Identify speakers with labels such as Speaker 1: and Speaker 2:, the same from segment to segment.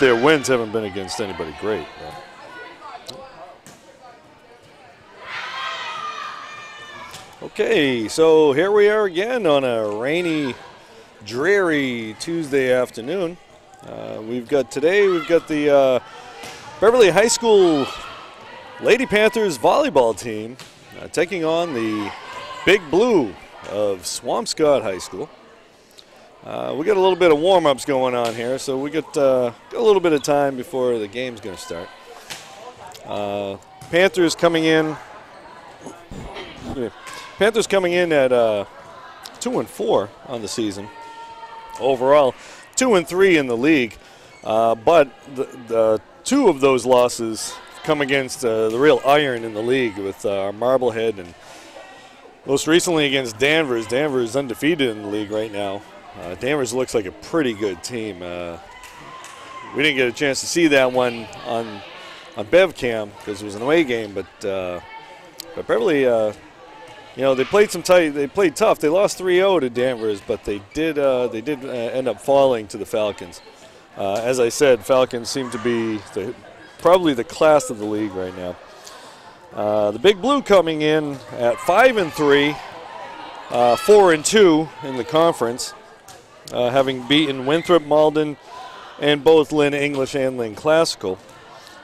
Speaker 1: their wins haven't been against anybody great. Okay, so here we are again on a rainy, dreary Tuesday afternoon. We've got the Beverly High School Lady Panthers Volleyball team taking on the Big Blue of Swampscott High School. We got a little bit of warm-ups going on here, so we got a little bit of time before the game's going to start. Panthers coming in at 2-4 on the season. Overall, 2-3 in the league, but the two of those losses come against the real iron in the league with Marblehead, and most recently against Danvers. Danvers is undefeated in the league right now. Danvers looks like a pretty good team. We didn't get a chance to see that one on BevCam because it was an away game, but Beverly, they played they played tough. They lost 3-0 to Danvers, but they did end up falling to the Falcons. As I said, Falcons seem to be probably the class of the league right now. The Big Blue coming in at 5-3, 4-2 in the conference, having beaten Winthrop, Malden, and both Lynn English and Lynn Classical,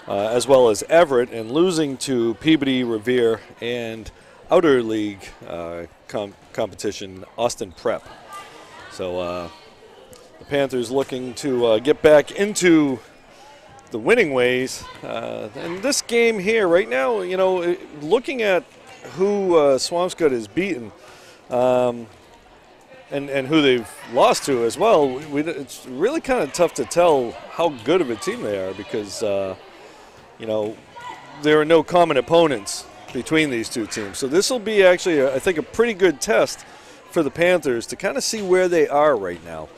Speaker 1: as well as Everett, and losing to Peabody, Revere, and Outer League competition, Austin Prep. So the Panthers looking to get back into the winning ways. And this game here right now, looking at who Swampscott has beaten and who they've lost to as well, it's really kind of tough to tell how good of a team they are because, there are no common opponents between these two teams. So this will be actually, I think, a pretty good test for the Panthers to kind of see where they are right now.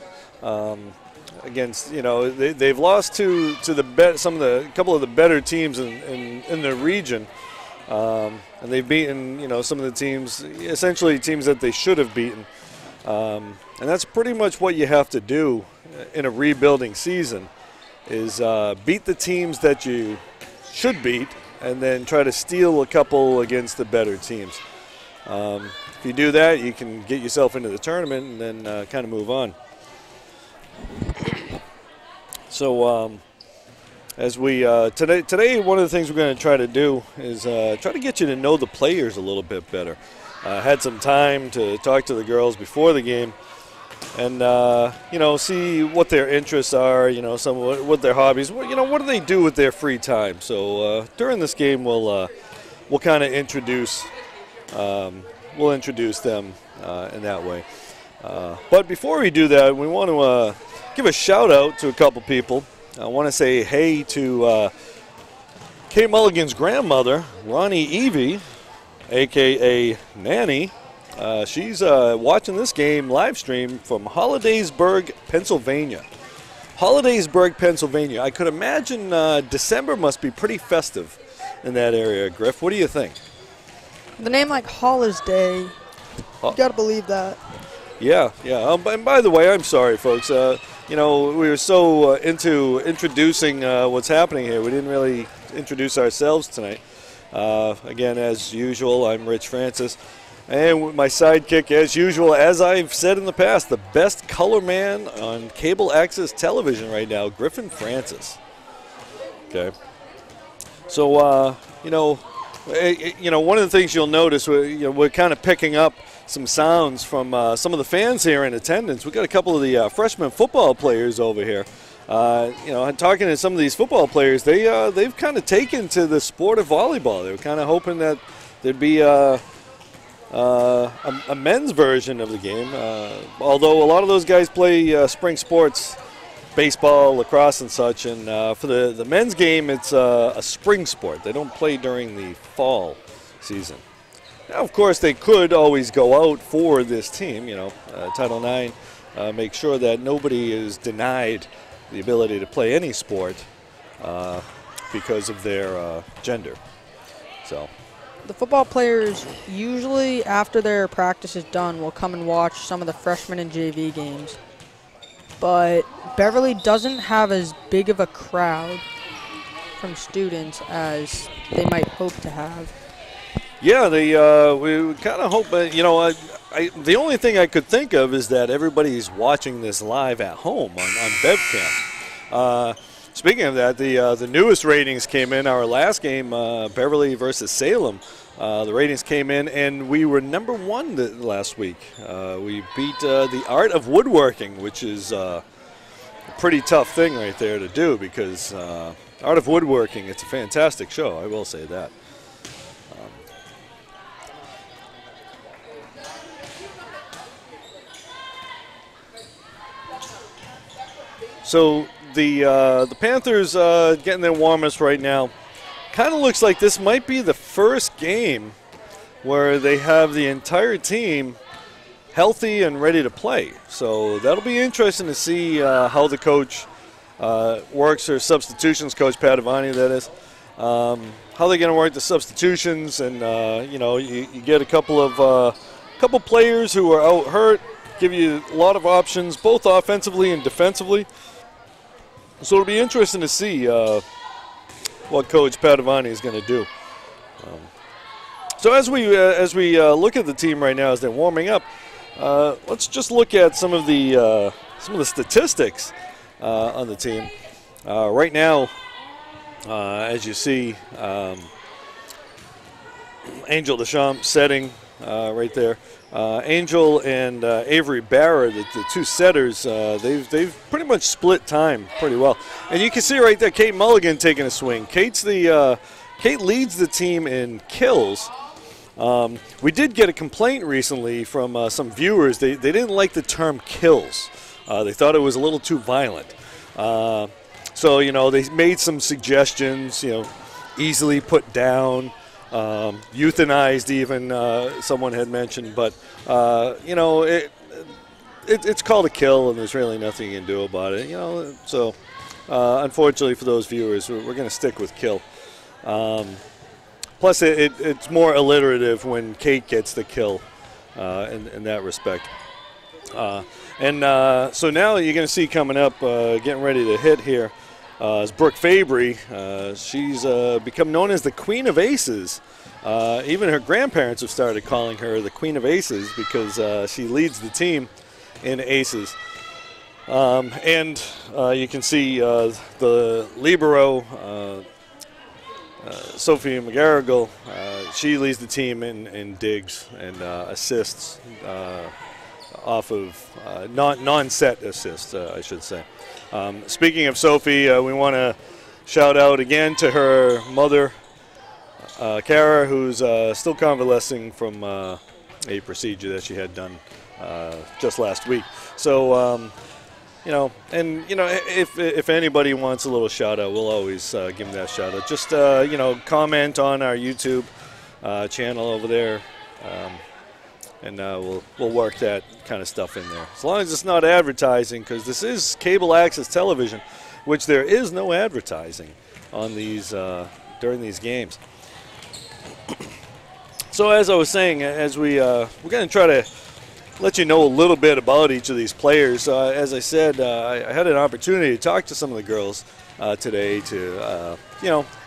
Speaker 1: Against, they've lost to the couple of the better teams in the region, and they've beaten some of the teams, essentially teams that they should have beaten, and that's pretty much what you have to do in a rebuilding season, is beat the teams that you should beat, and then try to steal a couple against the better teams. If you do that, you can get yourself into the tournament and then kind of move on. So as we today, one of the things we're going to try to do is try to get you to know the players a little bit better. Had some time to talk to the girls before the game, and see what their interests are. What their hobbies. What do they do with their free time? So during this game, we'll kind of introduce them in that way. But before we do that, we want to give a shout out to a couple people. I want to say hey to Kay Mulligan's grandmother, Ronnie Evie, a.k.a. Nanny. She's watching this game live stream from Hollidaysburg, Pennsylvania. Hollidaysburg, Pennsylvania. I could imagine December must be pretty festive in that area, Griff. What do you think?
Speaker 2: The name like Holiday, you got to believe that.
Speaker 1: Yeah. And by the way, I'm sorry, folks. We were so into introducing what's happening here. We didn't really introduce ourselves tonight. Again, as usual, I'm Rich Francis. And my sidekick, as usual, as I've said in the past, the best color man on cable access television right now, Griffin Francis. Okay. So, one of the things you'll notice, we're kind of picking up some sounds from some of the fans here in attendance. We've got a couple of the freshman football players over here. Talking to some of these football players, they've kind of taken to the sport of volleyball. They were kind of hoping that there'd be a men's version of the game. Although a lot of those guys play spring sports, baseball, lacrosse, and such. And for the men's game, it's a spring sport. They don't play during the fall season. Now, of course, they could always go out for this team, Title IX, make sure that nobody is denied the ability to play any sport because of their gender. So,
Speaker 2: the football players usually, after their practice is done, will come and watch some of the freshman and JV games. But Beverly doesn't have as big of a crowd from students as they might hope to have.
Speaker 1: Yeah, we kind of hope, the only thing I could think of is that everybody's watching this live at home on BevCam. Speaking of that, the newest ratings came in. Our last game, Beverly versus Salem, the ratings came in, and we were #1 last week. We beat the Art of Woodworking, which is a pretty tough thing right there to do because Art of Woodworking, it's a fantastic show, I will say that. So the Panthers getting their warm-ups right now. Kind of looks like this might be the first game where they have the entire team healthy and ready to play. So that'll be interesting to see how the coach works, or substitutions coach, Padavani, that is. How they're going to work the substitutions, and you get a couple players who are out hurt, give you a lot of options, both offensively and defensively. So it'll be interesting to see what Coach Padavani is going to do. So as we look at the team right now as they're warming up, let's just look at some of the statistics on the team. Right now, as you see, Angel Deschamps setting right there. Angel and Avery Barra, the two setters, they've pretty much split time pretty well. And you can see right there, Kate Mulligan taking a swing. Kate leads the team in kills. We did get a complaint recently from some viewers. They didn't like the term kills. They thought it was a little too violent. So they made some suggestions. Easily put down. Euthanized even, someone had mentioned, but it's called a kill, and there's really nothing you can do about it. So unfortunately for those viewers, we're going to stick with kill. Plus, it's more alliterative when Kate gets the kill in that respect. So now you're going to see coming up, getting ready to hit here, is Brooke Fabry. She's become known as the Queen of Aces. Even her grandparents have started calling her the Queen of Aces because she leads the team in aces. And you can see the libero, Sophie Mcgarrigle, she leads the team in digs and assists off of non-set assists, I should say. Speaking of Sophie, we want to shout out again to her mother, Kara, who's still convalescing from a procedure that she had done just last week. So, if anybody wants a little shout out, we'll always give them that shout out. Just, comment on our YouTube channel over there, and we'll work that kind of stuff in there. As long as it's not advertising, because this is cable access television, which there is no advertising on these during these games. So as I was saying, as we're going to try to let you know a little bit about each of these players. As I said, I had an opportunity to talk to some of the girls today to,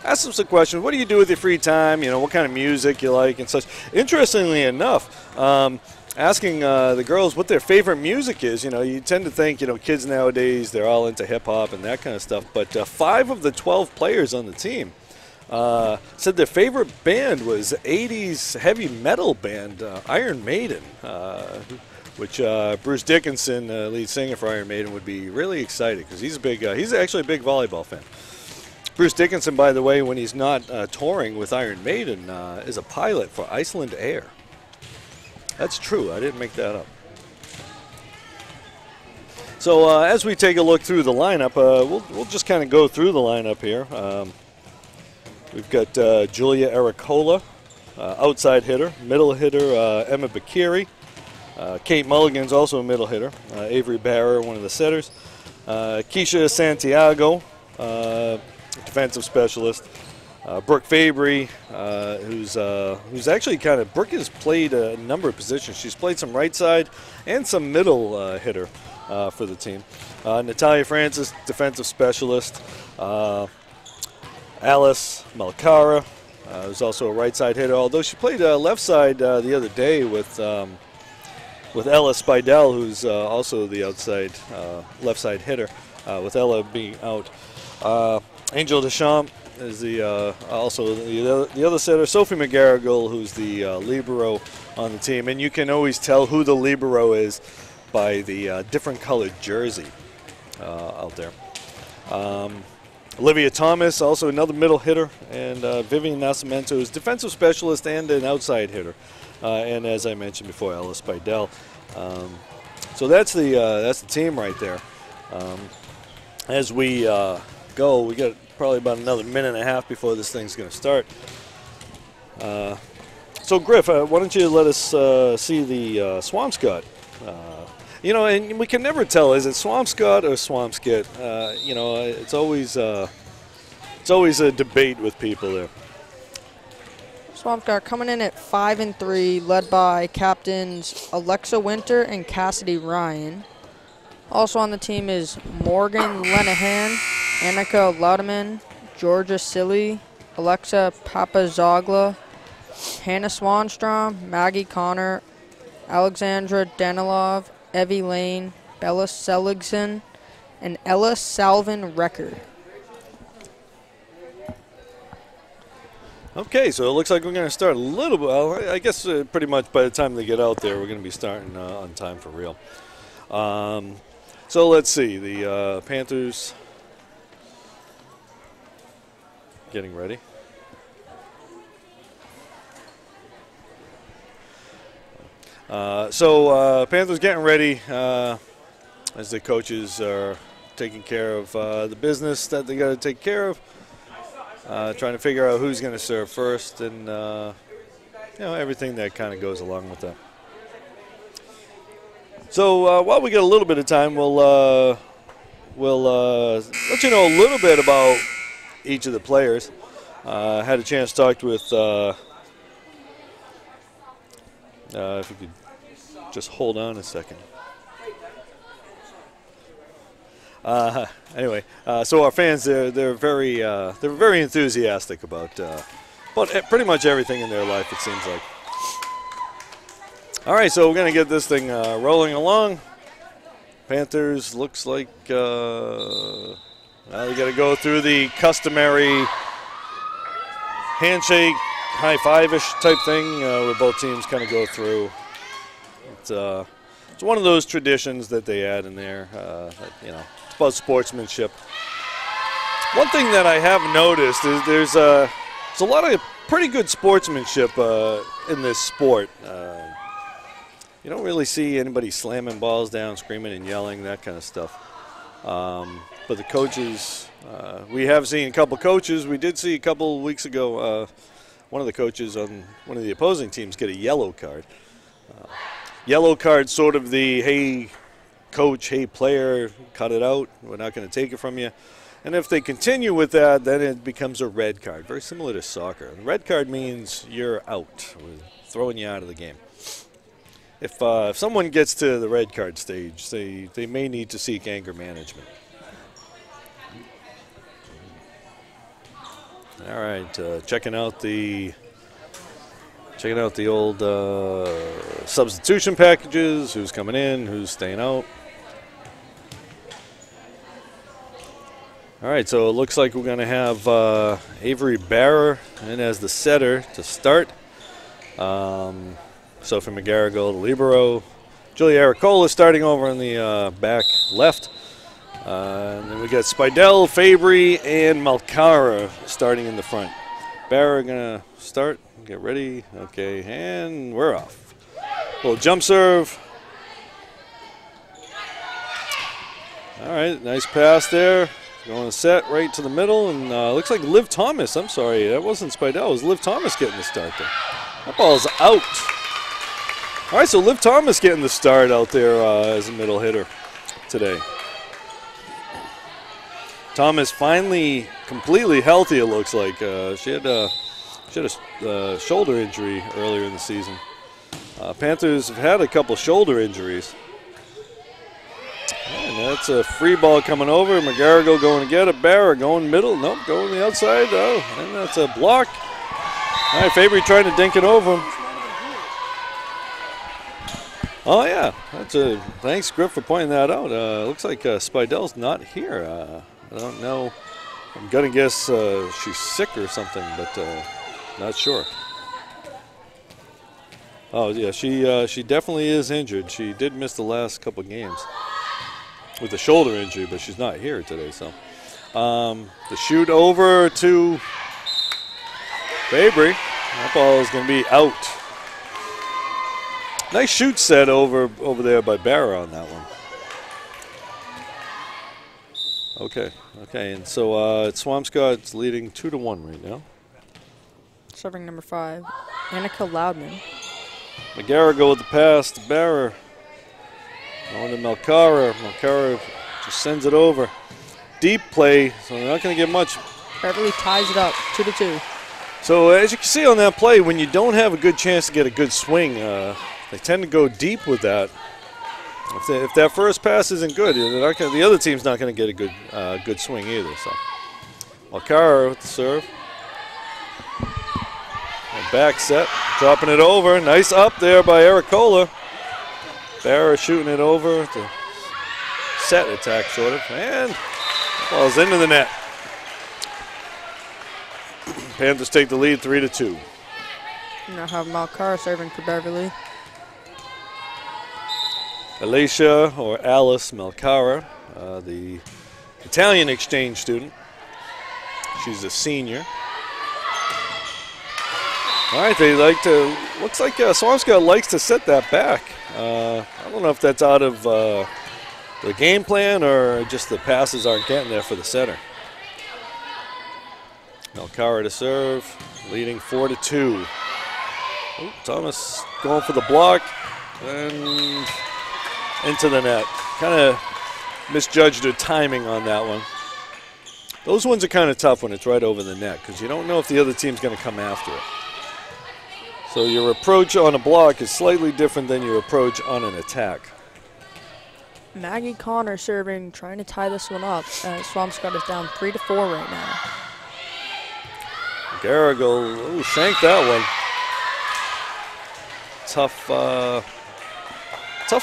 Speaker 1: ask them some questions. What do you do with your free time? What kind of music you like and such. Interestingly enough, asking the girls what their favorite music is. You tend to think, kids nowadays, they're all into hip-hop and that kind of stuff. But 5 of the 12 players on the team said their favorite band was 80s heavy metal band, Iron Maiden, which Bruce Dickinson, lead singer for Iron Maiden, would be really excited because he's actually a big volleyball fan. Bruce Dickinson, by the way, when he's not touring with Iron Maiden, is a pilot for Iceland Air. That's true. I didn't make that up. So as we take a look through the lineup, we'll just kind of go through the lineup here. We've got Julia Ericola, outside hitter. Middle hitter, Emma Bakiri. Kate Mulligan's also a middle hitter. Avery Barra, one of the setters. Keisha Santiago, defensive specialist. Brooke Fabry, who's actually Brooke has played a number of positions. She's played some right side and some middle hitter. for the team. Natalia Francis, defensive specialist. Alice Malcara, who's also a right side hitter, although she played left side the other day with Ella Spidell, who's also the outside left side hitter, with Ella being out. Angel Deschamps is also the other setter. Sophie Mcgarrigle, who's the libero on the team, and you can always tell who the libero is by the different colored jersey out there. Olivia Thomas, also another middle hitter, and Vivian Nascimento is defensive specialist and an outside hitter. And as I mentioned before, Alice Bidell. So that's the team right there. As we go, we got probably about another minute and a half before this thing's going to start. So Griff, why don't you let us see the Swampscott? You know, and we can never tell, is it Swampscott or Swampscott? You know, it's always a debate with people there.
Speaker 2: Swampscott coming in at 5-3, led by captains Alexa Winter and Cassidy Ryan. Also on the team is Morgan Lenahan, Annika Laudeman, Georgia Silly, Alexa Papazogla, Hannah Swanstrom, Maggie Connor, Alexandra Danilov, Evie Lane, Bella Seligson, and Ella Salvin Record.
Speaker 1: Okay, so it looks like we're going to start a little bit. Well, I guess pretty much by the time they get out there, we're going to be starting on time for real. So let's see. The Panthers getting ready. Panthers getting ready as the coaches are taking care of the business that they got to take care of. Trying to figure out who's going to serve first, and you know, everything that kind of goes along with that. So while we get a little bit of time, we'll let you know a little bit about each of the players. Had a chance to talk with. If you could just hold on a second. Anyway, so our fans, they're very enthusiastic about pretty much everything in their life, it seems like. All right, so we're gonna get this thing rolling along. Panthers looks like now they got to go through the customary handshake, high five-ish type thing where both teams kind of go through. It's one of those traditions that they add in there. You know, it's about sportsmanship. One thing that I have noticed is there's a lot of pretty good sportsmanship in this sport. You don't really see anybody slamming balls down, screaming and yelling, that kind of stuff. But the coaches, we have seen a couple coaches. We did see a couple weeks ago one of the coaches on one of the opposing teams get a yellow card. Yellow card, sort of the, hey, coach, hey, player, cut it out. We're not going to take it from you. And if they continue with that, then it becomes a red card, very similar to soccer. The red card means you're out. We're throwing you out of the game. If someone gets to the red card stage, they may need to seek anger management. All right, checking out the old substitution packages. Who's coming in? Who's staying out? All right, so it looks like we're going to have Avery Barrer in as the setter to start. Sophie Mcgarrigle, the libero. Julia Aricola starting over in the back left. And then we got Spidell, Fabry, and Malcara starting in the front. Barrer going to start. Get ready. Okay, and we're off. Little jump serve. All right, nice pass there. Going to set right to the middle, and looks like Liv Thomas. I'm sorry, that wasn't Spidell. It was Liv Thomas getting the start there. That ball's out. All right, so Liv Thomas getting the start out there as a middle hitter today. Thomas finally completely healthy, it looks like. She had a shoulder injury earlier in the season. Panthers have had a couple shoulder injuries. That's a free ball coming over. McGarrigle going to get it. Barra going middle. Nope, going the outside. Oh, and that's a block. All right, Fabry trying to dink it over him. Oh, yeah. That's a thanks, Griff, for pointing that out. Looks like Spidel's not here. I don't know. I'm going to guess she's sick or something, but not sure. Oh, yeah, she definitely is injured. She did miss the last couple games with a shoulder injury, but she's not here today. So the shoot over to Fabry. That ball is going to be out. Nice shoot set over there by Barra on that one. Okay, and so it's Swampscott's leading 2-1 right now.
Speaker 2: Serving number 5, Annika Loudman.
Speaker 1: McGarrigle with the pass to Barra. On to Malcara. Malcara just sends it over. Deep play, so they're not going to get much.
Speaker 2: Beverly ties it up, 2-2.
Speaker 1: So as you can see on that play, when you don't have a good chance to get a good swing, they tend to go deep with that. If that first pass isn't good, the other team's not going to get a good swing either. So Malcara with the serve. And back set, dropping it over. Nice up there by Ericola. Barra shooting it over. The set attack, sort of. And ball's into the net. Panthers take the lead 3-2.
Speaker 2: Now have Malcara serving for Beverly.
Speaker 1: Alicia, or Alice Malcara, the Italian exchange student. She's a senior. All right, they like to, looks like Swampscott likes to set that back. I don't know if that's out of the game plan or just the passes aren't getting there for the setter. Malcara to serve, leading 4-2. Oh, Thomas going for the block and into the net. Kind of misjudged her timing on that one. Those ones are kind of tough when it's right over the net because you don't know if the other team's going to come after it. So your approach on a block is slightly different than your approach on an attack.
Speaker 2: Maggie Connor serving, trying to tie this one up. Swampscott is down 3-4 right now.
Speaker 1: Garrigle, shanked that one. Tough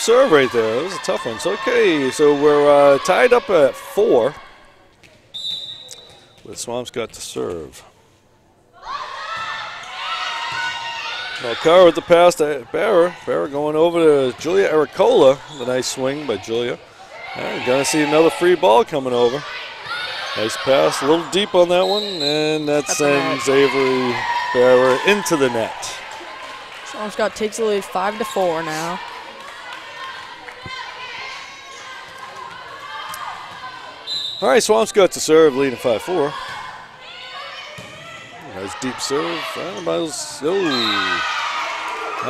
Speaker 1: serve right there. That was a tough one. So, okay, so we're tied up at 4 with Swampscott to serve. Malcara with the pass to Barra. Barra going over to Julia Ericola. The nice swing by Julia. We're going to see another free ball coming over. Nice pass, a little deep on that one, and that sends Avery Barra into the net.
Speaker 2: Swampscott takes the lead 5-4 now.
Speaker 1: All right, Swampscott to serve, leading 5-4. Nice deep serve. All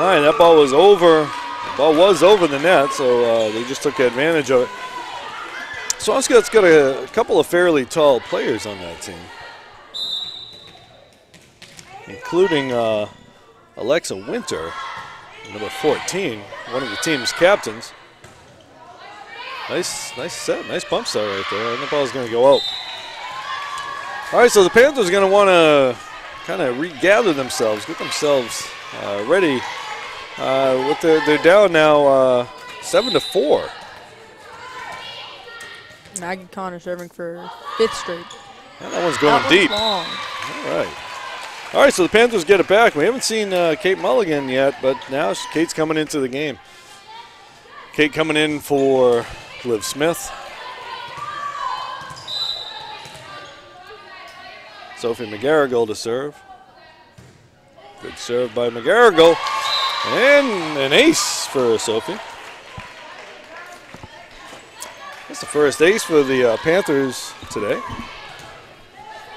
Speaker 1: right, that ball was over. The ball was over the net, so they just took advantage of it. Swampscott's got a couple of fairly tall players on that team, including Alexa Winter, number 14, one of the team's captains. Nice set, nice pump set right there, and the ball's going to go out. All right, so the Panthers are going to want to kind of regather themselves, get themselves ready. They're down now 7-4.
Speaker 2: Maggie Connor serving for 5th straight.
Speaker 1: And that one's going deep.
Speaker 2: Long.
Speaker 1: All right, so the Panthers get it back. We haven't seen Kate Mulligan yet, but now Kate's coming into the game. Kate coming in for Liv Smith. Sophie Mcgarrigle to serve. Good serve by Mcgarrigle. And an ace for Sophie. That's the first ace for the Panthers today.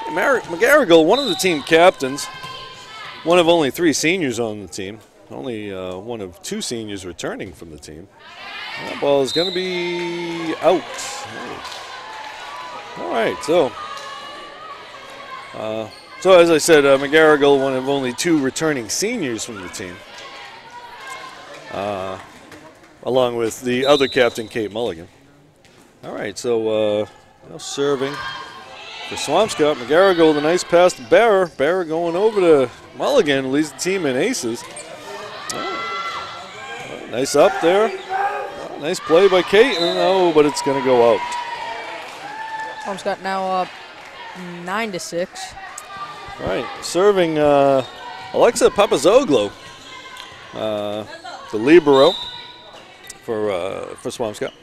Speaker 1: Mcgarrigle, one of the team captains, one of only 3 seniors on the team, only one of 2 seniors returning from the team. That ball is going to be out. All right, so as I said, Mcgarrigle, one of only 2 returning seniors from the team, along with the other captain, Kate Mulligan. All right, so now serving for Swampscott. Mcgarrigle with a nice pass to Barra. Barra going over to Mulligan, leads the team in aces. Nice up there. Nice play by Kate. No, but it's going to go out.
Speaker 2: Swampscott now up 9-6.
Speaker 1: All right, serving Alexa Papazoglu, the libero for Swampscott.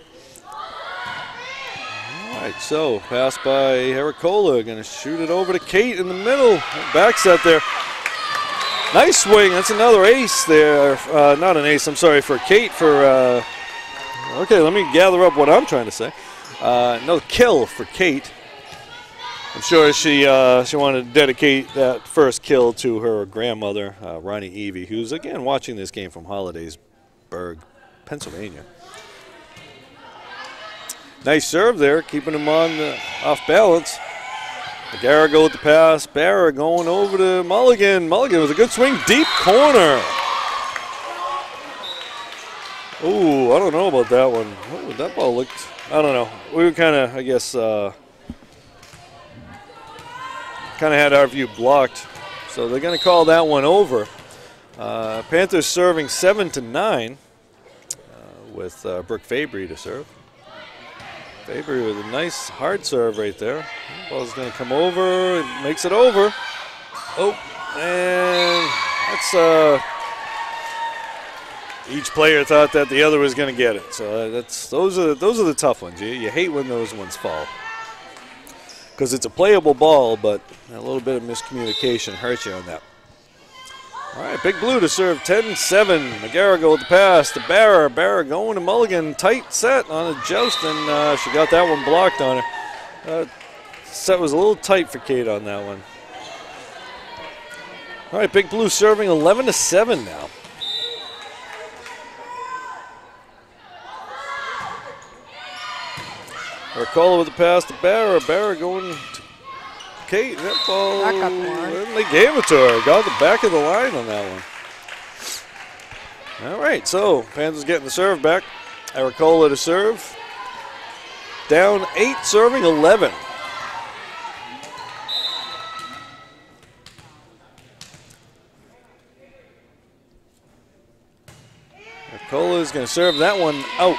Speaker 1: All right, so pass by Hericola, going to shoot it over to Kate in the middle. Back set there. Nice swing. That's another ace there. Not an ace, I'm sorry, for Kate. Okay, let me gather up what I'm trying to say. Another kill for Kate. I'm sure she wanted to dedicate that first kill to her grandmother, Ronnie Evie, who's, again, watching this game from Hollidaysburg, Pennsylvania. Nice serve there, keeping him on off balance. Mcgarrigle with the pass. Barra going over to Mulligan. Mulligan with a good swing, deep corner. Ooh, I don't know about that one. Oh, that ball looked, I don't know. We were kind of, I guess, kind of had our view blocked. So they're going to call that one over. Panthers serving 7-9 with Brooke Fabry to serve. Fabry with a nice hard serve right there. Ball's going to come over, it makes it over. Oh, and that's each player thought that the other was going to get it. So those are the tough ones. You hate when those ones fall, because it's a playable ball, but a little bit of miscommunication hurts you on that. All right, Big Blue to serve 10-7. Mcgarrigle with the pass to Barra. Barra going to Mulligan. Tight set on a joust, and she got that one blocked on her. Set was a little tight for Kate on that one. All right, Big Blue serving 11-7 now. Ricola with the pass to Barra. Barra going to Kate. That ball,
Speaker 2: Back up the line.
Speaker 1: They gave it to her. Got the back of the line on that one. All right, so Panthers getting the serve back. Ricola to serve. Down 8, serving 11. Ricola is going to serve that one out.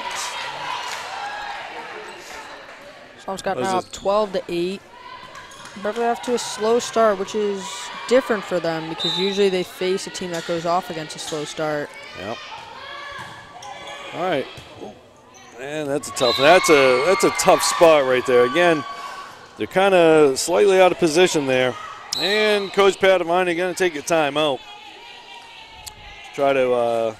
Speaker 2: Swampscott now up 12-8. Beverly off to a slow start, which is different for them because usually they face a team that goes off against a slow start.
Speaker 1: Yep. All right. And that's a tough. That's a tough spot right there. Again, they're kind of slightly out of position there. And Coach Padavani going to take a timeout. Try to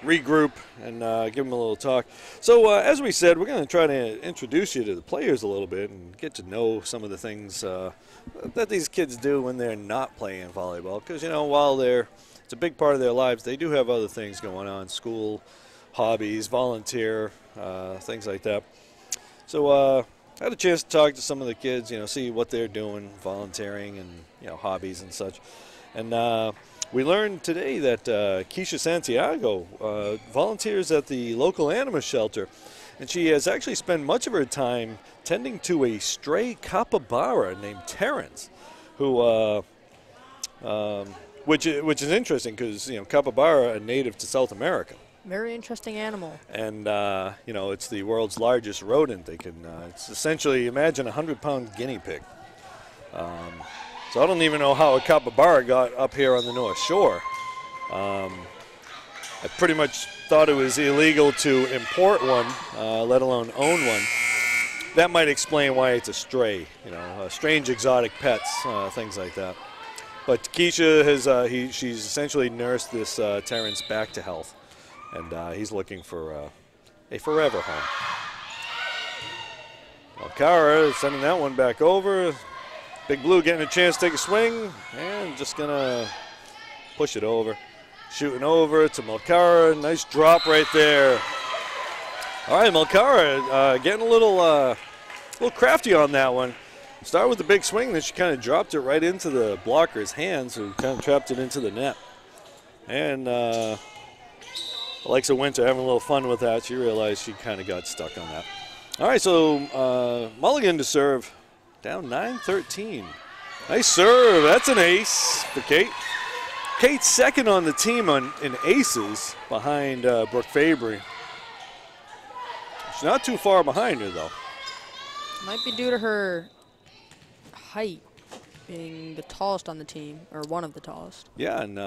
Speaker 1: regroup and give them a little talk. So as we said, we're going to try to introduce you to the players a little bit and get to know some of the things that these kids do when they're not playing volleyball. Because, you know, while it's a big part of their lives, they do have other things going on, school, hobbies, volunteer, things like that. So I had a chance to talk to some of the kids, you know, see what they're doing, volunteering and, you know, hobbies and such. And we learned today that Keisha Santiago volunteers at the local animal shelter, and she has actually spent much of her time tending to a stray capybara named Terrence, who, which is interesting because, you know, capybara are native to South America.
Speaker 2: Very interesting animal.
Speaker 1: And, you know, it's the world's largest rodent. They can, it's essentially, imagine a 100-pound guinea pig. So I don't even know how a capybara got up here on the North Shore. I pretty much thought it was illegal to import one, let alone own one. That might explain why it's a stray, you know, strange exotic pets, things like that. But Keisha has, she's essentially nursed this Terrence back to health, and he's looking for a forever home. Alcara is sending that one back over. Big Blue getting a chance to take a swing, and just going to push it over. Shooting over to Malcara. Nice drop right there. All right, Malcara getting a little crafty on that one. Started with the big swing, then she kind of dropped it right into the blocker's hands, who kind of trapped it into the net. And Alexa Winter having a little fun with that. She realized she kind of got stuck on that. All right, so Mulligan to serve, down 9-13. Nice serve. That's an ace for Kate. Kate's second on the team in aces behind Brooke Fabry. She's not too far behind her, though.
Speaker 2: Might be due to her height, being the tallest on the team, or one of the tallest.
Speaker 1: Yeah, and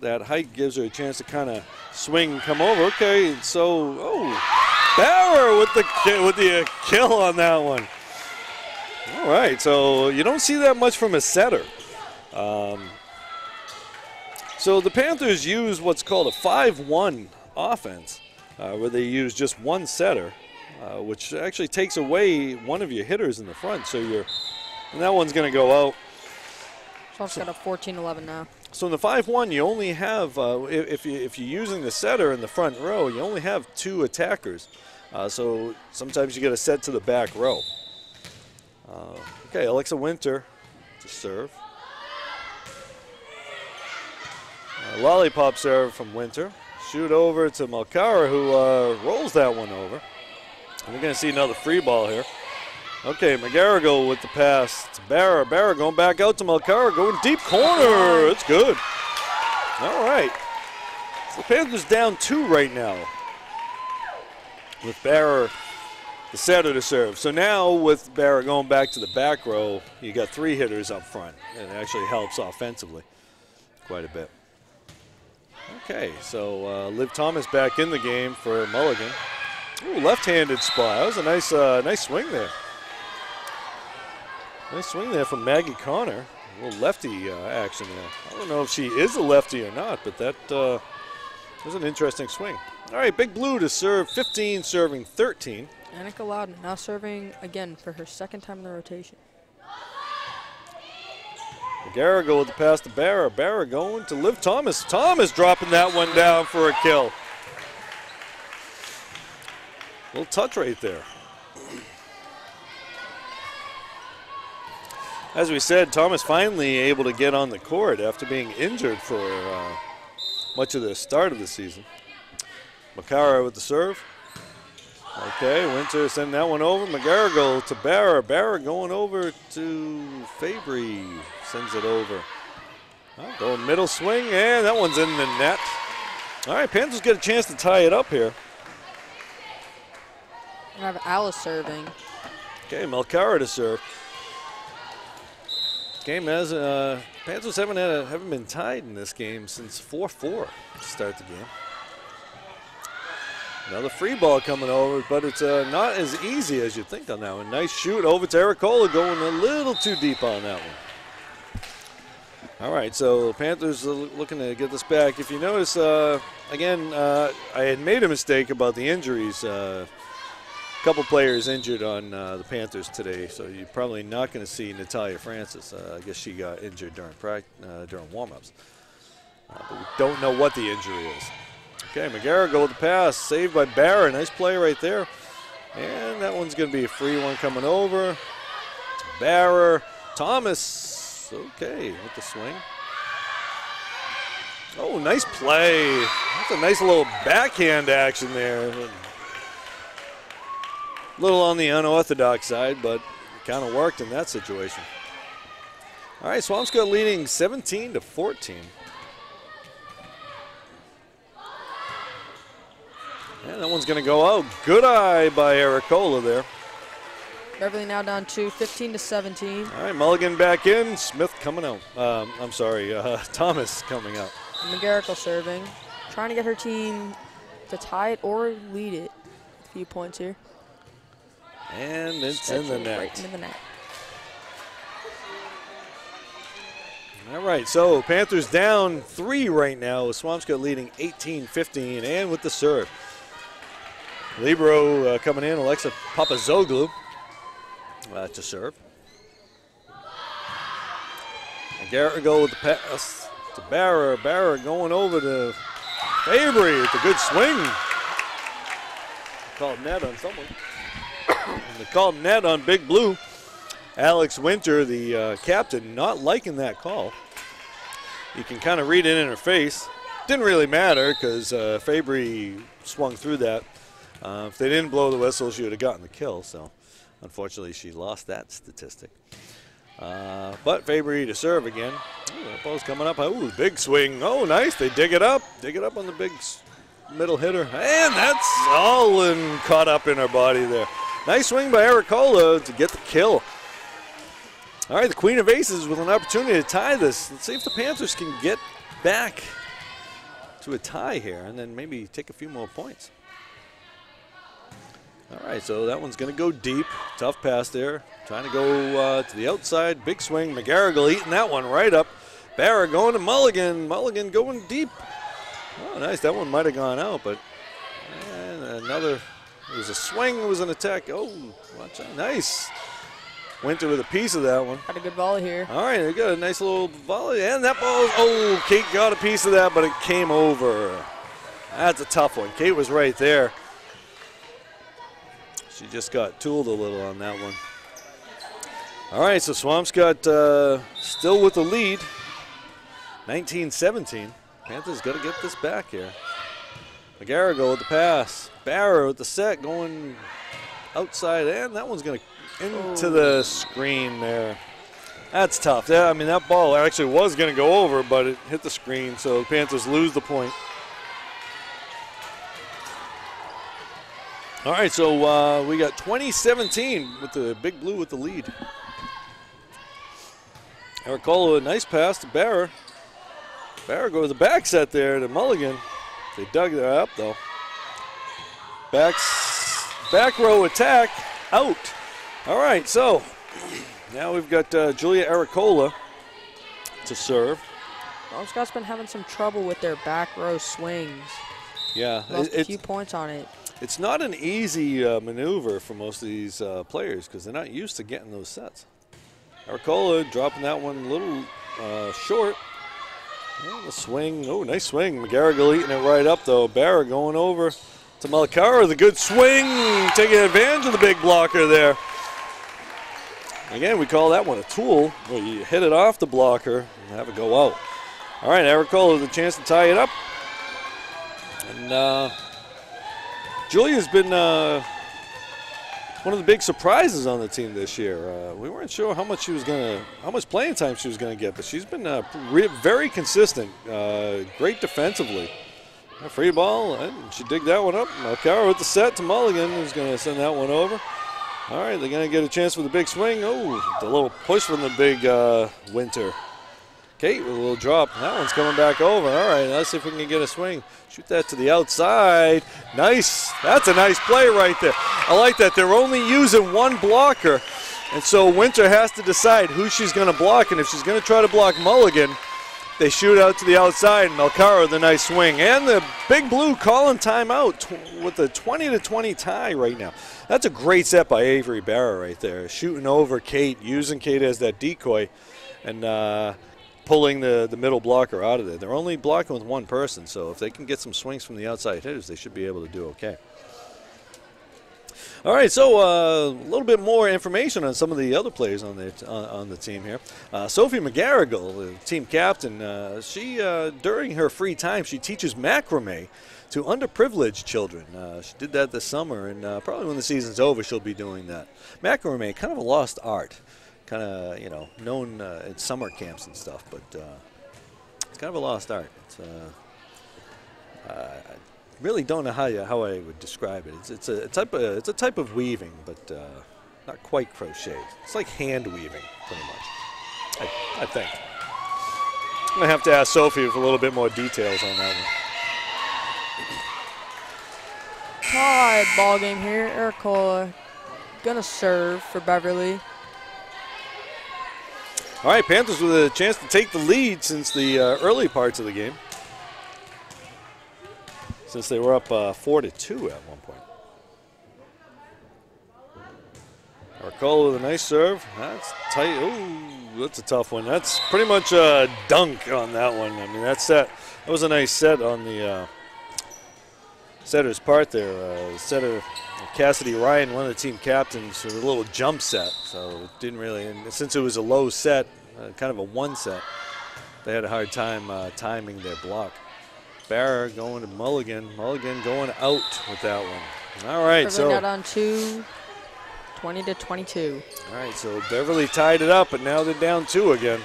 Speaker 1: that height gives her a chance to kind of swing and come over. Okay, so, Bauer with the kill on that one. All right, so you don't see that much from a setter. So the Panthers use what's called a 5-1 offense, where they use just one setter, which actually takes away one of your hitters in the front. So and that one's going to go out.
Speaker 2: Swamp's got a 14-11 now.
Speaker 1: So in the 5-1, you only have, if you're using the setter in the front row, you only have 2 attackers. So sometimes you get a set to the back row. Okay, Alexa Winter to serve. Lollipop serve from Winter. Shoot over to Malcara, who rolls that one over. And we're going to see another free ball here. Okay, Mcgarrigle with the pass to Barra. Barra going back out to Malcara, going deep corner. It's good. All right. So the Panthers down 2 right now with Barra, the setter, to serve. So now with Barra going back to the back row, you got 3 hitters up front. And it actually helps offensively quite a bit. Okay, so Liv Thomas back in the game for Mulligan. Ooh, left-handed spot. That was a nice swing there. Nice swing there from Maggie Connor. A little lefty action there. I don't know if she is a lefty or not, but that was an interesting swing. All right, Big Blue to serve 15, serving 13.
Speaker 2: Annika Loudon now serving again for her second time in the rotation.
Speaker 1: Mcgarrigle with the pass to Barra. Barra going to Liv Thomas. Thomas dropping that one down for a kill. Little touch right there. As we said, Thomas finally able to get on the court after being injured for much of the start of the season. Makara with the serve. Okay, Winter sending that one over. Mcgarrigle to Barra. Barra going over to Fabry. Sends it over. Going middle swing, and that one's in the net. All right, Panthers get a chance to tie it up here.
Speaker 2: We have Alice serving.
Speaker 1: Okay, Malcara to serve. Game has Panthers haven't been tied in this game since 4-4 to start the game. Another free ball coming over, but it's not as easy as you think on that one. Nice shoot over to Ericola, going a little too deep on that one. All right, so Panthers are looking to get this back. If you notice, again, I had made a mistake about the injuries. A couple players injured on the Panthers today, so you're probably not going to see Natalia Francis. I guess she got injured during warm-ups. But we don't know what the injury is. Okay, Mcgarrigle with the pass, saved by Barra. Nice play right there. And that one's going to be a free one coming over. Barra. Thomas, okay, with the swing. Oh, nice play. That's a nice little backhand action there. A little on the unorthodox side, but it kind of worked in that situation. All right, Swampscott leading 17-14. And that one's going to go out. Good eye by Ericola there.
Speaker 2: Beverly now down 2, 15-17.
Speaker 1: All right, Mulligan back in. Smith coming out. I'm sorry, Thomas coming out.
Speaker 2: Mcgarrigle serving. Trying to get her team to tie it or lead it. A few points here.
Speaker 1: And it's in the net.
Speaker 2: Right into the net.
Speaker 1: All right, so Panthers down 3 right now, with Swampscott leading 18-15, and with the serve. Libero coming in, Alexa Papazoglu to serve. Mcgarrigle with the pass to Barra. Barra going over to Fabry. It's a good swing. Called net on someone. They called net on Big Blue. Alex Winter, the captain, not liking that call. You can kind of read it in her face. Didn't really matter because Fabry swung through that. If they didn't blow the whistle, she would have gotten the kill. So, unfortunately, she lost that statistic. But Fabry to serve again. Ooh, that ball's coming up. Oh, big swing. Oh, nice. They dig it up. Dig it up on the big middle hitter. And that's all caught up in her body there. Nice swing by Ericola to get the kill. All right, the Queen of Aces with an opportunity to tie this. Let's see if the Panthers can get back to a tie here and then maybe take a few more points. All right, so that one's going to go deep. Tough pass there. Trying to go to the outside. Big swing. McGarrigle eating that one right up. Barra going to Mulligan. Mulligan going deep. Oh, nice. That one might have gone out, but and another. It was a swing. It was an attack. Oh, watch out. Nice. Winter with a piece of that one.
Speaker 2: Had a good volley here.
Speaker 1: All right, they got a nice little volley. And that ball, oh, Kate got a piece of that, but it came over. That's a tough one. Kate was right there. She just got tooled a little on that one. All right, so Swampscott still with the lead. 19-17. Panthers got to get this back here. McGarrigle with the pass. Barra with the set going outside, and that one's going to into the screen there. That's tough. Yeah, I mean, that ball actually was going to go over, but it hit the screen, so the Panthers lose the point. All right, so we got 20-17 with the Big Blue with the lead. Ericola, a nice pass to Barra. Barra goes the back set there to Mulligan. They dug that up, though. Back row attack, out. All right, so now we've got Julia Ericola to serve.
Speaker 2: Swampscott's been having some trouble with their back row swings.
Speaker 1: Yeah.
Speaker 2: Lost a few points on it.
Speaker 1: It's not an easy maneuver for most of these players because they're not used to getting those sets. Ericola dropping that one a little short. And the swing, oh, nice swing. McGarrigle eating it right up, though. Barra going over to Malcara, the good swing, taking advantage of the big blocker there. Again, we call that one a tool, where you hit it off the blocker and have it go out. All right, Ericola with a chance to tie it up. And Julia's been one of the big surprises on the team this year. We weren't sure how much playing time she was gonna get, but she's been very consistent, great defensively. A free ball, and she digged that one up. Malcara with the set to Mulligan, who's gonna send that one over. All right, they're gonna get a chance for the big swing. Oh, the little push from the big Winter. Kate with a little drop. That one's coming back over. All right, let's see if we can get a swing. Shoot that to the outside. Nice. That's a nice play right there. I like that. They're only using one blocker, and so Winter has to decide who she's going to block, and if she's going to try to block Mulligan, they shoot out to the outside, and Malcara with a nice swing. And the Big Blue calling timeout with a 20-20 tie right now. That's a great set by Avery Barra right there. Shooting over Kate, using Kate as that decoy, and pulling the middle blocker out of there. They're only blocking with one person, so if they can get some swings from the outside hitters, they should be able to do okay. All right, so a little bit more information on some of the other players on the team here. Sophie Mcgarrigle, the team captain, she during her free time, she teaches macrame to underprivileged children. She did that this summer, and probably when the season's over, she'll be doing that. Macrame, kind of a lost art. Kind of, known at summer camps and stuff, but it's kind of a lost art. It's, I really don't know how I would describe it. It's a type of weaving, but not quite crochet. It's like hand weaving, pretty much. I think. I'm gonna have to ask Sophie for a little bit more details on that one.
Speaker 2: Tied ball game here. Ericola gonna serve for Beverly.
Speaker 1: All right, Panthers with a chance to take the lead since the early parts of the game. Since they were up 4-2 at one point. Ericola with a nice serve. That's tight. Ooh, that's a tough one. That's pretty much a dunk on that one. I mean, that was a nice set on the setter's part there. Setter Cassidy Ryan, one of the team captains, with a little jump set. So it didn't really, and since it was a low set, kind of a one set, they had a hard time timing their block. Barra going to Mulligan. Mulligan going out with that one. All right,
Speaker 2: Beverly now down 2, 20-22.
Speaker 1: All right, so Beverly tied it up, but now they're down 2 again.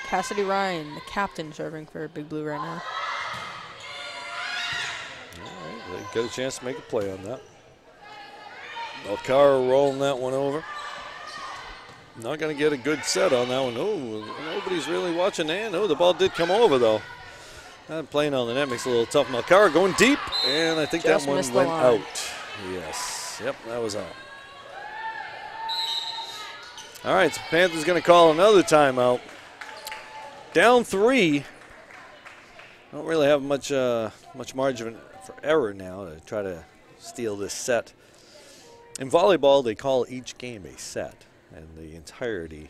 Speaker 2: Cassidy Ryan, the captain, serving for Big Blue right now.
Speaker 1: All right, they get a chance to make a play on that. Alcara rolling that one over. Not going to get a good set on that one. Oh, nobody's really watching that. Oh, the ball did come over, though. Playing on the net makes it a little tough. Malcara going deep, and I think
Speaker 2: Just
Speaker 1: that one
Speaker 2: missed the
Speaker 1: went
Speaker 2: line.
Speaker 1: out. Yes. Yep, that was out. All right, so Panthers going to call another timeout. Down 3. Don't really have much margin for error now to try to steal this set. In volleyball, they call each game a set, and the entirety,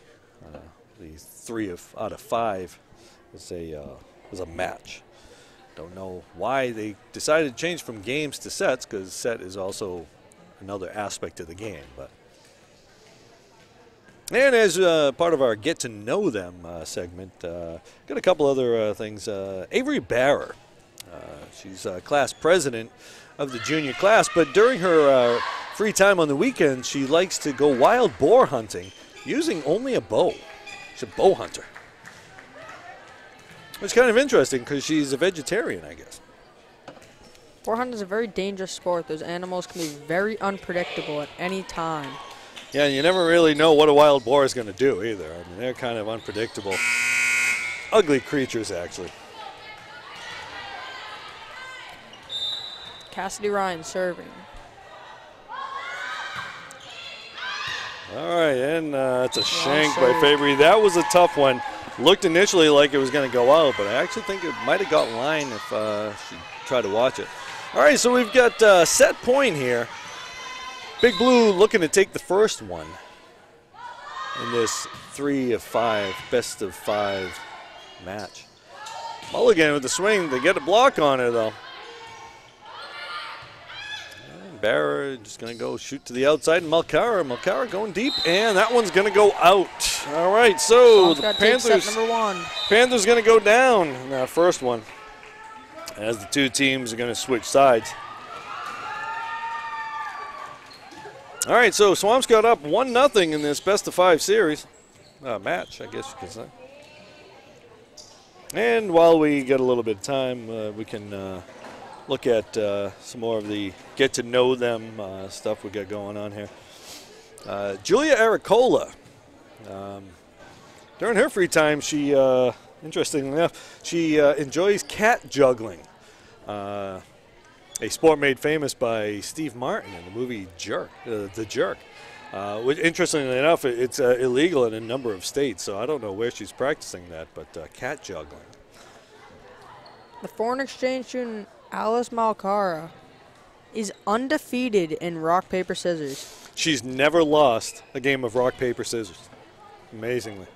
Speaker 1: the 3 out of 5, is a match. Don't know why they decided to change from games to sets, because set is also another aspect of the game. And as part of our Get to Know Them segment, got a couple other things. Avery Barrer, she's class president of the junior class, but during her free time on the weekend, she likes to go wild boar hunting using only a bow. She's a bow hunter. It's kind of interesting because she's a vegetarian, I guess.
Speaker 2: Boar hunting is a very dangerous sport. Those animals can be very unpredictable at any time.
Speaker 1: Yeah, and you never really know what a wild boar is going to do either. I mean, they're kind of unpredictable. Ugly creatures, actually.
Speaker 2: Cassidy Ryan serving.
Speaker 1: All right, and it's a shank by Fabry. That was a tough one. Looked initially like it was going to go out, but I actually think it might have got line if she tried to watch it. All right, so we've got set point here. Big Blue looking to take the first one in this 3 of 5, best of 5 match. Mulligan with the swing. They get a block on her, though. Barra just going to go shoot to the outside, and Malcara going deep, and that one's going to go out. All right, so the Panthers, Panthers going to go down in that first one as the two teams are going to switch sides. All right, so Swampscott up 1-0 in this best of 5 series match, I guess you could say. And while we get a little bit of time, we can look at some more of the get to know them stuff we got going on here. Julia Aricola, during her free time, she, interestingly enough, she enjoys cat juggling, a sport made famous by Steve Martin in the movie The Jerk. Which, interestingly enough, it's illegal in a number of states, so I don't know where she's practicing that, but cat juggling.
Speaker 2: The foreign exchange student Alice Malcara is undefeated in rock, paper, scissors.
Speaker 1: She's never lost a game of rock, paper, scissors. Amazingly.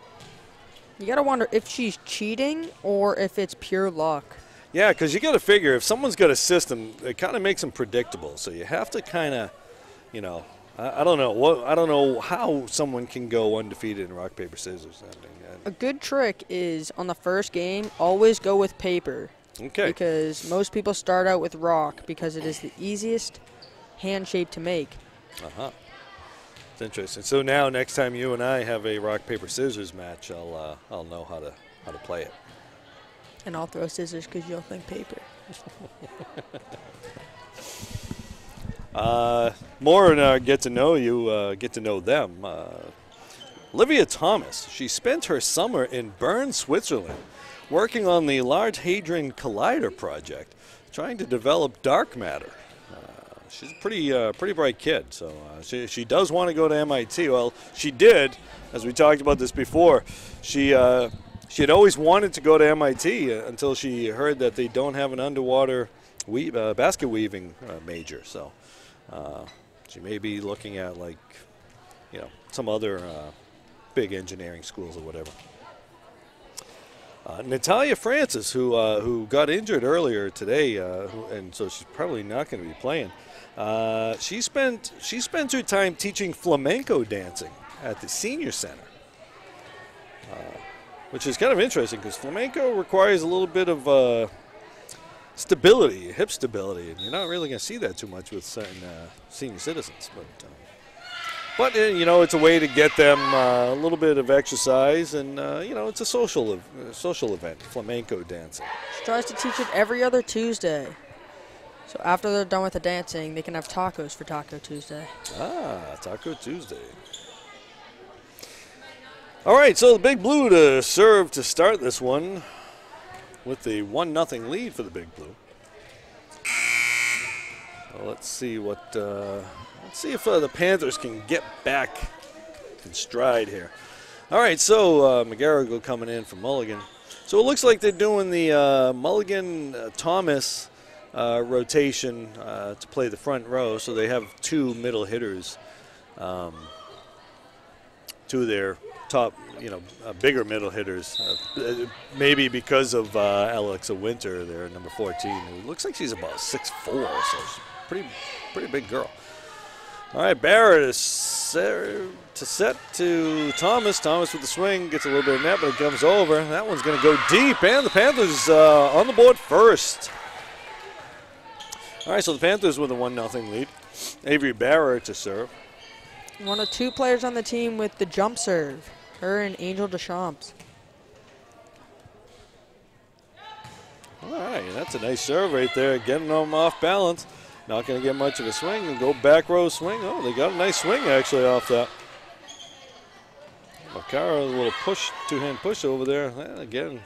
Speaker 2: You got to wonder if she's cheating or if it's pure luck.
Speaker 1: Yeah, because you got to figure if someone's got a system, it kind of makes them predictable. So you have to kind of, you know, I don't know. I don't know how someone can go undefeated in rock, paper, scissors.
Speaker 2: A good trick is on the first game, always go with paper.
Speaker 1: Okay.
Speaker 2: Because most people start out with rock because it is the easiest hand shape to make.
Speaker 1: Uh-huh. It's interesting. So now next time you and I have a rock, paper, scissors match, I'll know how to play it.
Speaker 2: And I'll throw scissors because you'll think paper.
Speaker 1: More in our get to know you, get to know them. Olivia Thomas, she spent her summer in Bern, Switzerland, working on the Large Hadron Collider project, trying to develop dark matter. She's a pretty bright kid, so she does want to go to MIT. Well, she did, as we talked about this before. She had always wanted to go to MIT until she heard that they don't have an underwater basket weaving major. So she may be looking at, like, you know, some other big engineering schools or whatever. Natalia Francis, who got injured earlier today, and so she's probably not going to be playing. She spent her time teaching flamenco dancing at the senior center, which is kind of interesting because flamenco requires a little bit of stability, hip stability. And you're not really going to see that too much with certain senior citizens. But you know, it's a way to get them a little bit of exercise, and you know, it's a social event, flamenco dancing.
Speaker 2: She tries to teach it every other Tuesday. So after they're done with the dancing, they can have tacos for Taco Tuesday.
Speaker 1: Ah, Taco Tuesday. All right, so the Big Blue to serve to start this one with the 1-0 lead for the Big Blue. Well, let's see what. Let's see if the Panthers can get back in stride here. All right, so Mcgarrigle coming in for Mulligan. So it looks like they're doing the Mulligan-Thomas rotation to play the front row. So they have two middle hitters, two of their top, you know, bigger middle hitters. Maybe because of Alexa Winter, there, number 14. Who looks like she's about 6'4", so she's pretty big girl. All right, Barrett is set to Thomas. Thomas with the swing, gets a little bit of net, but it comes over. That one's going to go deep, and the Panthers on the board first. All right, so the Panthers with a 1-0 lead. Avery Barrett to serve.
Speaker 2: One of two players on the team with the jump serve, her and Angel Deschamps.
Speaker 1: All right, that's a nice serve right there, getting them off balance. Not going to get much of a swing and go back row swing. Oh, they got a nice swing actually off that. Makara, a little push, two-hand push over there. And again,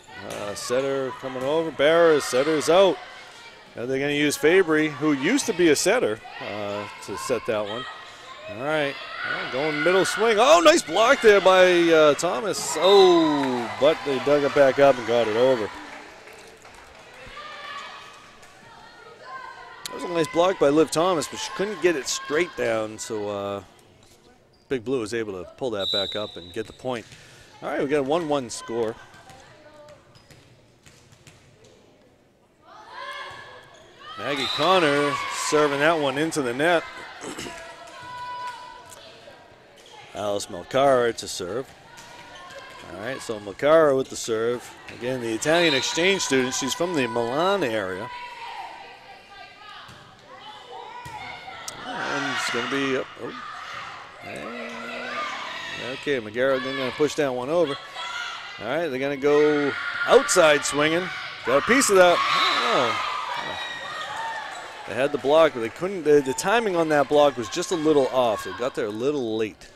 Speaker 1: setter coming over. Barra, setter's out. Now they're going to use Fabry, who used to be a setter, to set that one. All right, going middle swing. Oh, nice block there by Thomas. Oh, but they dug it back up and got it over. That was a nice block by Liv Thomas, but she couldn't get it straight down, so Big Blue was able to pull that back up and get the point. All right, we got a 1-1 score. Maggie Connor serving that one into the net. Alice Malcara to serve. All right, so Malcara with the serve. Again, the Italian exchange student. She's from the Milan area. And it's going to be up. Oh. Okay, Mcgarrigle going to push that one over. All right, they're going to go outside swinging. Got a piece of that. They had the block, but they couldn't. The timing on that block was just a little off. They got there a little late.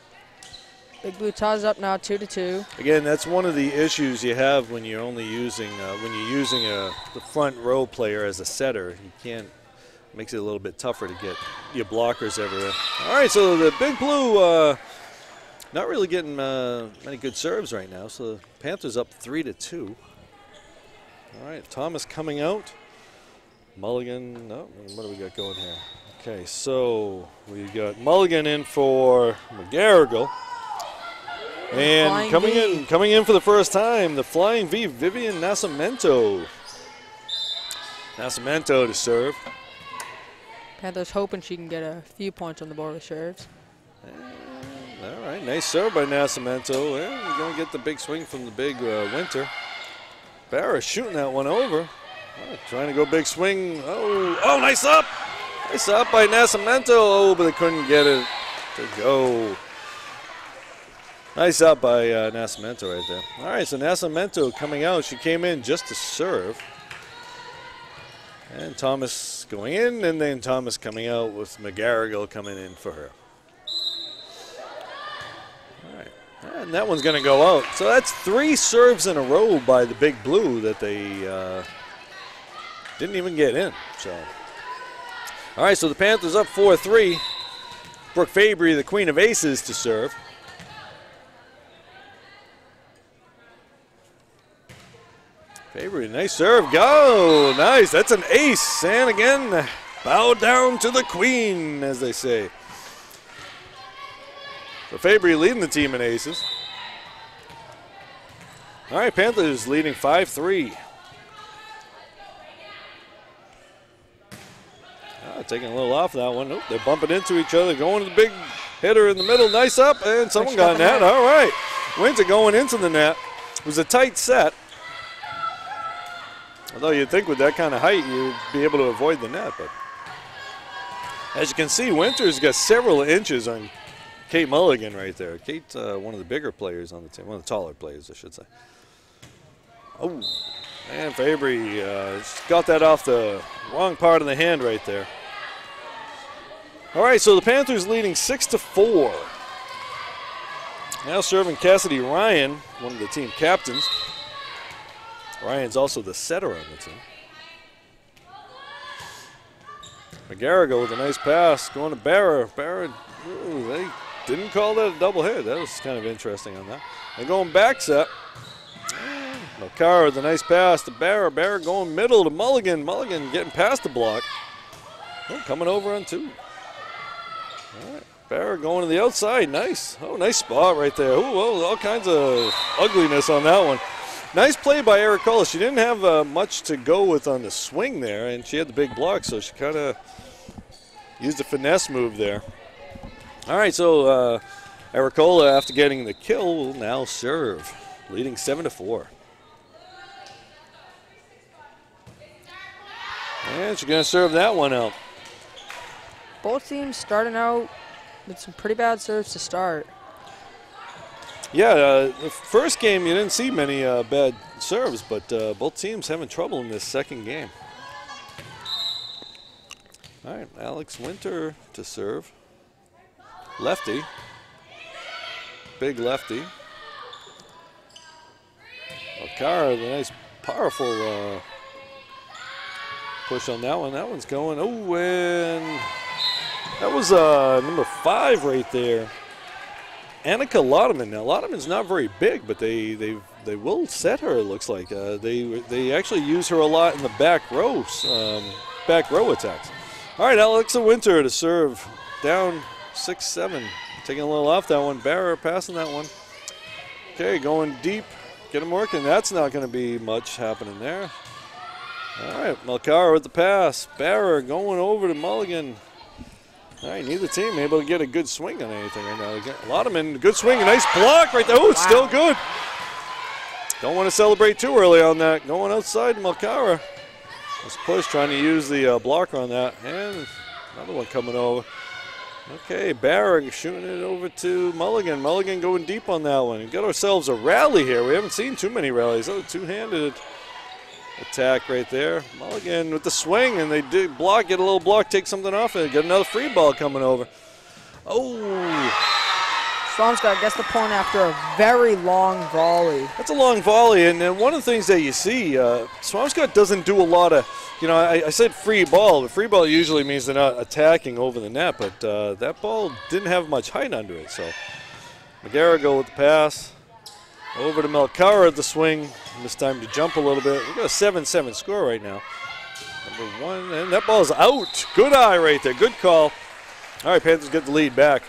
Speaker 2: Big Blue ties up now 2-2.
Speaker 1: Again, that's one of the issues you have when you're only using the front row player as a setter. You can't. Makes it a little bit tougher to get your blockers everywhere. All right, so the Big Blue not really getting many good serves right now. So the Panthers up 3-2. All right, Thomas coming out. Mulligan, oh, what do we got going here? Okay, so we got Mulligan in for Mcgarrigle. And coming in for the first time, the Flying V, Vivian Nascimento. Nascimento to serve.
Speaker 2: Panthers hoping she can get a few points on the board with serves.
Speaker 1: All right, nice serve by Nascimento. And we're going to get the big swing from the big Winter. Barra shooting that one over. Trying to go big swing. Oh, nice up. Nice up by Nascimento. Oh, but they couldn't get it to go. Nice up by Nascimento right there. All right, so Nascimento coming out. She came in just to serve. And Thomas going in, and then Thomas coming out with Mcgarrigle coming in for her. All right, and that one's going to go out. So that's 3 serves in a row by the Big Blue that they didn't even get in. So, all right, so the Panthers up 4-3. Brooke Fabry, the queen of aces, to serve. Fabry, nice serve. Go! Nice. That's an ace. And again, bow down to the queen, as they say. So Fabry leading the team in aces. All right, Panthers leading 5-3. Taking a little off that one. Nope, they're bumping into each other. Going to the big hitter in the middle. Nice up, and someone got net. All right. Winter going into the net. It was a tight set. Although you'd think with that kind of height you'd be able to avoid the net, but as you can see, Winter's got several inches on Kate Mulligan right there. Kate's one of the bigger players on the team, one of the taller players, I should say. Oh, and Fabry got that off the wrong part of the hand right there. All right, so the Panthers leading 6-4. Now serving Cassidy Ryan, one of the team captains. Ryan's also the setter on the team. Mcgarrigle with a nice pass going to Barra. Barra, ooh, they didn't call that a double hit. That was kind of interesting on that. They're going back set. Melcar with a nice pass to Barra. Barra going middle to Mulligan. Mulligan getting past the block. Oh, coming over on two. All right. Barra going to the outside. Nice. Oh, nice spot right there. Ooh, oh, all kinds of ugliness on that one. Nice play by Ericola. She didn't have much to go with on the swing there, and she had the big block, so she kind of used a finesse move there. All right, so Ericola, after getting the kill, will now serve, leading 7-4. And she's going to serve that one out.
Speaker 2: Both teams starting out with some pretty bad serves to start.
Speaker 1: Yeah, the first game you didn't see many bad serves, but both teams having trouble in this second game. All right, Alex Winter to serve. Lefty. Big lefty. Okara, the nice, powerful push on that one. That one's going. Oh, and that was number 5 right there. Annika Laudeman. Now Laudeman's not very big, but they will set her. It looks like they actually use her a lot in the back row attacks. All right, Alexa Winter to serve, down 6-7, taking a little off that one. Barra passing that one. Okay, going deep, get him working. That's not going to be much happening there. All right, Melcar with the pass. Barra going over to Mulligan. All right, neither team able to get a good swing on anything right now. Laudeman, good swing, a nice block right there. Oh, it's still good. Don't want to celebrate too early on that. Going outside, Melcara. Let's push, trying to use the blocker on that. And another one coming over. Okay, Barra shooting it over to Mulligan. Mulligan going deep on that one. We've got ourselves a rally here. We haven't seen too many rallies. Oh, two-handed attack right there. Mulligan with the swing, and they did block, get a little block, take something off, and get another free ball coming over. Oh.
Speaker 2: Swampscott gets the point after a very long volley.
Speaker 1: That's a long volley, and one of the things that you see, Swampscott doesn't do a lot of, I said free ball, but free ball usually means they're not attacking over the net, but that ball didn't have much height under it, so Mcgarrigle with the pass. Over to Melcara at the swing. This time to jump a little bit. We've got a 7-7 score right now. Number 1, and that ball's out. Good eye right there. Good call. All right, Panthers get the lead back.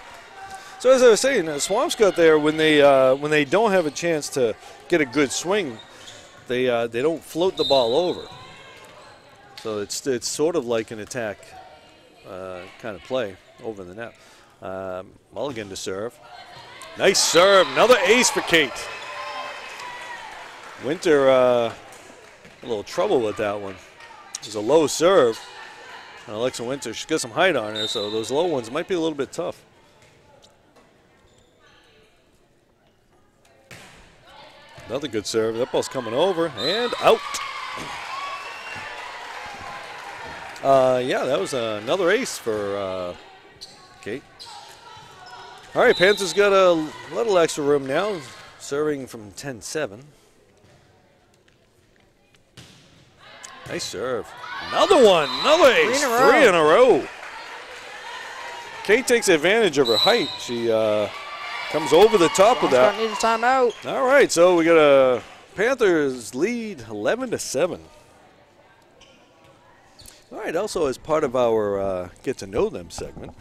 Speaker 1: So as I was saying, Swampscott there, when they don't have a chance to get a good swing, they don't float the ball over. So it's sort of like an attack kind of play over the net. Mulligan to serve. Nice serve. Another ace for Kate. Winter, a little trouble with that one. It was a low serve. And Alexa Winter, she's got some height on her, so those low ones might be a little bit tough. Another good serve. That ball's coming over and out. Yeah, that was another ace for Kate. All right, Panthers got a little extra room now, serving from 10-7. Nice serve. Another one, another ace. 3 in a row. Kate takes advantage of her height. She comes over the top of that.
Speaker 2: Needs a timeout.
Speaker 1: All right, so we got a Panthers lead 11-7. All right, also as part of our Get to Know Them segment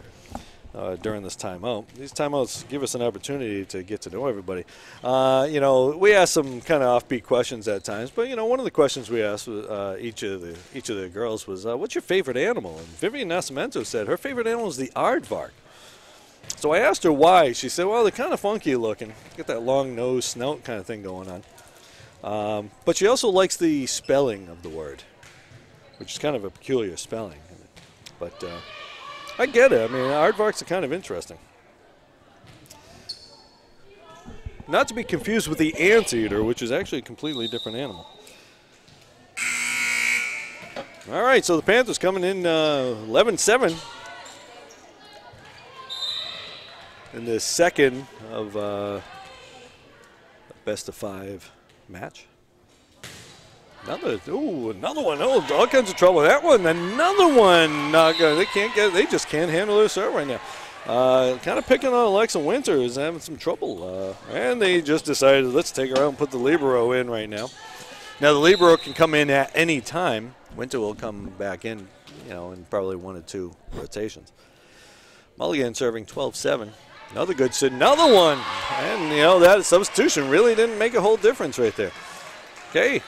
Speaker 1: during this timeout, these timeouts give us an opportunity to get to know everybody. We ask some kind of offbeat questions at times, but one of the questions we asked each of the girls was, "What's your favorite animal?" And Vivian Nascimento said her favorite animal is the aardvark. So I asked her why. She said, "Well, they're kind of funky looking. Get that long nose, snout kind of thing going on." But she also likes the spelling of the word, which is kind of a peculiar spelling. But I get it. I mean, aardvarks are kind of interesting. Not to be confused with the anteater, which is actually a completely different animal. All right, so the Panthers coming in 11-7 in the second of a best-of-5 match. Another one. Oh, all kinds of trouble. That one, another one. Not good. They just can't handle their serve right now. Kind of picking on Alexa Winter is having some trouble. And they just decided, let's take her out and put the libero in right now. Now, the libero can come in at any time. Winter will come back in, in probably 1 or 2 rotations. Mulligan serving 12-7. Another good set, another one. And, that substitution really didn't make a whole difference right there. Okay.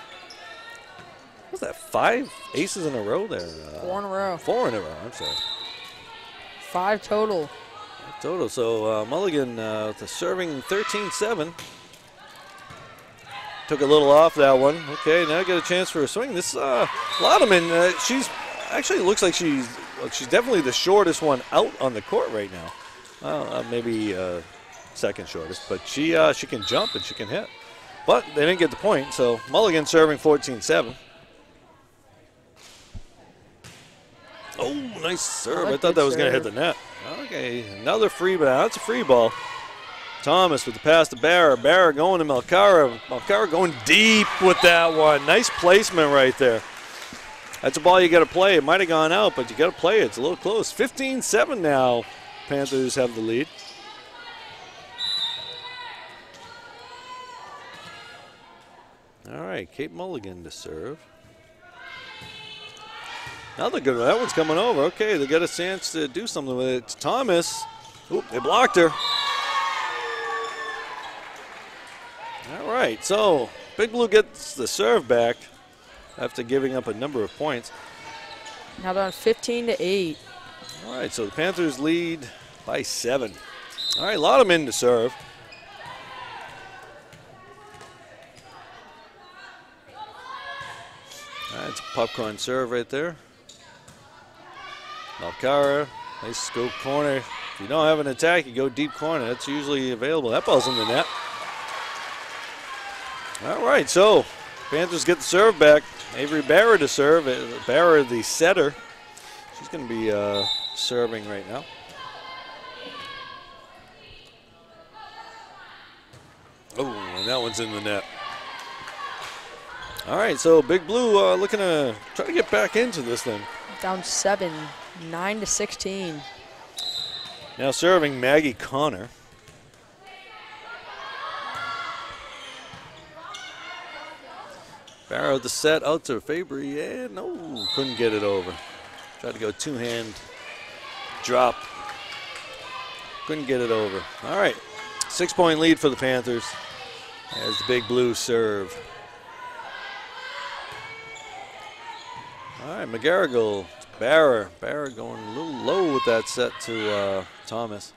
Speaker 1: What's that, 5 aces in a row there?
Speaker 2: 4 in a row.
Speaker 1: 4 in a row, I'm sorry.
Speaker 2: 5 total.
Speaker 1: So Mulligan serving 13-7. Took a little off that one. Okay, now get a chance for a swing. This Laudeman, she's actually looks like she's definitely the shortest one out on the court right now. Maybe second shortest, but she can jump and she can hit. But they didn't get the point, so Mulligan serving 14-7. Oh, nice serve. I thought that was going to hit the net. Okay, another free, but that's a free ball. Thomas with the pass to Barra. Barra going to Malcara. Malcara going deep with that one. Nice placement right there. That's a ball you got to play. It might have gone out, but you got to play it. It's a little close. 15-7 now. Panthers have the lead. All right, Kate Mulligan to serve. Another good one. That one's coming over. Okay, they got a chance to do something with it. Thomas. Oop, they blocked her. All right, so Big Blue gets the serve back after giving up a number of points.
Speaker 2: Now they're on 15-8.
Speaker 1: All right, so the Panthers lead by 7. All right, Laudeman to serve. All right, it's a popcorn serve right there. Malcara, nice scoop corner. If you don't have an attack, you go deep corner. That's usually available. That ball's in the net. All right, so Panthers get the serve back. Avery Barra to serve. Barra, the setter. She's going to be serving right now. Oh, and that one's in the net. All right, so Big Blue looking to try to get back into this thing.
Speaker 2: Down 7, 9-16.
Speaker 1: Now serving Maggie Connor. Barrow the set out to Fabry, and no, couldn't get it over. Tried to go two-hand drop. Couldn't get it over. All right, 6-point lead for the Panthers as the Big Blue serve. All right, Mcgarrigle, Barra going a little low with that set to Thomas.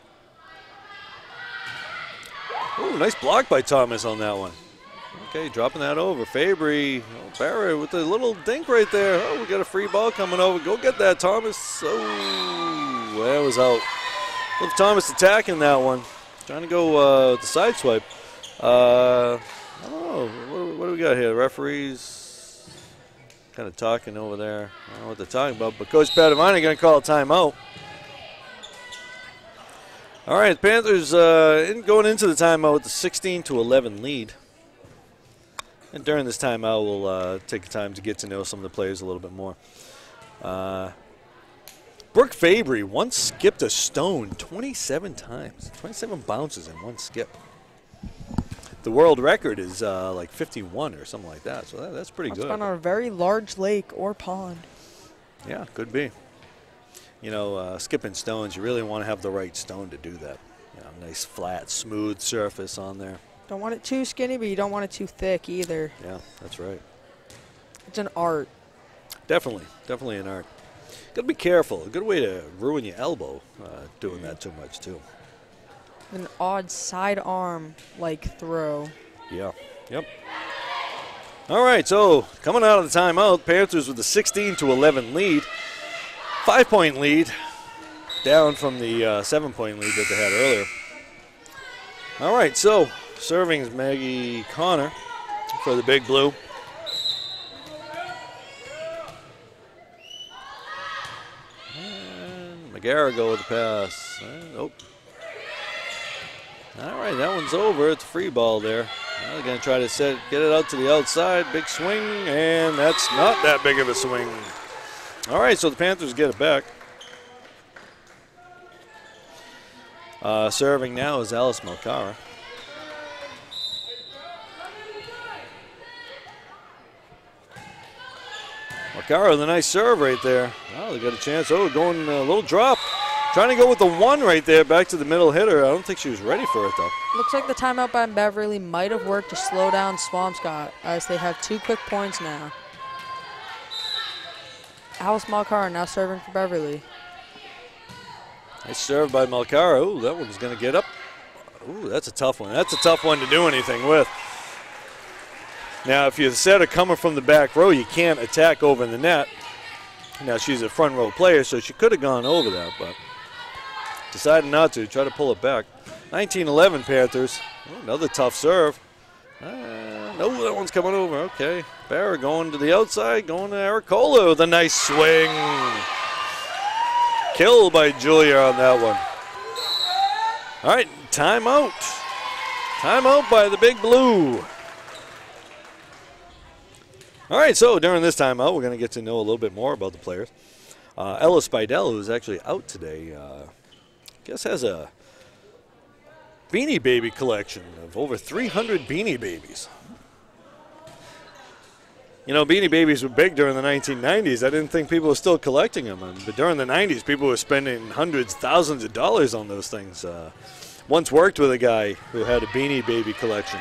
Speaker 1: Oh, nice block by Thomas on that one. Okay, dropping that over. Fabry, Barra with a little dink right there. Oh, we got a free ball coming over. Go get that, Thomas. Oh, that was out. Look, Thomas attacking that one. Trying to go with the side swipe. I don't know. What do we got here? The referees kind of talking over there. I don't know what they're talking about, but Coach Padavani going to call a timeout. All right, Panthers going into the timeout with the 16-11 lead. And during this timeout, we'll take the time to get to know some of the players a little bit more. Brooke Fabry once skipped a stone 27 times. 27 bounces in one skip. The world record is like 51 or something like that, so that's pretty good.
Speaker 2: On a very large lake or pond.
Speaker 1: Yeah, could be. You know, skipping stones, you really want to have the right stone to do that. You know, nice, flat, smooth surface on there.
Speaker 2: Don't want it too skinny, but you don't want it too thick either.
Speaker 1: Yeah, that's right.
Speaker 2: It's an art.
Speaker 1: Definitely an art. Got to be careful. A good way to ruin your elbow doing that too much, too.
Speaker 2: An odd sidearm like throw.
Speaker 1: Yeah, yep. All right, so coming out of the timeout, Panthers with a 16-11 lead. 5-point lead, down from the 7-point lead that they had earlier. All right, so serving is Maggie Connor for the Big Blue. And Mcgarrigle with the pass. Nope. All right, that one's over. It's a free ball there. Now they're going to try to get it out to the outside. Big swing, and that's not that big of a swing. All right, so the Panthers get it back. Serving now is Alice Malcara. Malcara with a nice serve right there. Oh, they got a chance. Oh, going a little drop. Trying to go with the one right there back to the middle hitter. I don't think she was ready for it, though.
Speaker 2: Looks like the timeout by Beverly might have worked to slow down Swampscott, as they have 2 quick points now. Alice Malcara now serving for Beverly.
Speaker 1: Nice serve by Malcara. Ooh, that one's going to get up. Ooh, that's a tough one. That's a tough one to do anything with. Now, if you set her coming from the back row, you can't attack over the net. Now, she's a front row player, so she could have gone over that, but decided not to. Try to pull it back. 19-11 Panthers. Ooh, another tough serve. No, that one's coming over. Okay. Barra going to the outside, going to Agricola with a nice swing. Kill by Julia on that one. All right, timeout. Timeout by the Big Blue. All right, so during this timeout, we're going to get to know a little bit more about the players. Ella Spidell, who's actually out today, I guess has a Beanie Baby collection of over 300 Beanie Babies. You know, Beanie Babies were big during the 1990s. I didn't think people were still collecting them. But during the 90s, people were spending hundreds, thousands of dollars on those things. Once worked with a guy who had a Beanie Baby collection.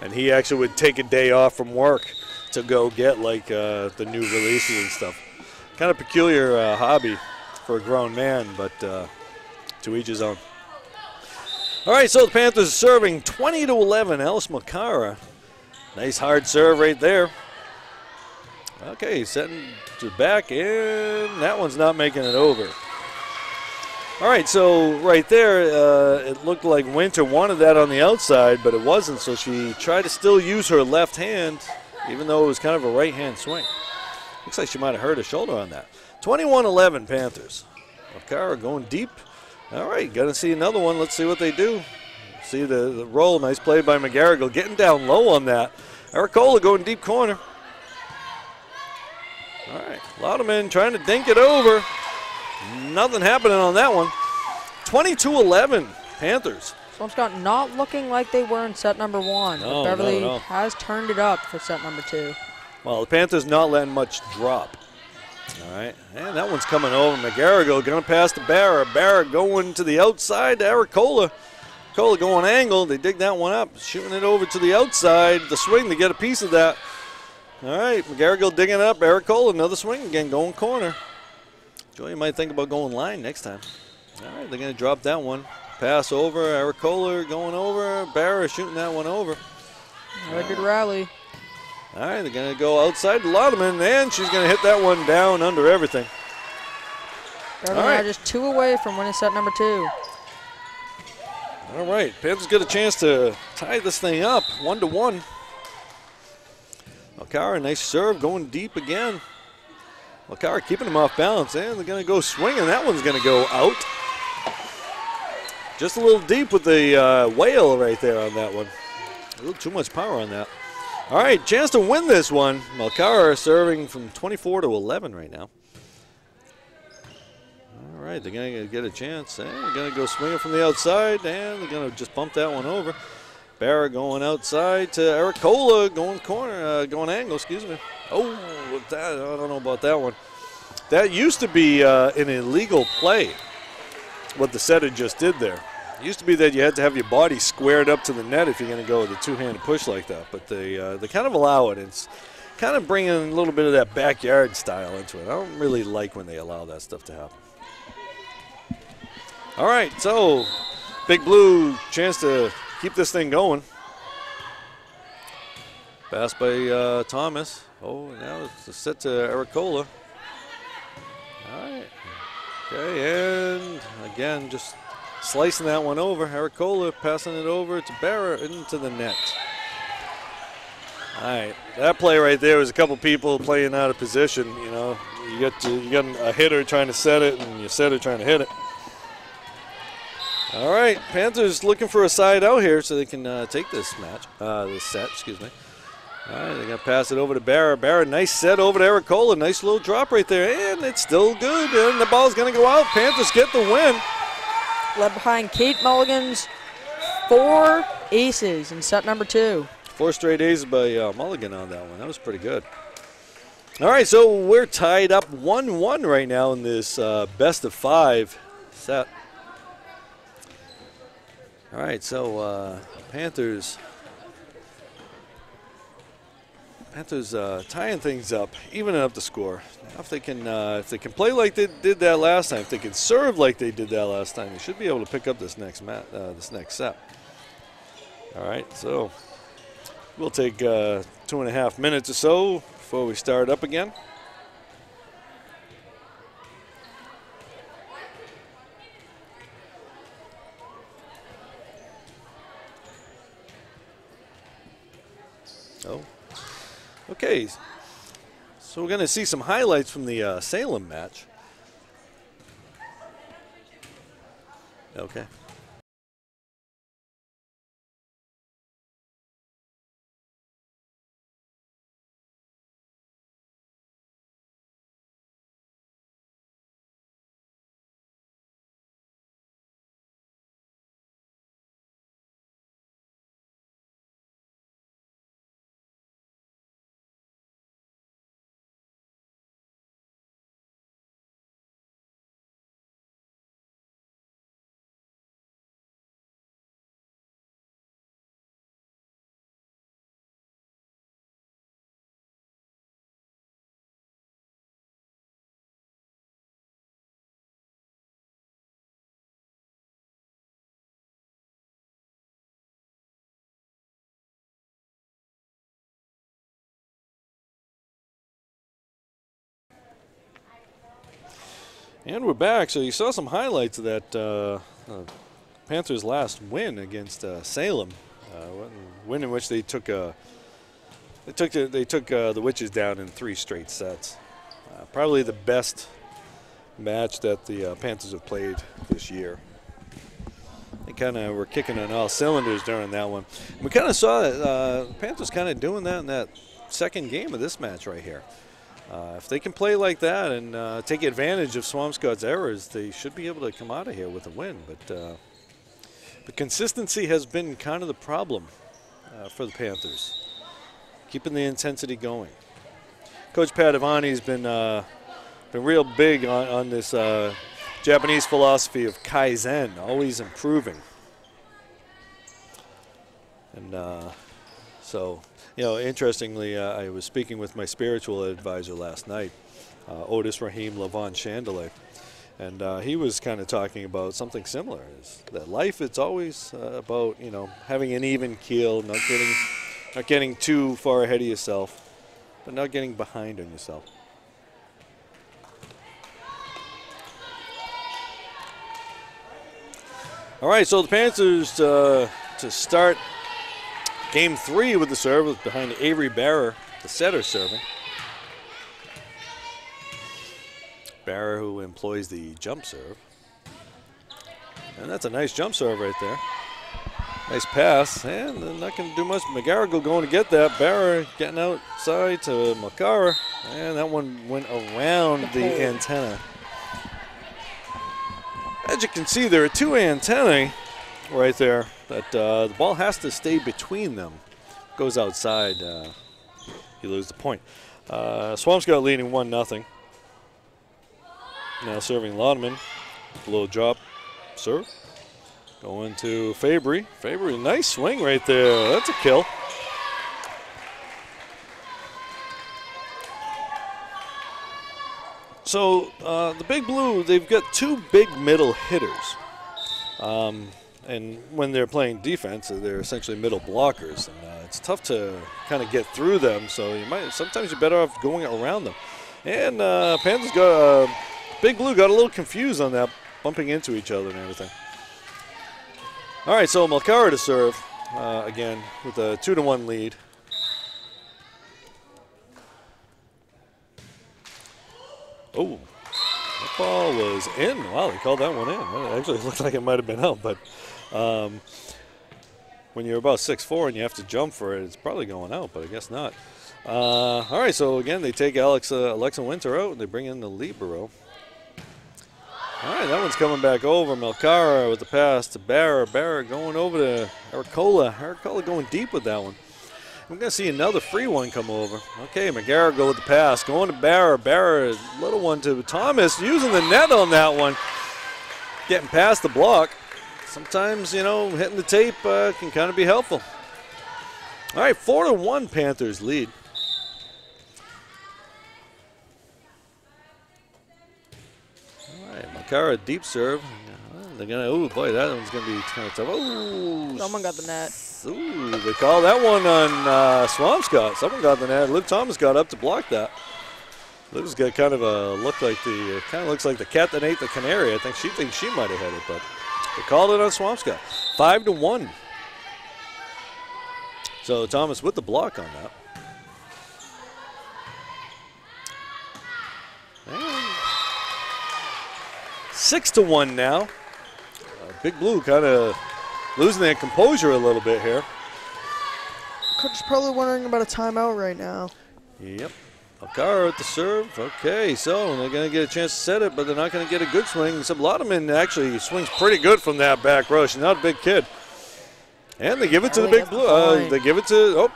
Speaker 1: And he actually would take a day off from work to go get, like, the new releases and stuff. Kind of peculiar hobby for a grown man, but to each his own. All right, so the Panthers are serving 20-11. Alice Malcara. Nice hard serve right there. Okay, setting to the back, and that one's not making it over. All right, so right there, it looked like Winter wanted that on the outside, but it wasn't, so she tried to still use her left hand, even though it was kind of a right-hand swing. Looks like she might have hurt her shoulder on that. 21-11 Panthers. Malcara going deep. All right, got to see another one. Let's see what they do. See the roll. Nice play by Mcgarrigle. Getting down low on that. Agricola going deep corner. All right, Lauderman trying to dink it over. Nothing happening on that one. 22-11 Panthers.
Speaker 2: Swampscott not looking like they were in set number 1.
Speaker 1: No,
Speaker 2: Beverly
Speaker 1: no.
Speaker 2: has turned it up for set number 2.
Speaker 1: Well, the Panthers not letting much drop. All right, and that one's coming over. Mcgarrigle going to pass to Barra. Barra going to the outside to Agricola. Agricola going angle. They dig that one up, shooting it over to the outside. The swing to get a piece of that. All right, Mcgarrigle digging it up. Agricola, another swing again, going corner. Joey might think about going line next time. All right, they're going to drop that one. Pass over. Agricola going over. Barra shooting that one over.
Speaker 2: Another good rally.
Speaker 1: All right, they're going to go outside to Lauderman, and she's going to hit that one down under everything.
Speaker 2: Beverly now just 2 away from winning set number 2.
Speaker 1: All right, Panthers get a chance to tie this thing up, 1-1. Malcara, nice serve, going deep again. Malcara keeping him off balance, and they're going to go swinging. That one's going to go out. Just a little deep with the whale right there on that one. A little too much power on that. All right, chance to win this one. Malcara serving from 24-11 right now. All right, they're going to get a chance. And they're going to go swinging from the outside, and they're going to just bump that one over. Barra going outside to Agricola, going corner, going angle, excuse me. Oh, that, I don't know about that one. That used to be an illegal play, what the setter just did there. It used to be that you had to have your body squared up to the net if you're going to go with a two-handed push like that. But they kind of allow it. It's kind of bringing a little bit of that backyard style into it. I don't really like when they allow that stuff to happen. All right, so Big Blue chance to keep this thing going. Pass by Thomas. Oh, now it's a set to Ericola. All right. Okay, and again, just slicing that one over. Ericola passing it over to Barra into the net. All right, that play right there was a couple people playing out of position. You know, you got a hitter trying to set it, and your setter trying to hit it. All right, Panthers looking for a side out here so they can take this match, this set. Excuse me. All right, they're gonna pass it over to Barra. Barra, nice set over to Ericola. Nice little drop right there, and it's still good. And the ball's gonna go out. Panthers get the win.
Speaker 2: Led behind Kate Mulligan's 4 aces in set number 2.
Speaker 1: 4 straight aces by Mulligan on that one. That was pretty good. All right, so we're tied up 1-1 right now in this best of 5 set. All right, so Panthers tying things up, evening up the score. Now if they can play like they did that last time, if they can serve like they did that last time, they should be able to pick up this next set. All right, so we'll take 2.5 minutes or so before we start up again. Oh, okay. So we're going to see some highlights from the Salem match. Okay. And we're back. So you saw some highlights of that Panthers' last win against Salem, win in which they took the Witches down in 3 straight sets. Probably the best match that the Panthers have played this year. They kind of were kicking on all cylinders during that one. We kind of saw the Panthers kind of doing that in that second game of this match right here. If they can play like that and take advantage of Swampscott's errors, they should be able to come out of here with a win. But the consistency has been kind of the problem for the Panthers, keeping the intensity going. Coach Padavani's been real big on this Japanese philosophy of Kaizen, always improving. And so, you know, interestingly, I was speaking with my spiritual advisor last night, Otis Rahim Lavon Chandelier, and he was kind of talking about something similar, is that life, it's always about, you know, having an even keel, not getting too far ahead of yourself, but not getting behind on yourself. All right, so the Panthers to start Game 3 with the serve was behind Avery Barra, the setter serving. Barra, who employs the jump serve. And that's a nice jump serve right there. Nice pass, and they're not going to do much. Mcgarrigle going to get that. Barra getting outside to Makara, and that one went around the antenna. As you can see, there are 2 antennae right there. But the ball has to stay between them. Goes outside, you lose the point. Swampscott leading 1-0. Now serving Laudeman. Low drop serve. Going to Fabry. Fabry, nice swing right there. That's a kill. So the Big Blue, they've got 2 big middle hitters. And when they're playing defense, they're essentially middle blockers. And it's tough to kind of get through them. So sometimes you're better off going around them. And Panthers got Big Blue got a little confused on that, bumping into each other and everything. All right, so Mcgarrigle to serve again with a 2-1 lead. Oh, that ball was in. Wow, they called that one in. It actually looked like it might have been out, but when you're about 6'4" and you have to jump for it, it's probably going out, but I guess not. All right, so again, they take Alexa Winter out, and they bring in the libero. All right, that one's coming back over. Mcgarrigle with the pass to Barra. Barra going over to Aricola. Aricola going deep with that one. We're going to see another free one come over. Okay, Mcgarrigle with the pass. Going to Barra. Barra, little one to Thomas. Using the net on that one. Getting past the block. Sometimes, you know, hitting the tape can kind of be helpful. All right, 4-1 Panthers lead. Mcgarrigle deep serve. They're gonna. Oh boy, that one's gonna be kind of tough. Oh,
Speaker 2: someone got the net.
Speaker 1: Ooh, they called that one on Swampscott. Someone got the net. Liv Thomas got up to block that. Liv's got kind of a look like the kind of looks like the cat that ate the canary. I think she thinks she might have had it, but they called it on Swampscott. 5-1. So Thomas with the block on that. And 6-1 now. Big Blue kind of losing their composure a little bit here.
Speaker 2: Coach is probably wondering about a timeout right now.
Speaker 1: Yep. Mcgarrigle at the serve. Okay, so they're going to get a chance to set it, but they're not going to get a good swing. Lodeman actually swings pretty good from that back row. She's not a big kid. And they give it to the Big Blue. They give it to,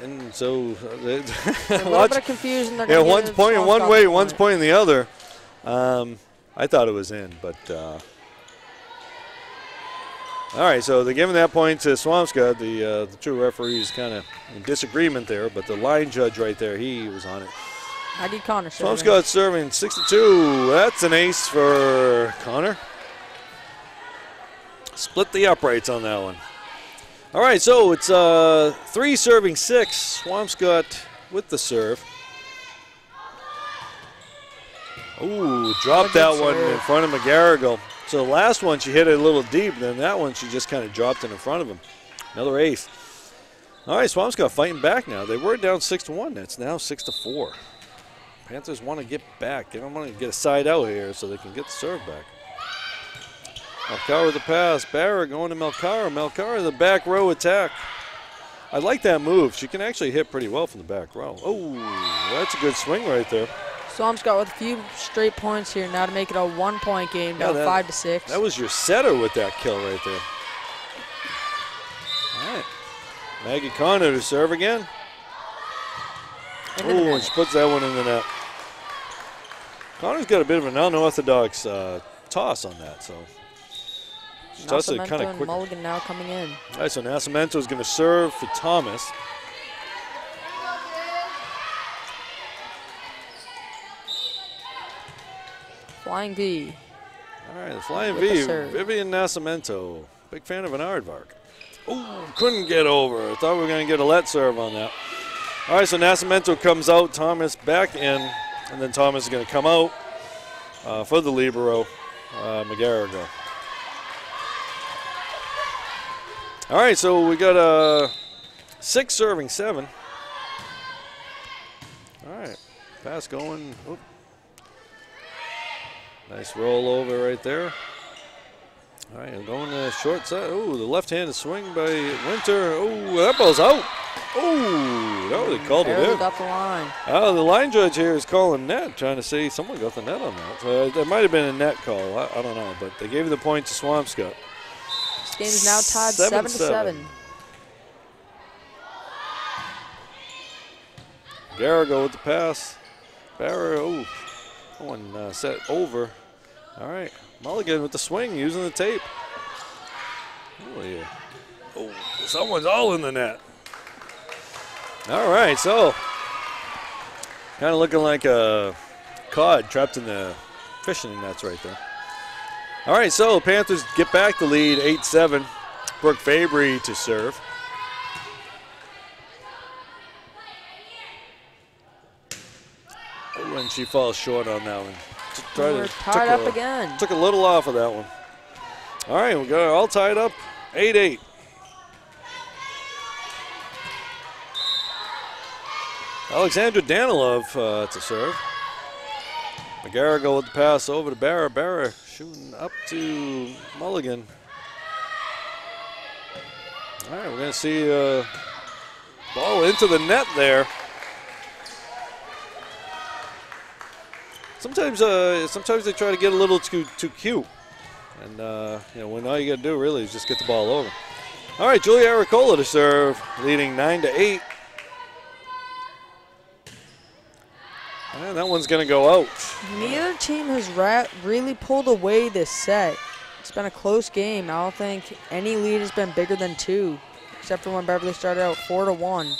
Speaker 1: and so
Speaker 2: a little bit of confusion.
Speaker 1: Yeah, one's pointing one way, one's pointing the other. I thought it was in, but all right. So they're giving that point to Swampscott. The two referees kind of in disagreement there, but the line judge right there, he was on it.
Speaker 2: ID Connor serving.
Speaker 1: Swampscott serving 6-2. That's an ace for Connor. Split the uprights on that one. All right, so it's 3 serving 6. Swampscott with the serve. Ooh, dropped that one in front of Mcgarrigle. So the last one, she hit it a little deep. Then that one, she just kind of dropped it in front of him. Another ace. All right, Swampscott fighting back now. They were down 6-1. It's now 6-4. Panthers want to get back. They don't want to get a side out here so they can get the serve back. Mcgarrigle with the pass. Barra going to Mcgarrigle. Mcgarrigle the back row attack. I like that move. She can actually hit pretty well from the back row. Oh, that's a good swing right there.
Speaker 2: Swampscott with a few straight points here now to make it a 1-point game, down 5-6.
Speaker 1: That was your setter with that kill right there. All right. Maggie Connor to serve again. Oh, and she puts that one in the net. Connor's got a bit of an unorthodox toss on that, so she tosses it kind of quick.
Speaker 2: Mulligan now coming in.
Speaker 1: All right, so Nascimento is going to serve for Thomas.
Speaker 2: Flying V.
Speaker 1: All right, the Flying V, Vivian Nascimento. Big fan of an aardvark. Oh, couldn't get over. I thought we were going to get a let serve on that. All right, so Nascimento comes out, Thomas back in, and then Thomas is going to come out for the libero, Mcgarrigle. All right, so we got 6 serving 7. All right, pass going. Oop. Nice roll over right there. All right, I'm going to the short side. Oh, the left-handed swing by Winter. Oh, that ball's out. Oh, no, they called it in.
Speaker 2: Got the line.
Speaker 1: Oh, the line judge here is calling net, trying to say someone got the net on that. So that might have been a net call. I don't know, but they gave the point to Swampscott.
Speaker 2: This game is now tied 7-7.
Speaker 1: Mcgarrigle with the pass. Barra, oh, one set over. All right, Mulligan with the swing, using the tape. Oh, yeah. Oh, someone's all in the net. All right, so kind of looking like a cod trapped in the fishing nets right there. All right, so Panthers get back the lead, 8-7. Brooke Fabry to serve. Oh, and she falls short on that one.
Speaker 2: We're tied up again.
Speaker 1: Took a little off of that one. All right, we got it all tied up, 8-8. Alexandra Danilov to serve. Mcgarrigle with the pass over to Barra. Barra shooting up to Mulligan. All right, we're going to see ball into the net there. Sometimes they try to get a little too cute, and you know, when all you got to do really is just get the ball over. All right, Julia Aricola to serve, leading 9-8. And that one's going to go out.
Speaker 2: Neither team has really pulled away this set. It's been a close game. I don't think any lead has been bigger than 2, except for when Beverly started out 4-1.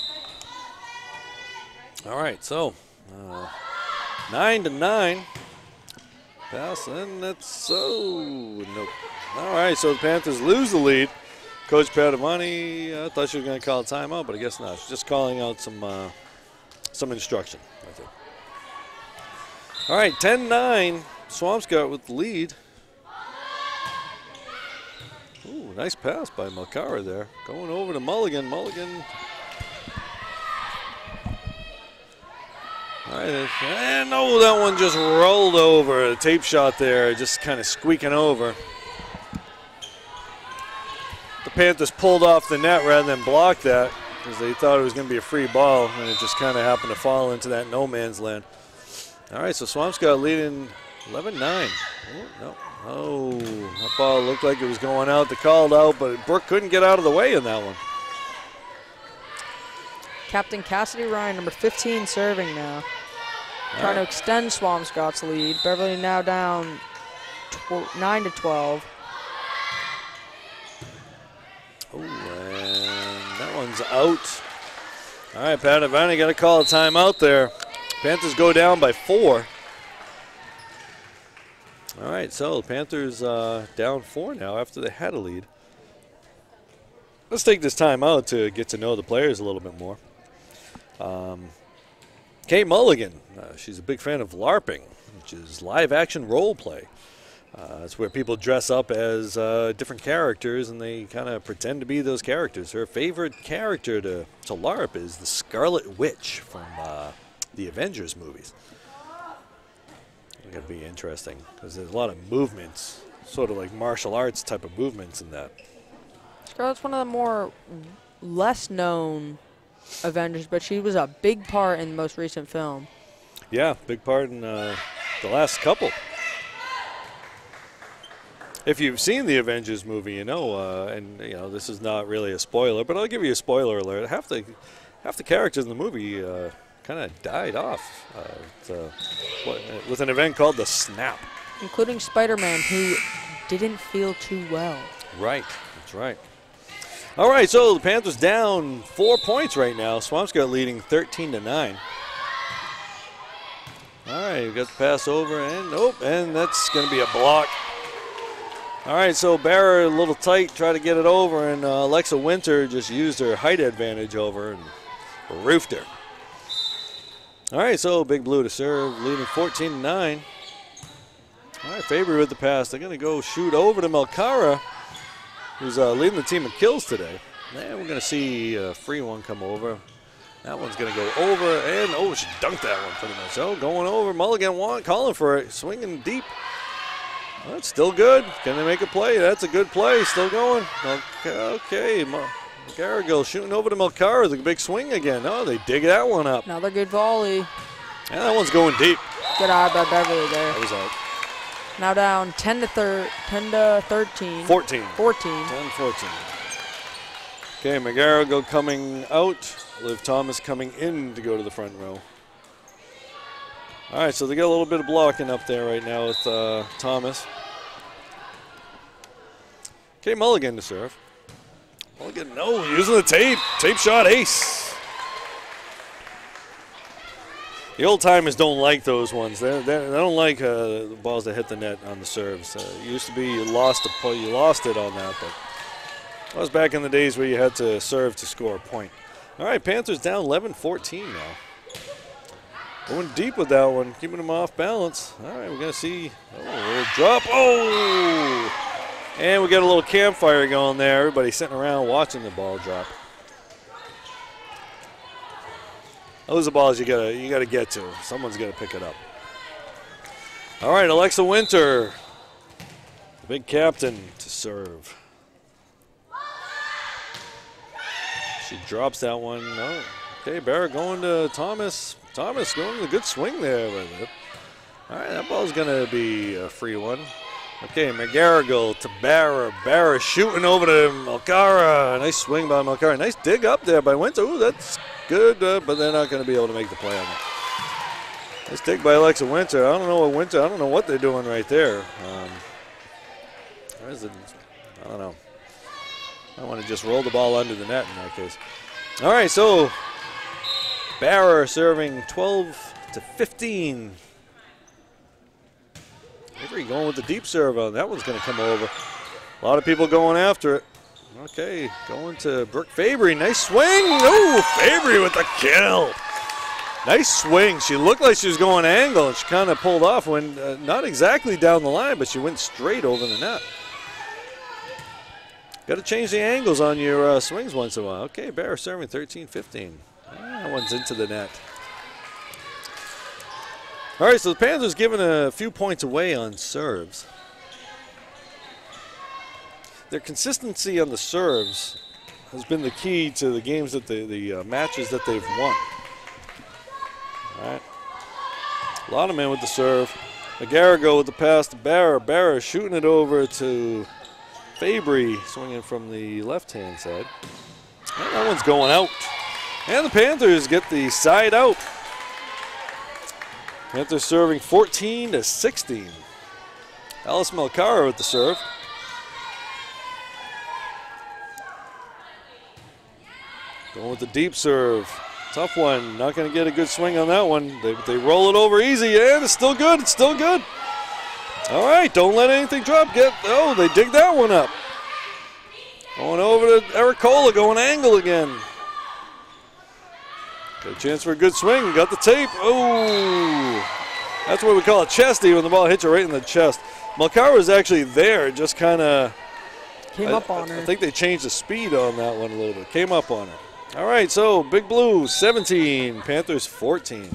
Speaker 1: All right, so 9-9. Pass, and that's so nope. All right, so the Panthers lose the lead. Coach Padavani, I thought she was going to call a timeout, but I guess not. She's just calling out some instruction, I think. All right, 10-9. Swampscott with the lead. Ooh, nice pass by Malcara there. Going over to Mulligan. Mulligan. All right, and oh, that one just rolled over. A tape shot there, just kind of squeaking over. The Panthers pulled off the net rather than block that because they thought it was going to be a free ball, and it just kind of happened to fall into that no man's land. All right, so Swampscott leading 11-9. Oh, no. Oh, that ball looked like it was going out. They called out, but Brooke couldn't get out of the way in that one.
Speaker 2: Captain Cassidy Ryan, number 15, serving now. Trying to extend Swampscott's lead. Beverly now down 9-12.
Speaker 1: Oh, and that one's out. All right, Padavani got to call a timeout there. Panthers go down by 4. All right, so the Panthers down 4 now after they had a lead. Let's take this time out to get to know the players a little bit more. Kay Mulligan, she's a big fan of LARPing, which is live action role play. It's where people dress up as different characters and they kind of pretend to be those characters. Her favorite character to LARP is the Scarlet Witch from the Avengers movies. It's going to be interesting because there's a lot of movements, sort of like martial arts type of movements in that.
Speaker 2: Scarlet's one of the more less known Avengers, but she was a big part in the most recent film.
Speaker 1: Yeah, big part in the last couple. If you've seen the Avengers movie, you know, and you know this is not really a spoiler, but I'll give you a spoiler alert. Half the characters in the movie kind of died off with an event called the Snap,
Speaker 2: including Spider-Man, who didn't feel too well.
Speaker 1: Right, that's right. All right, so the Panthers down 4 points right now. Swampscott leading 13-9. All right, we got the pass over, and and that's going to be a block. All right, so Barra a little tight, try to get it over, and Alexa Winter just used her height advantage over and roofed her. All right, so Big Blue to serve, leading 14-9. All right, Fabry with the pass. They're going to go shoot over to Malcara, who's leading the team in kills today. And we're going to see a free one come over. That one's going to go over, and she dunked that one pretty much. So going over, Mulligan calling for it, swinging deep. Well, that's still good. Can they make a play? That's a good play. Still going. Okay. Mcgarrigle shooting over to Malcara. The big swing again. Oh, they dig that one up.
Speaker 2: Another good volley.
Speaker 1: And that one's going deep.
Speaker 2: Good eye by Beverly there.
Speaker 1: That was out.
Speaker 2: Now down 10 to 13.
Speaker 1: 14.
Speaker 2: 14.
Speaker 1: 10-14. Okay, Mcgarrigle coming out. Liv Thomas coming in to go to the front row. All right, so they got a little bit of blocking up there right now with Thomas. Okay, Mulligan to serve. Mulligan, no, using the tape. Tape shot, ace. The old timers don't like those ones. They don't like the balls that hit the net on the serves. It used to be you lost it on that, but that was back in the days where you had to serve to score a point. All right, Panthers down 11-14 now. Going deep with that one, keeping him off balance. All right, we're going to see a little drop. Oh! And we got a little campfire going there. Everybody sitting around watching the ball drop. Those are balls you gotta get to. Someone's got to pick it up. All right, Alexa Winter, the big captain, to serve. She drops that one. Oh, okay, Barrett going to Thomas. Thomas going with a good swing there with it. All right, that ball's going to be a free one. Okay, Mcgarrigle to Barra. Barra shooting over to Malcara. Nice swing by Malcara. Nice dig up there by Winter. Ooh, that's good, but they're not going to be able to make the play on it. Nice dig by Alexa Winter. I don't know what they're doing right there. I don't know. I want to just roll the ball under the net in that case. All right, so Barra serving 12-15. Avery going with the deep serve on that one's going to come over. A lot of people going after it. Okay, going to Brooke Fabry. Nice swing. Oh, Fabry with the kill. Nice swing. She looked like she was going angle, and she kind of pulled off. When not exactly down the line, but she went straight over the net. Got to change the angles on your swings once in a while. Okay, Barra serving 13-15. That one's into the net. All right, so the Panthers giving a few points away on serves. Their consistency on the serves has been the key to the games that the matches that they've won. All right, Laudeman with the serve. Mcgarrigle with the pass to Barra. Barra shooting it over to Fabry, swinging from the left-hand side. And that one's going out. And the Panthers get the side out. Panthers serving 14-16. Alice Malcara with the serve. Going with the deep serve. Tough one. Not going to get a good swing on that one. They roll it over easy, and it's still good. It's still good. All right, don't let anything drop. Oh, they dig that one up. Going over to Ericola, going angle again. Got a chance for a good swing. Got the tape. Oh, that's what we call a chesty when the ball hits you right in the chest. Malcara was actually there, just kind of
Speaker 2: came up on her.
Speaker 1: I think they changed the speed on that one a little bit. Came up on her. All right, so Big Blue 17, Panthers 14.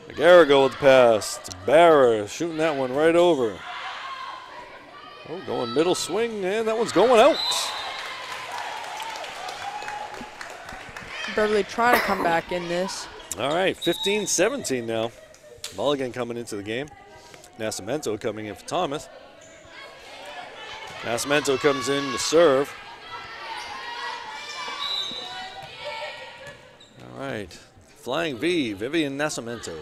Speaker 1: Mcgarrigle with the pass to Barra, shooting that one right over. Oh, going middle swing, and that one's going out.
Speaker 2: Beverly trying to come back in this.
Speaker 1: All right, 15-17 now. Mulligan coming into the game. Nascimento coming in for Thomas. Nascimento comes in to serve. All right, flying V, Vivian Nascimento.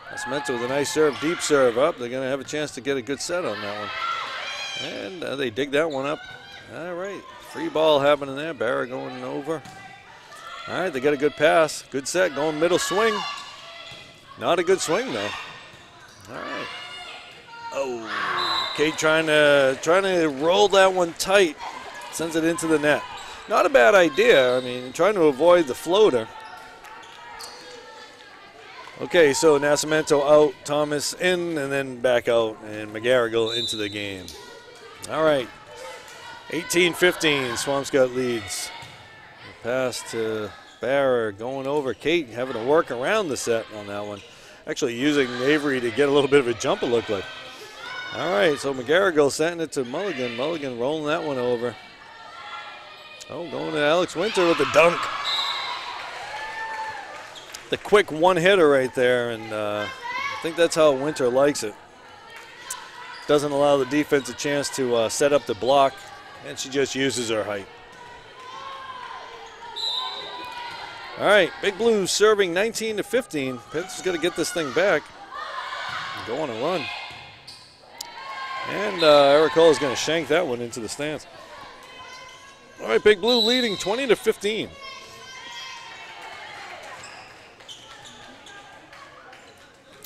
Speaker 1: Nascimento with a nice serve, deep serve up. They're going to have a chance to get a good set on that one. And they dig that one up. All right, free ball happening there. Barra going over. All right, they got a good pass. Good set, going middle swing. Not a good swing, though. All right. Oh, Kate trying to roll that one tight. Sends it into the net. Not a bad idea. I mean, trying to avoid the floater. Okay, so Nascimento out, Thomas in, and then back out, and Mcgarrigle into the game. All right, 18-15, Swampscott leads. Pass to Barra, going over. Kate having to work around the set on that one. Actually using Avery to get a little bit of a jump, it looked like. All right, so Mcgarrigle sending it to Mulligan. Mulligan rolling that one over. Oh, going to Alex Winter with the dunk. The quick one-hitter right there, and I think that's how Winter likes it. Doesn't allow the defense a chance to set up the block, and she just uses her height. All right, Big Blue serving 19-15. Panthers got to get this thing back and go on a run. And Ericola is going to shank that one into the stands. All right, Big Blue leading 20-15.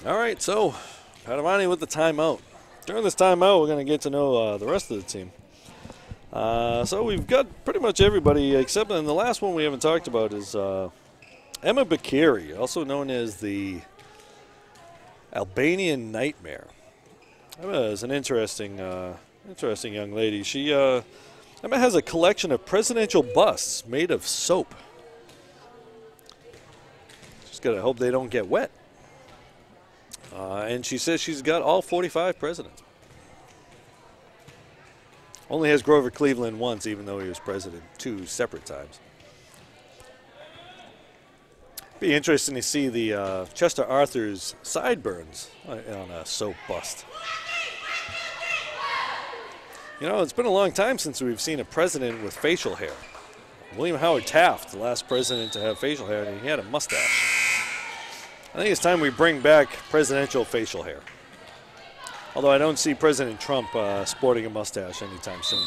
Speaker 1: All right, so Padavani with the timeout. During this timeout, we're going to get to know the rest of the team. So we've got pretty much everybody, except in the last one we haven't talked about is Emma Bakiri, also known as the Albanian Nightmare. Emma is an interesting young lady. Emma has a collection of presidential busts made of soap. Just gotta hope they don't get wet. And she says she's got all 45 presidents. Only has Grover Cleveland once, even though he was president 2 separate times. Be interesting to see the Chester Arthur's sideburns on a soap bust. You know, it's been a long time since we've seen a president with facial hair. William Howard Taft, the last president to have facial hair, and he had a mustache. I think it's time we bring back presidential facial hair. Although I don't see President Trump sporting a mustache anytime soon.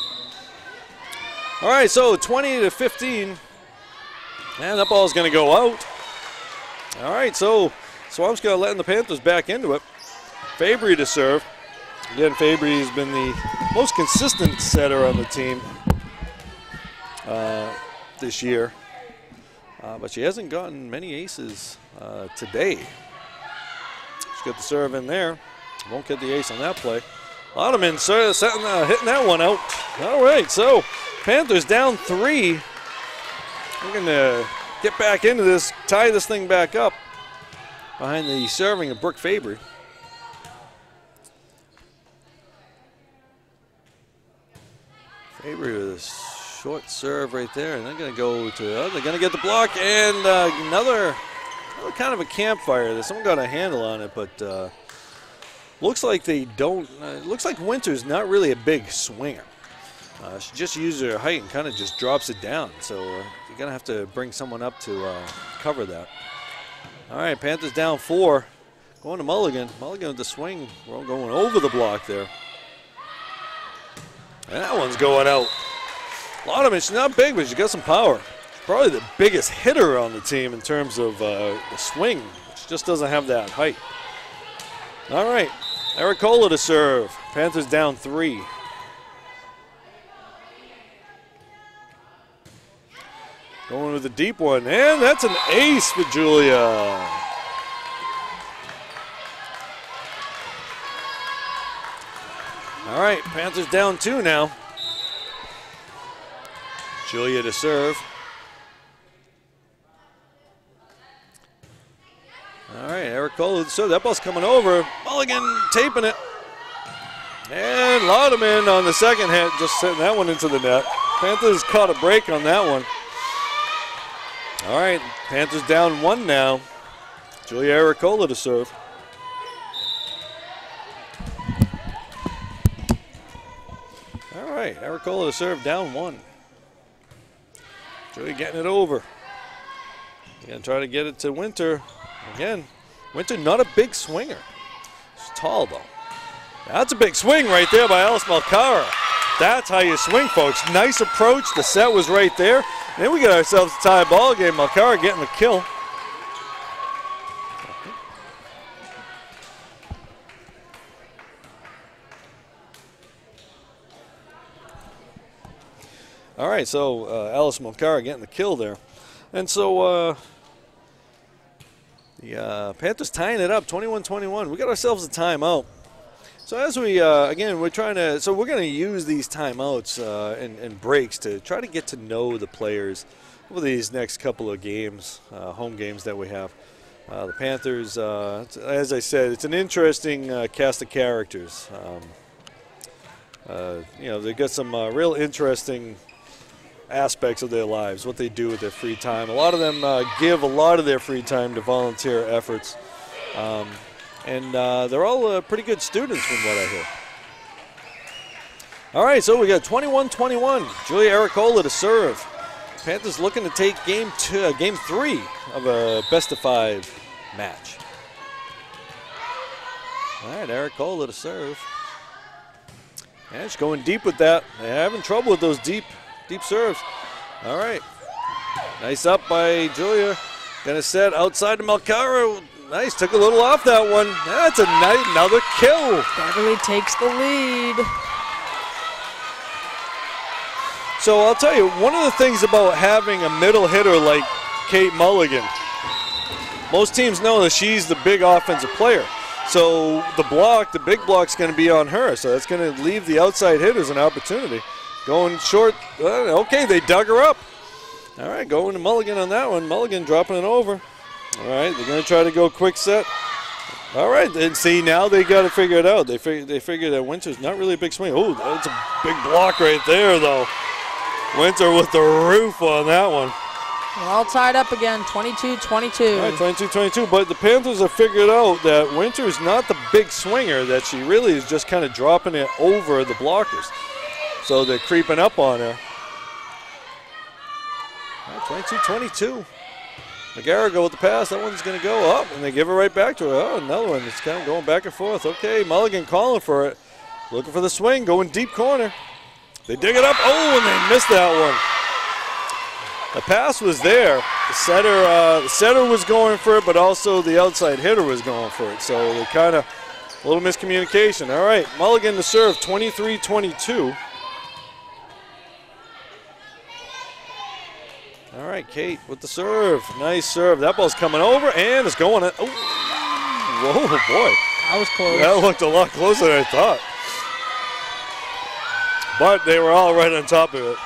Speaker 1: All right, so 20-15. And that ball's going to go out. All right, so Swampscott letting the Panthers back into it. Fabry to serve. Again, Fabry has been the most consistent setter on the team this year. But she hasn't gotten many aces today. She's got the serve in there. Won't get the ace on that play. Ottoman hitting that one out. All right, so Panthers down 3. We're going to get back into this, tie this thing back up behind the serving of Brooke Fabry. Fabry with a short serve right there, and they're going to go to, they're going to get the block, and another kind of a campfire. Someone got a handle on it, but looks like they don't. Looks like Winter's not really a big swinger. She just uses her height and kind of just drops it down. So you're going to have to bring someone up to cover that. All right, Panthers down 4. Going to Mulligan. Mulligan with the swing. We're all going over the block there. And that one's going out. Lauderman, she's not big, but she's got some power. She's probably the biggest hitter on the team in terms of the swing. She just doesn't have that height. All right, Ericola to serve. Panthers down 3. Going with a deep one, and that's an ace for Julia. All right, Panthers down 2 now. Julia to serve. All right, Ericola to serve. That ball's coming over. Mulligan taping it. And Lauderman on the second hit, just setting that one into the net. Panthers caught a break on that one. All right, Panthers down 1 now. Julia Ericola to serve. All right, Ericola to serve, down 1. Julia getting it over. Again, try to get it to Winter. Again, Winter not a big swinger. She's tall though. That's a big swing right there by Alice Malcara. That's how you swing, folks. Nice approach. The set was right there. And then we get ourselves a tie ball game. Malcara getting the kill. All right, so Alice Malcara getting the kill there. And so the Panthers tying it up, 21-21. We got ourselves a timeout. So as we, again, we're trying to, so we're going to use these timeouts and breaks to try to get to know the players over these next couple of games, home games that we have. The Panthers, as I said, it's an interesting cast of characters. You know, they've got some real interesting aspects of their lives, what they do with their free time. A lot of them give a lot of their free time to volunteer efforts. And they're all pretty good students from what I hear. All right, so we got 21-21. Julia Ericola to serve. Panthers looking to take game 3 of a best-of-5 match. All right, Ericola to serve. And she's going deep with that. They're having trouble with those deep serves. All right. Nice up by Julia. Gonna set outside to Malcara. Nice, took a little off that one. That's a nice, another kill.
Speaker 2: Beverly takes the lead.
Speaker 1: So I'll tell you, one of the things about having a middle hitter like Kate Mulligan, most teams know that she's the big offensive player. So the big block's going to be on her. So that's going to leave the outside hitters an opportunity. Going short, okay, they dug her up. All right, going to Mulligan on that one. Mulligan dropping it over. All right, they're going to try to go quick set. All right, and see, now they got to figure it out. They figure that Winter's not really a big swing. Oh, that's a big block right there, though. Winter with the roof on that one.
Speaker 2: We're all tied up again, 22-22.
Speaker 1: All right, 22-22, but the Panthers have figured out that Winter's not the big swinger, that she really is just kind of dropping it over the blockers. So they're creeping up on her. All right, 22-22. Mcgarrigle with the pass. That one's going to go up, and they give it right back to her. Oh, another one. It's kind of going back and forth. Okay, Mulligan calling for it. Looking for the swing, going deep corner. They dig it up. Oh, and they missed that one. The pass was there. The setter was going for it, but also the outside hitter was going for it. So they kind of a little miscommunication. All right, Mulligan to serve, 23-22. All right, Kate with the serve. Nice serve. That ball's coming over, and it's going in. Oh, whoa, boy.
Speaker 2: That was close.
Speaker 1: That looked a lot closer than I thought. But they were all right on top of it.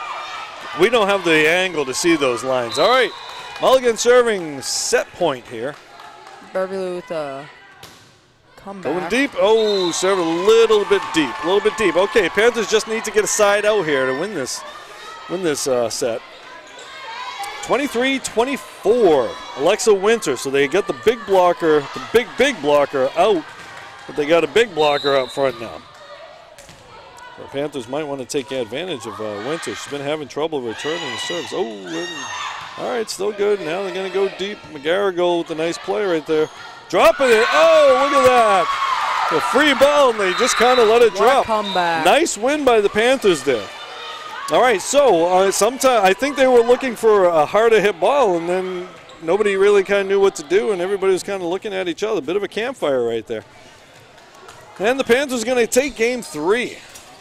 Speaker 1: We don't have the angle to see those lines. All right, Mulligan serving set point here.
Speaker 2: Beverly with a comeback.
Speaker 1: Going deep. Oh, serve a little bit deep. Okay, Panthers just need to get a side out here to win this set. 23-24. Alexa Winter. So they got the big blocker, the big blocker out, but they got a big blocker up front now. The Panthers might want to take advantage of Winter. She's been having trouble returning the serves. Oh, all right, still good. Now they're going to go deep. Mcgarrigle with a nice play right there. Dropping it. Oh, look at that. A free ball, and they just kind of let it drop.
Speaker 2: Comeback.
Speaker 1: Nice win by the Panthers there. All right, so sometime I think they were looking for a harder hit ball, and then nobody really kind of knew what to do, and everybody was kind of looking at each other. Bit of a campfire right there. And the Panthers are going to take game 3.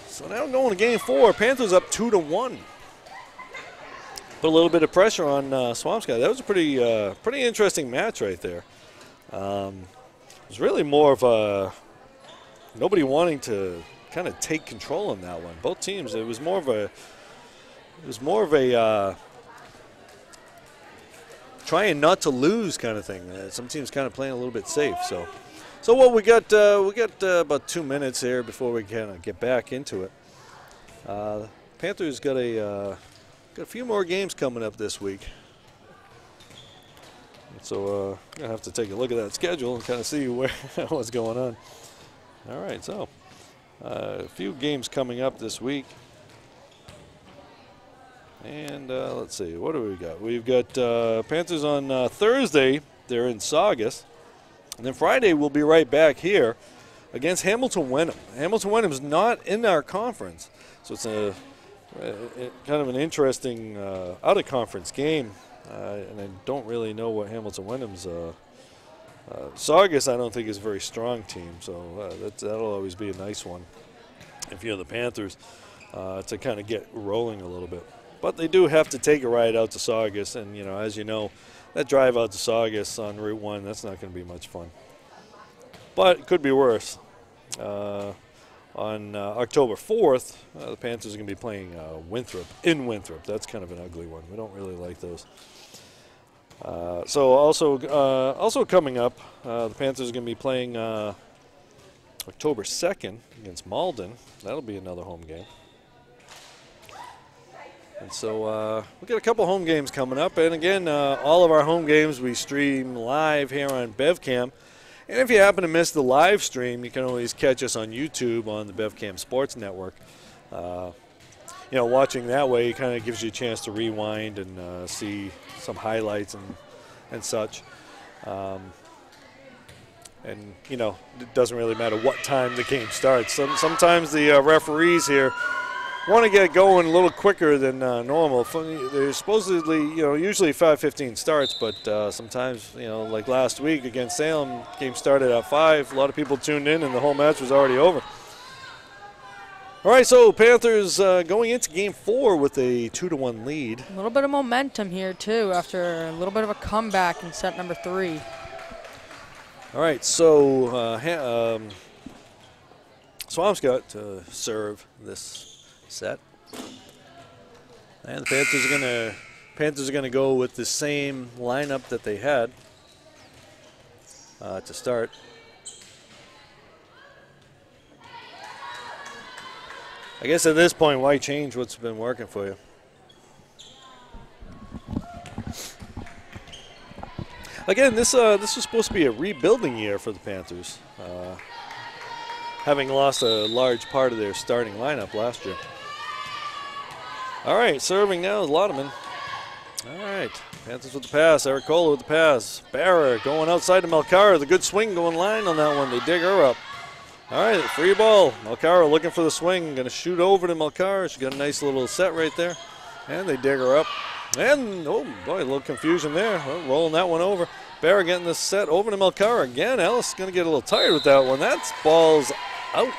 Speaker 1: So now going to game 4. Panthers up 2-1. Put a little bit of pressure on Swampscott. That was a pretty interesting match right there. It was really more of a nobody wanting to kind of take control on that one. Both teams. It was more of a trying not to lose kind of thing. Some teams kind of playing a little bit safe. So what we got about 2 minutes here before we kind of get back into it. Panthers got a few more games coming up this week. So I'm gonna have to take a look at that schedule and kind of see what's going on. All right, so a few games coming up this week. And let's see, what do we got? We've got Panthers on Thursday. They're in Saugus. And then Friday we'll be right back here against Hamilton Wenham. Hamilton Wenham's not in our conference, so it's a kind of an interesting out-of-conference game. And I don't really know what Hamilton Wenham's. Saugus I don't think is a very strong team, so that'll always be a nice one if you're the Panthers to kind of get rolling a little bit. But they do have to take a ride out to Saugus, and as you know, that drive out to Saugus on Route 1, that's not going to be much fun. But it could be worse. On October 4th, the Panthers are going to be playing Winthrop, in Winthrop. That's kind of an ugly one. We don't really like those. So also coming up, the Panthers are going to be playing October 2nd against Malden. That'll be another home game. And so we've got a couple home games coming up. And again, all of our home games we stream live here on BevCam. And if you happen to miss the live stream, you can always catch us on YouTube on the BevCam Sports Network. Watching that way kind of gives you a chance to rewind and see some highlights and such. And it doesn't really matter what time the game starts. Sometimes the referees here want to get going a little quicker than normal. They're supposedly, usually 5:15 starts, but sometimes, like last week against Salem, game started at 5. A lot of people tuned in, and the whole match was already over. All right, so Panthers going into game 4 with a 2-1 lead.
Speaker 2: A little bit of momentum here, too, after a little bit of a comeback in set number 3.
Speaker 1: All right, so Swampscott to serve this set. And the Panthers are gonna go with the same lineup that they had to start. I guess at this point, why change what's been working for you? Again, this was supposed to be a rebuilding year for the Panthers, having lost a large part of their starting lineup last year. All right, serving now is Laudeman. All right, Panthers with the pass. Ericola with the pass. Barra going outside to Melcara. The good swing going line on that one. They dig her up. All right, free ball. Melcara looking for the swing. Going to shoot over to Melcara. She got a nice little set right there. And they dig her up. And, oh, boy, a little confusion there. Oh, rolling that one over. Barra getting the set over to Melcara again. Ellis is going to get a little tired with that one. That's ball's out.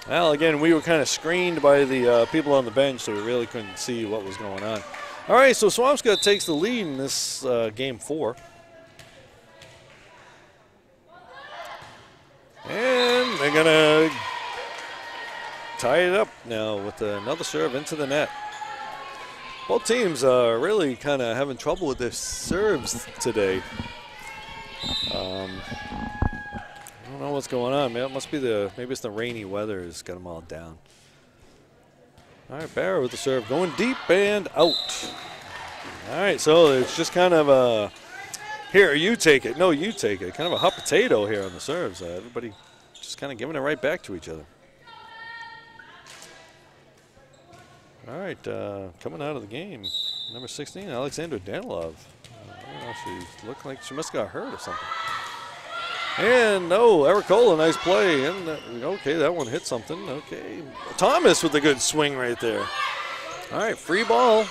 Speaker 1: Well, again, we were kind of screened by the people on the bench, so we really couldn't see what was going on. All right, so Swampscott takes the lead in this game 4. And they're going to tie it up now with another serve into the net. Both teams are really kind of having trouble with their serves today. I don't know what's going on, man. It must be maybe it's the rainy weather has got them all down. All right, Barra with the serve going deep and out. All right, so it's just kind of a, here, you take it. No, you take it. Kind of a hot potato here on the serves. Everybody just kind of giving it right back to each other. All right, coming out of the game, number 16, Alexandra Danilov. I don't know, she looked like she must have got hurt or something. And, no, Ericola, nice play. And, okay, that one hit something. Okay, Thomas with a good swing right there. All right, free ball.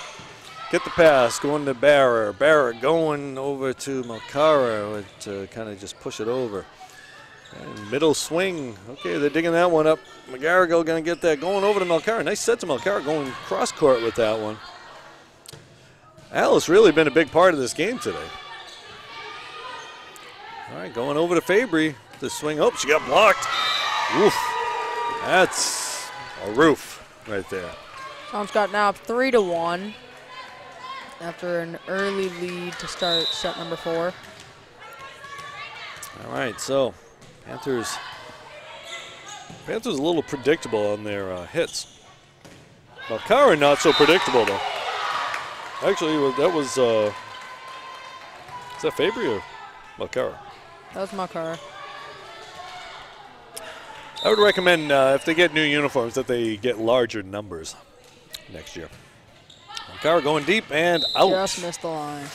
Speaker 1: Get the pass, going to Barra. Barra going over to Melcara to kind of just push it over. And middle swing. Okay, they're digging that one up. Mcgarrigle going to get that going over to Melcara. Nice set to Melcara, going cross court with that one. Alice really been a big part of this game today. All right, going over to Fabry. The swing. Oh, she got blocked. Oof. That's a roof right there.
Speaker 2: Swampscott now up 3-1 after an early lead to start set number 4.
Speaker 1: All right, so Panthers a little predictable on their hits. Melcara not so predictable though. Actually, that was is that Fabry or Melcara?
Speaker 2: That was Melcara.
Speaker 1: I would recommend if they get new uniforms that they get larger numbers next year. Melcara going deep and out.
Speaker 2: Just missed the line.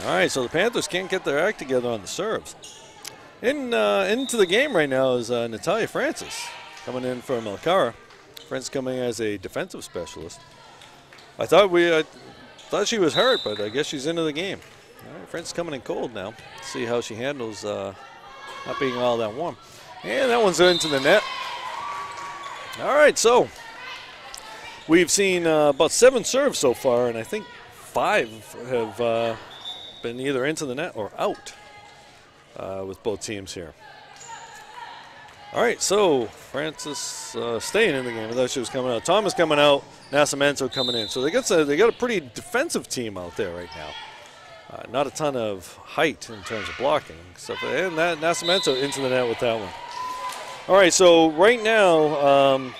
Speaker 1: All right, so the Panthers can't get their act together on the serves. Into the game right now is Natalia Francis coming in for Melcara. Francis coming as a defensive specialist. I thought she was hurt, but I guess she's into the game. All right, Francis coming in cold now. See how she handles not being all that warm. And that one's into the net. All right, so we've seen about 7 serves so far, and I think 5 have been either into the net or out with both teams here. All right, so Francis staying in the game. I thought she was coming out. Thomas coming out, Nascimento coming in. So they got a pretty defensive team out there right now. Not a ton of height in terms of blocking. And that Nascimento into the net with that one. All right, so right now,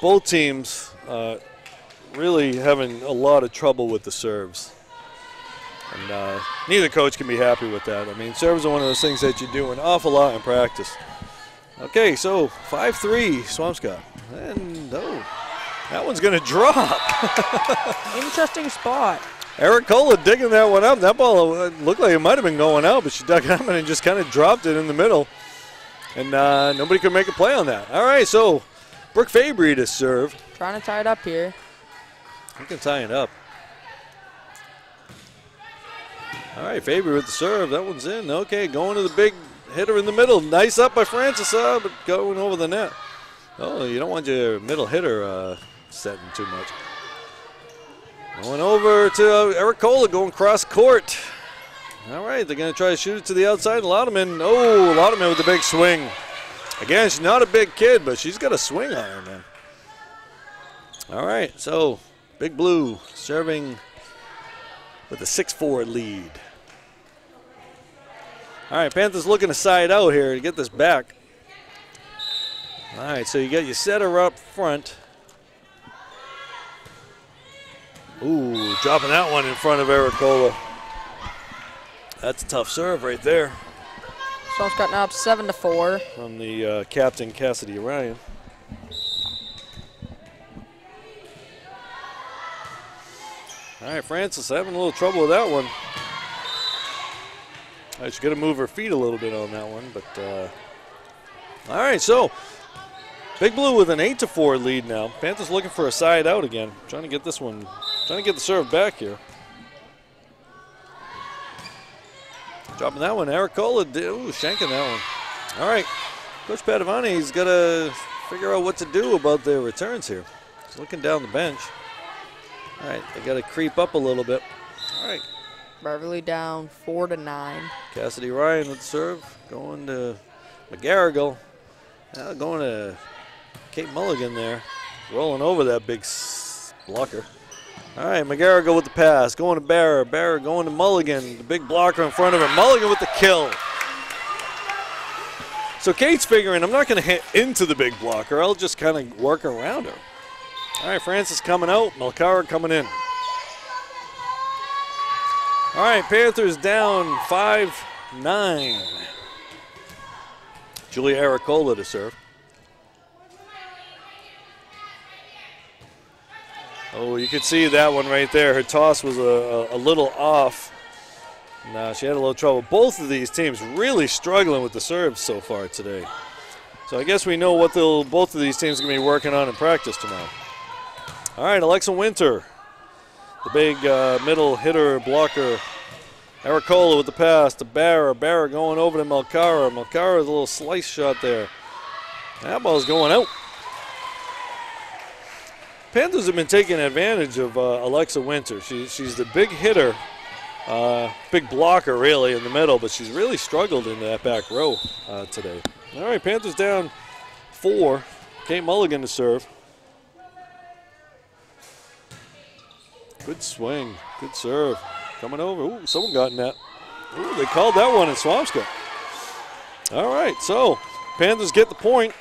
Speaker 1: both teams really having a lot of trouble with the serves. And neither coach can be happy with that. I mean, serves are one of those things that you do an awful lot in practice. Okay, so 5-3 Swampscott. And, oh, that one's going to drop.
Speaker 2: Interesting spot.
Speaker 1: Ericola digging that one up. That ball looked like it might have been going out, but she dug it up and just kind of dropped it in the middle. And nobody could make a play on that. All right, so Brooke Fabry to serve.
Speaker 2: Trying to tie it up here.
Speaker 1: You can tie it up. All right, Fabry with the serve. That one's in. Okay, going to the big hit her in the middle. Nice up by Francis, but going over the net. Oh, you don't want your middle hitter setting too much. Going over to Ericola, going cross court. All right, they're going to try to shoot it to the outside. Laudeman, Laudeman with the big swing. Again, she's not a big kid, but she's got a swing on her, man. All right, so Big Blue serving with a 6-4 lead. All right, Panthers looking to side out here to get this back. All right, so you got your setter up front. Ooh, dropping that one in front of Ericola. That's a tough serve right there.
Speaker 2: Swampscott now up 7-4.
Speaker 1: From the captain, Cassidy Ryan. All right, Francis having a little trouble with that one. All right, she's got to move her feet a little bit on that one, but all right, so Big Blue with an 8-4 lead now. Panthers looking for a side out again. Trying to get this one, trying to get the serve back here. Dropping that one, Ericola, shanking that one. All right, Coach Padavani's got to figure out what to do about their returns here. He's looking down the bench. All right, they got to creep up a little bit. All right.
Speaker 2: Beverly down 4-9.
Speaker 1: Cassidy Ryan with the serve, going to Mcgarrigle. Now going to Kate Mulligan there, rolling over that big blocker. All right, Mcgarrigle with the pass, going to Barra. Barra going to Mulligan, the big blocker in front of her. Mulligan with the kill. So Kate's figuring, I'm not going to hit into the big blocker. I'll just kind of work around her. All right, Francis coming out, Melcara coming in. All right, Panthers down 5-9. Julia Ericola to serve. Oh, you could see that one right there. Her toss was a little off. Nah, she had a little trouble. Both of these teams really struggling with the serves so far today. So I guess we know what both of these teams are going to be working on in practice tomorrow. All right, Alexa Winter, the big middle hitter blocker. Ericola with the pass to Barra. Barra going over to Melcara. Melcara's a little slice shot there. That ball's going out. Panthers have been taking advantage of Alexa Winter. She's the big hitter, big blocker really in the middle, but she's really struggled in that back row today. All right, Panthers down 4. Kate Mulligan to serve. Good swing, good serve. Coming over. Ooh, someone got in that. Ooh, they called that one in Swampscott. All right, so Panthers get the point.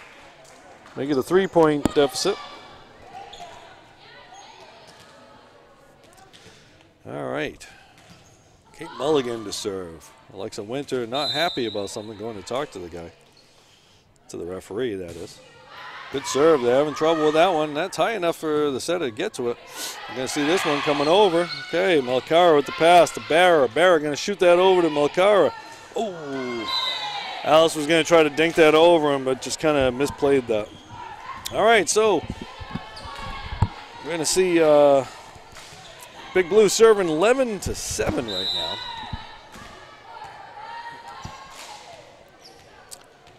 Speaker 1: Make it a 3-point deficit. All right. Kate Mulligan to serve. Alexa Winter not happy about something, going to talk to the guy. To the referee, that is. Good serve. They're having trouble with that one. That's high enough for the setter to get to it. You're going to see this one coming over. Okay, Melcara with the pass to Barra. Barra going to shoot that over to Melcara. Oh, Alice was going to try to dink that over him, but just kind of misplayed that. All right, so we're going to see Big Blue serving 11-7 right now.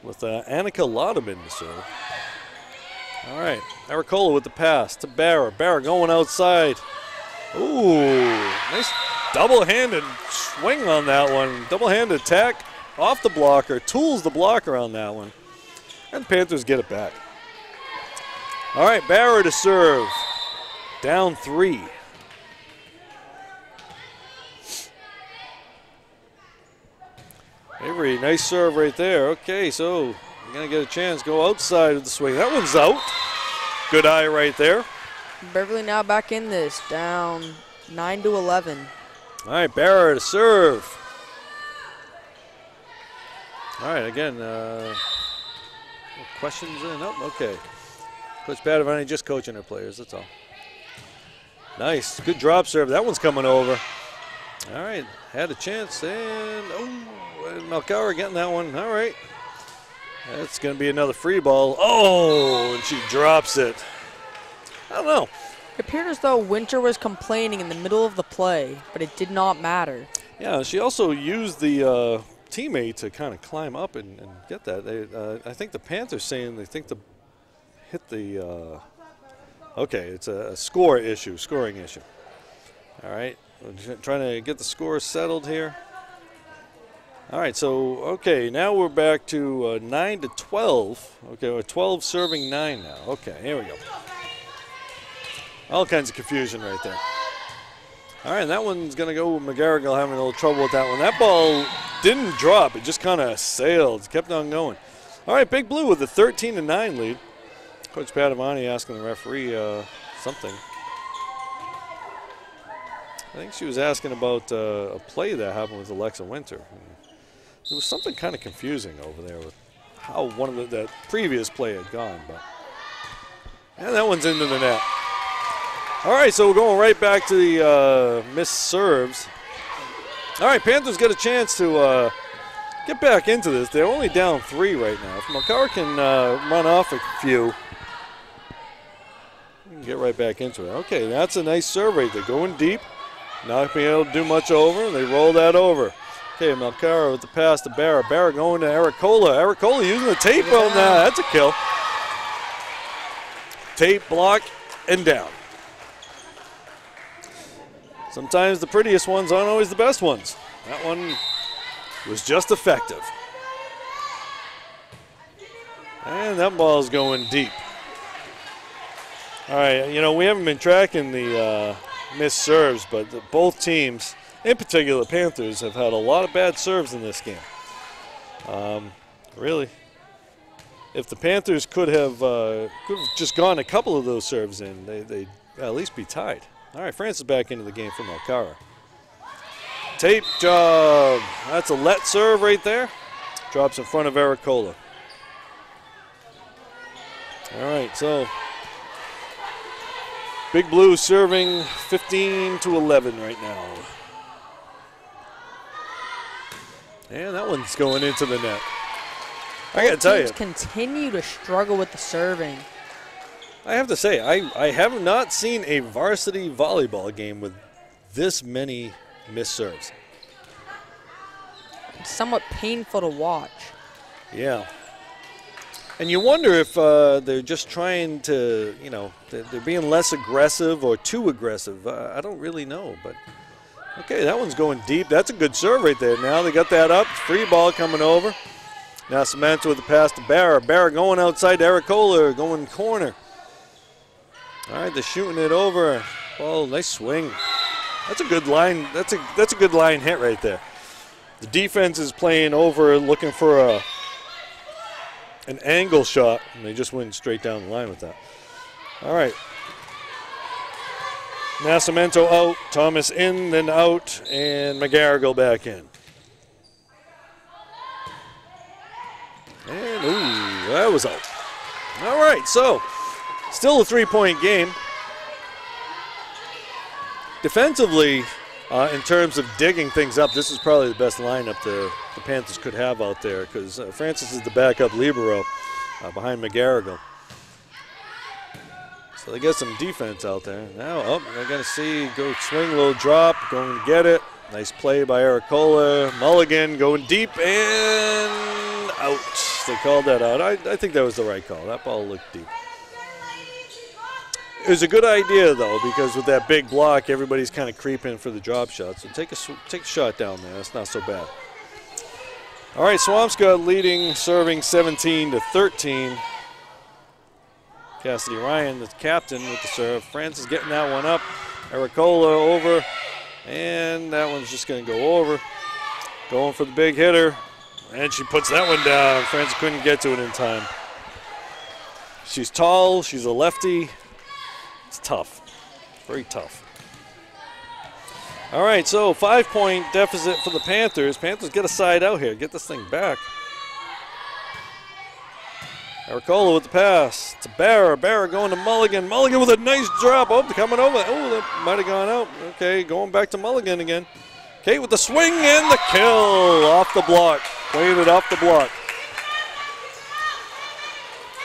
Speaker 1: With Annika Laudeman to serve. All right, Ericola with the pass to Barra. Barra going outside. Ooh, nice double-handed swing on that one. Double-handed attack off the blocker. Tools the blocker on that one. And Panthers get it back. All right, Barra to serve. Down 3. Avery, nice serve right there. Okay, so you're going to get a chance. Go outside of the swing. That one's out. Good eye right there.
Speaker 2: Beverly now back in this, down 9-11.
Speaker 1: All right, Barra to serve. All right, again, questions in? Oh, okay. Coach Padavani just coaching her players, that's all. Nice, good drop serve. That one's coming over. All right, had a chance, and Melcara getting that one. All right. That's going to be another free ball. Oh, and she drops it. I don't know.
Speaker 2: It appeared as though Winter was complaining in the middle of the play, but it did not matter.
Speaker 1: Yeah, she also used the teammate to kind of climb up and get that. I think the Panthers saying they think hit the okay, it's a scoring issue. All right, we're trying to get the score settled here. All right, so okay, now we're back to 9-12. Okay, we're 12 serving 9 now. Okay, here we go. All kinds of confusion right there. All right, that one's going to go with Mcgarrigle having a little trouble with that one. That ball didn't drop. It just kind of sailed, kept on going. All right, Big Blue with a 13-9 lead. Coach Padavani asking the referee something. I think she was asking about a play that happened with Alexa Winter. There was something kind of confusing over there with how one of that previous play had gone. And that one's into the net. All right, so we're going right back to the missed serves. All right, Panthers get a chance to get back into this. They're only down 3 right now. If Mcgarrigle can run off a few, we can get right back into it. Okay, that's a nice serve right there. Going deep, not being able to do much over. They roll that over. Okay, Mcgarrigle with the pass to Barra. Barra going to Ericola. Ericola using the tape on that. That's a kill. Tape, block, and down. Sometimes the prettiest ones aren't always the best ones. That one was just effective. And that ball's going deep. All right, you know, we haven't been tracking the missed serves, but both teams, in particular the Panthers, have had a lot of bad serves in this game. Really, if the Panthers could have just gone a couple of those serves in, they'd at least be tied. All right, Francis back into the game for Mcgarrigle. Tape job. That's a let serve right there. Drops in front of Ericola. All right, so Big Blue serving 15-11 right now. And that one's going into the net. I got to tell you.
Speaker 2: Teams continue to struggle with the serving.
Speaker 1: I have to say, I have not seen a varsity volleyball game with this many missed serves.
Speaker 2: It's somewhat painful to watch.
Speaker 1: Yeah. And you wonder if they're just trying to, you know, they're being less aggressive or too aggressive. I don't really know, but okay, that one's going deep. That's a good serve right there. Now they got that up. Free ball coming over. Now Samantha with the pass to Barra. Barra going outside to Ericola, going corner. All right, they're shooting it over. Oh, nice swing. That's a good line. That's a good line hit right there. The defense is playing over, looking for an angle shot, and they just went straight down the line with that. All right. Nascimento out, Thomas in, then out, and Mcgarrigle back in. And, ooh, that was out. All right, so still a three-point game. Defensively, in terms of digging things up, this is probably the best lineup the Panthers could have out there because Francis is the backup libero behind Mcgarrigle. So they got some defense out there. Now, they're going to see, go swing, little drop, going to get it. Nice play by Ericola. Mulligan going deep and out. They called that out. I think that was the right call. That ball looked deep. It was a good idea, though, because with that big block, everybody's kind of creeping for the drop shot. So take a shot down there. That's not so bad. All right, Swampscott leading, serving 17-13. Cassidy Ryan, the captain, with the serve. Francis getting that one up. Ericola over. And that one's just going to go over. Going for the big hitter. And she puts that one down. Francis couldn't get to it in time. She's tall. She's a lefty. It's tough. Very tough. All right, so 5-point deficit for the Panthers. Panthers get a side out here. Get this thing back. Ericola with the pass to Barra. Barra going to Mulligan. Mulligan with a nice drop. Oh, coming over. Oh, that might have gone out. Okay, going back to Mulligan again. Kate with the swing and the kill off the block. Played it off the block.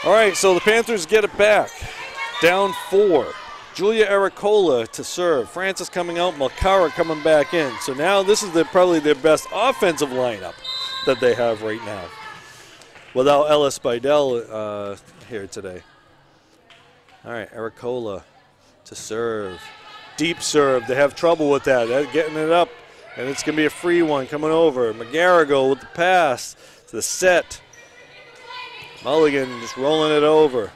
Speaker 1: All right, so the Panthers get it back. Down 4. Julia Ericola to serve. Francis coming out. Mcgarrigle coming back in. So now this is probably their best offensive lineup. that they have right now without Ellis Bidell here today. All right, Ericola to serve. Deep serve. They have trouble with that. They're getting it up, and it's going to be a free one coming over. Mcgarrigle with the pass to the set. Mulligan just rolling it over.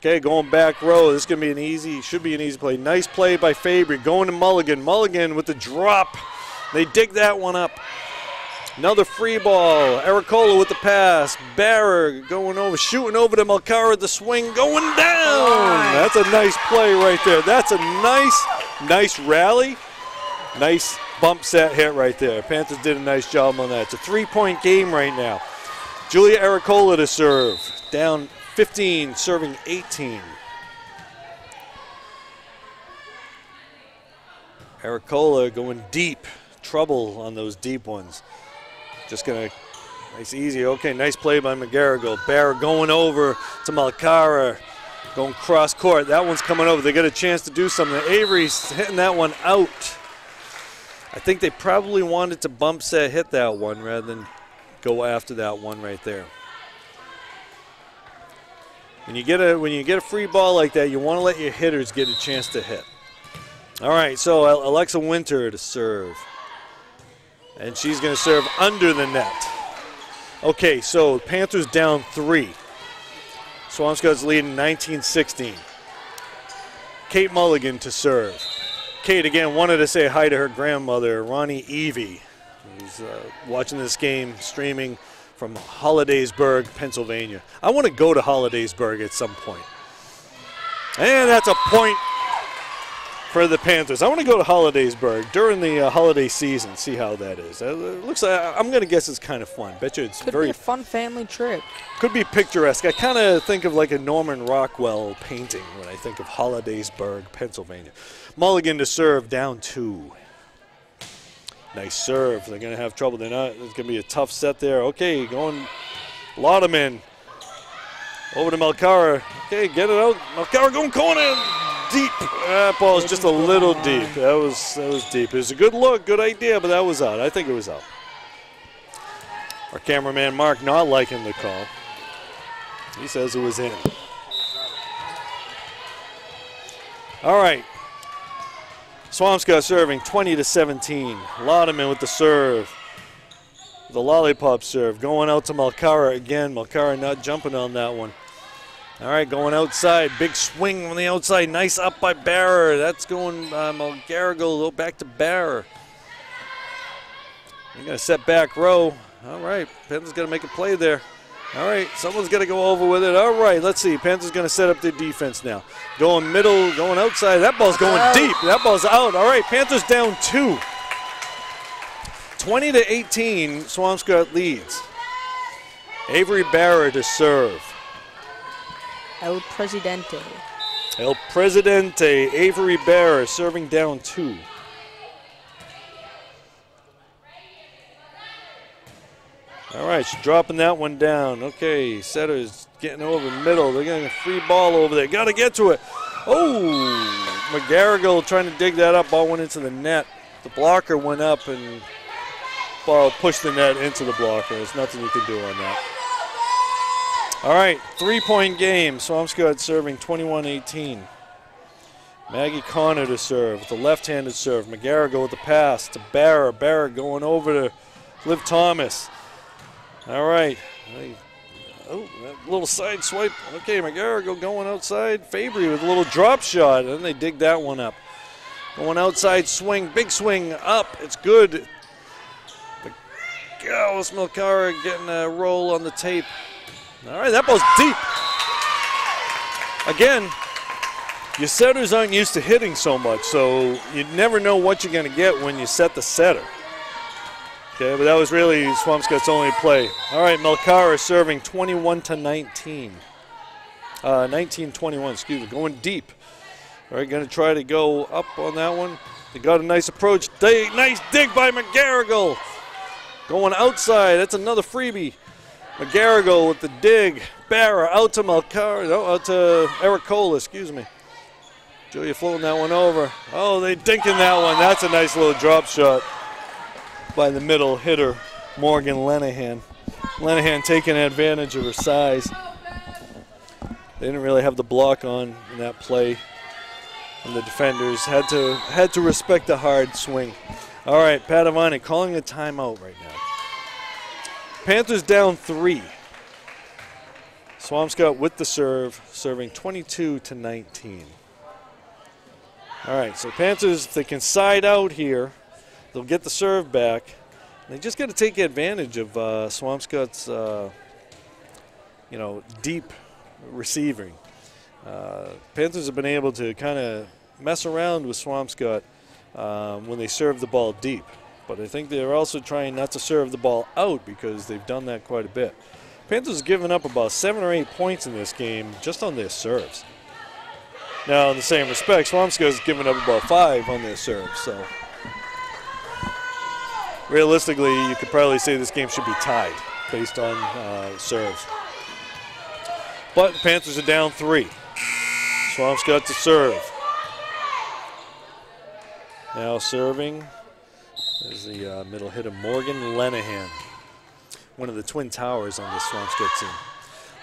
Speaker 1: Okay, going back row. This is going to be should be an easy play. Nice play by Fabry. Going to Mulligan. Mulligan with the drop. They dig that one up. Another free ball. Ericola with the pass. Barrer going over, shooting over to Malcara. The swing going down. That's a nice play right there. That's a nice rally. Nice bump set hit right there. Panthers did a nice job on that. It's a 3-point game right now. Julia Ericola to serve. Down 15, serving 18. Ericola going deep. Trouble on those deep ones. Just going to, nice easy. Okay, nice play by Mcgarrigle. Barrett going over to Malcara. Going cross court. That one's coming over. They got a chance to do something. Avery's hitting that one out. I think they probably wanted to bump set hit that one rather than go after that one right there. When you get a free ball like that, you want to let your hitters get a chance to hit. All right, so Alexa Winter to serve. And she's going to serve under the net. Okay, so Panthers down 3. Swampscott's leading 19-16. Kate Mulligan to serve. Kate, again, wanted to say hi to her grandmother, Ronnie Evie, who's watching this game streaming from Hollidaysburg, Pennsylvania. I want to go to Hollidaysburg at some point. And that's a point for the Panthers. I want to go to Hollidaysburg during the holiday season, see how that is. It looks like, I'm going to guess it's kind of fun. Bet you it's
Speaker 2: could be a fun family trip.
Speaker 1: Could be picturesque. I kind of think of like a Norman Rockwell painting when I think of Hollidaysburg, Pennsylvania. Mulligan to serve, down 2. Nice serve. They're going to have trouble. It's going to be a tough set there. Okay, going Lauderman over to Malcara. Okay, get it out. Malcara going corner. Deep. That ball is just a little deep. That was deep. It was a good look, good idea, but that was out. I think it was out. Our cameraman Mark not liking the call. He says it was in. All right. Swampscott serving 20-17. Lauderman with the serve. The lollipop serve going out to Malcara again. Malcara not jumping on that one. All right, going outside. Big swing on the outside. Nice up by Barrer. That's going Mcgarrigle back to Barrer. They're going to set back row. All right, Panthers got to make a play there. All right, someone's got to go over with it. All right, let's see. Panthers going to set up their defense now. Going middle, going outside. That ball's going deep. That ball's out. All right, Panthers down 2. 20-18, Swampscott leads. Avery Barrer to serve.
Speaker 2: El Presidente.
Speaker 1: El Presidente, Avery Barrer serving down 2. All right, she's dropping that one down. Okay, setter's getting over middle. They're getting a free ball over there. Got to get to it. Oh, Mcgarrigle trying to dig that up. Ball went into the net. The blocker went up and ball pushed the net into the blocker. There's nothing you can do on that. All right, 3-point game. Swampscott serving 21-18. Maggie Connor to serve with the left-handed serve. Mcgarrigle with the pass to Barrer. Barrer going over to Liv Thomas. All right. Oh, that little side swipe. Okay, Mcgarrigle going outside. Fabry with a little drop shot, and they dig that one up. Going outside swing, big swing up. It's good. McGillis Malcara getting a roll on the tape. All right, that ball's deep. Again, your setters aren't used to hitting so much, so you never know what you're going to get when you set the setter. Okay, but that was really Swampscott's only play. All right, Malcara serving 21-19. 19-21, excuse me, going deep. All right, going to try to go up on that one. They got a nice approach. Nice dig by Mcgarrigle. Going outside, that's another freebie. Mcgarrigle with the dig. Barrer out to Malcara, no, out to Ericola, excuse me. Julia floating that one over. Oh, they dinking that one. That's a nice little drop shot by the middle hitter, Morgan Lenahan. Lenahan taking advantage of her size. They didn't really have the block on in that play, and the defenders had to respect the hard swing. All right, Padavani calling a timeout right now. Panthers down 3. Swampscott with the serve, serving 22-19. All right, so Panthers, if they can side out here, they'll get the serve back. They just got to take advantage of Swampscott's, deep receiving. Panthers have been able to kind of mess around with Swampscott when they serve the ball deep. But I think they're also trying not to serve the ball out because they've done that quite a bit. Panthers have given up about 7 or 8 points in this game just on their serves. Now, in the same respect, Swampscott's given up about 5 on their serves. So, realistically, you could probably say this game should be tied based on serves. But the Panthers are down 3. Swampscott to serve. Now serving is the middle hitter, Morgan Lenahan, one of the twin towers on this Swampscott team.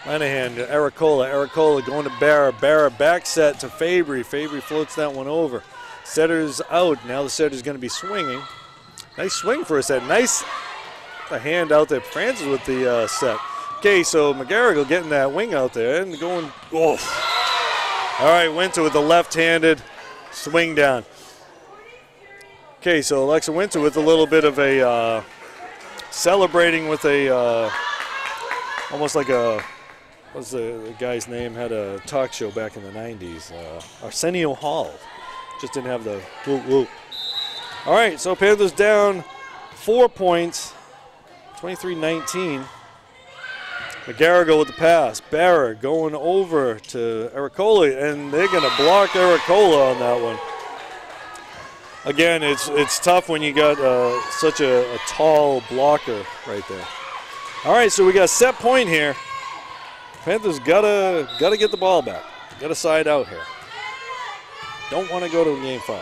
Speaker 1: Lenahan to Ericola going to Barra back set to Fabry. Fabry floats that one over. Setter's out. Now the setter's going to be swinging. Nice swing for a set. Nice hand out there. Francis with the set. Okay, so Mcgarrigle getting that wing out there and going, oh. All right, Winter with the left-handed swing down. Okay, so Alexa Winter with a little bit of a celebrating with a almost like a, what's the guy's name, had a talk show back in the 90s, Arsenio Hall. Just didn't have the whoop whoop. All right, so Panthers down 4 points, 23-19. Mcgarrigle with the pass. Barra going over to Ericola, and they're going to block Ericola on that one. Again, it's tough when you got such a tall blocker right there. All right, so we got a set point here. Panthers gotta get the ball back. Got to side out here. Don't want to go to game 5.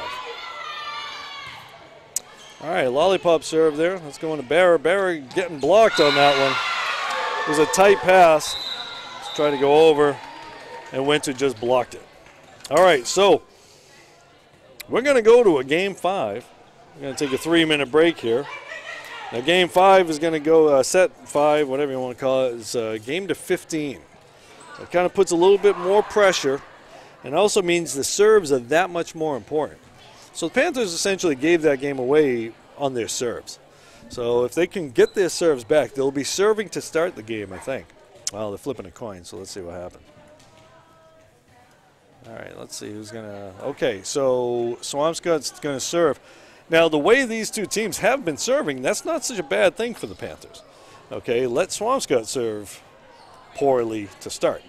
Speaker 1: All right, lollipop serve there. Let's go into Barra. Barra getting blocked on that one. It was a tight pass. Just trying to go over, and Winter just blocked it. All right, so we're going to go to a game 5. We're going to take a 3-minute break here. Now, game 5 is going to go set 5, whatever you want to call it. It's game to 15. It kind of puts a little bit more pressure, and also means the serves are that much more important. So the Panthers essentially gave that game away on their serves. So if they can get their serves back, they'll be serving to start the game, I think. Well, they're flipping a coin, so let's see what happens. All right, let's see who's going to. Okay, so Swampscott's going to serve. Now, the way these two teams have been serving, that's not such a bad thing for the Panthers. Okay, let Swampscott serve poorly to start.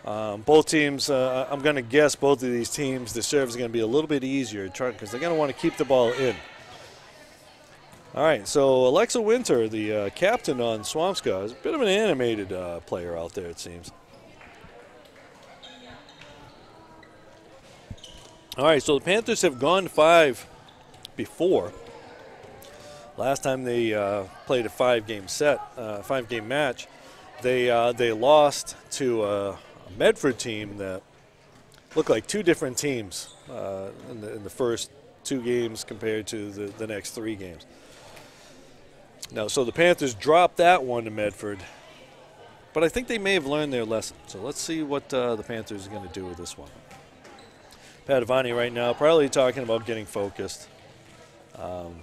Speaker 1: Both teams, I'm going to guess both of these teams, the serve is going to be a little bit easier because they're going to want to keep the ball in. All right, so Alexa Winter, the captain on Swampscott, is a bit of an animated player out there, it seems. All right, so the Panthers have gone 5 before. Last time they played a 5-game match, they lost to a Medford team that looked like 2 different teams in the first 2 games compared to the next 3 games. Now, so the Panthers dropped that one to Medford, but I think they may have learned their lesson. So let's see what the Panthers are going to do with this one. Padavani right now probably talking about getting focused, or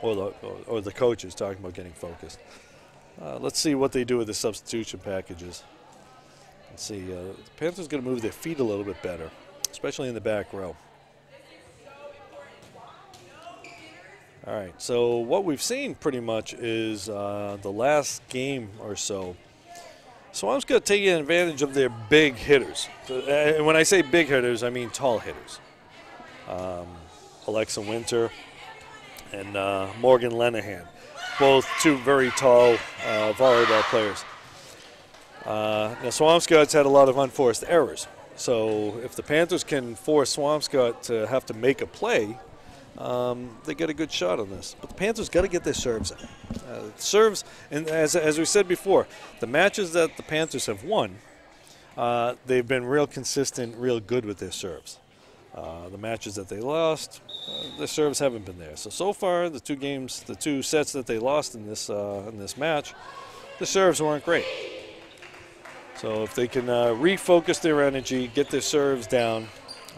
Speaker 1: the coach is talking about getting focused. Let's see what they do with the substitution packages. Let's see. The Panthers going to move their feet a little bit better, especially in the back row. All right, so what we've seen pretty much is the last game or so, Swampscott taking advantage of their big hitters. And when I say big hitters, I mean tall hitters. Alexa Winter and Morgan Lenahan, both 2 very tall volleyball players. Now, Swampscott's had a lot of unforced errors. So if the Panthers can force Swampscott to have to make a play, they get a good shot on this. But the Panthers got to get their serves in. Serves, and as we said before, the matches that the Panthers have won, they've been real consistent, real good with their serves. The matches that they lost, the serves haven't been there. So far, the two sets that they lost in this match, the serves weren't great. So if they can refocus their energy, get their serves down,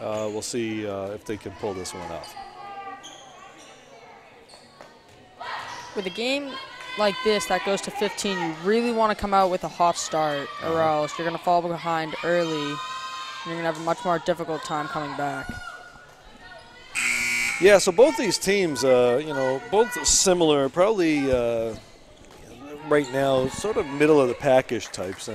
Speaker 1: we'll see if they can pull this one off.
Speaker 2: With a game like this that goes to 15, you really want to come out with a hot start, or else you're going to fall behind early. You're going to have a much more difficult time coming back.
Speaker 1: Yeah, so both these teams, both similar, probably right now, sort of middle of the package types.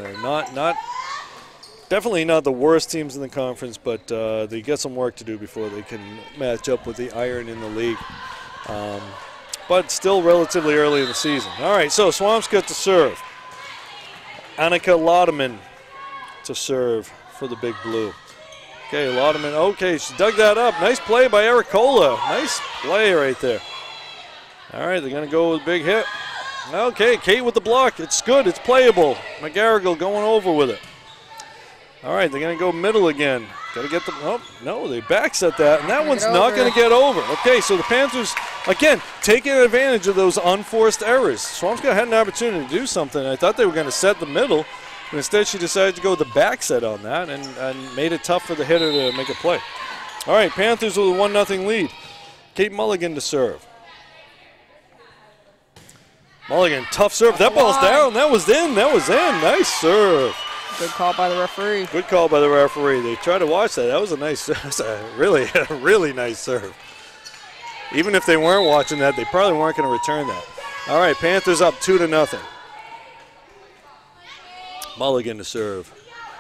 Speaker 1: Definitely not the worst teams in the conference, but they got some work to do before they can match up with the iron in the league. But still relatively early in the season. All right, so Swampscott to serve. Annika Laudeman to serve for the Big Blue. Okay, Laudeman, okay, she dug that up. Nice play by Ericola. Nice play right there. All right, they're going to go with a big hit. Okay, Kate with the block. It's good, it's playable. Mcgarrigle going over with it. All right, they're going to go middle again. Got to get the, oh, no, they backset that, and that one's not going to get over. Okay, so the Panthers, again, taking advantage of those unforced errors. Swampscott had an opportunity to do something. I thought they were going to set the middle, but instead she decided to go with the back set on that and made it tough for the hitter to make a play. All right, Panthers with a 1-0 lead. Kate Mulligan to serve. Mulligan, tough serve. That ball's down. That was in. Nice serve.
Speaker 2: Good call by the referee.
Speaker 1: Good call by the referee. They tried to watch that. That was a nice, that's a really nice serve. Even if they weren't watching that, they probably weren't going to return that. All right, Panthers up 2-0. Mulligan to serve.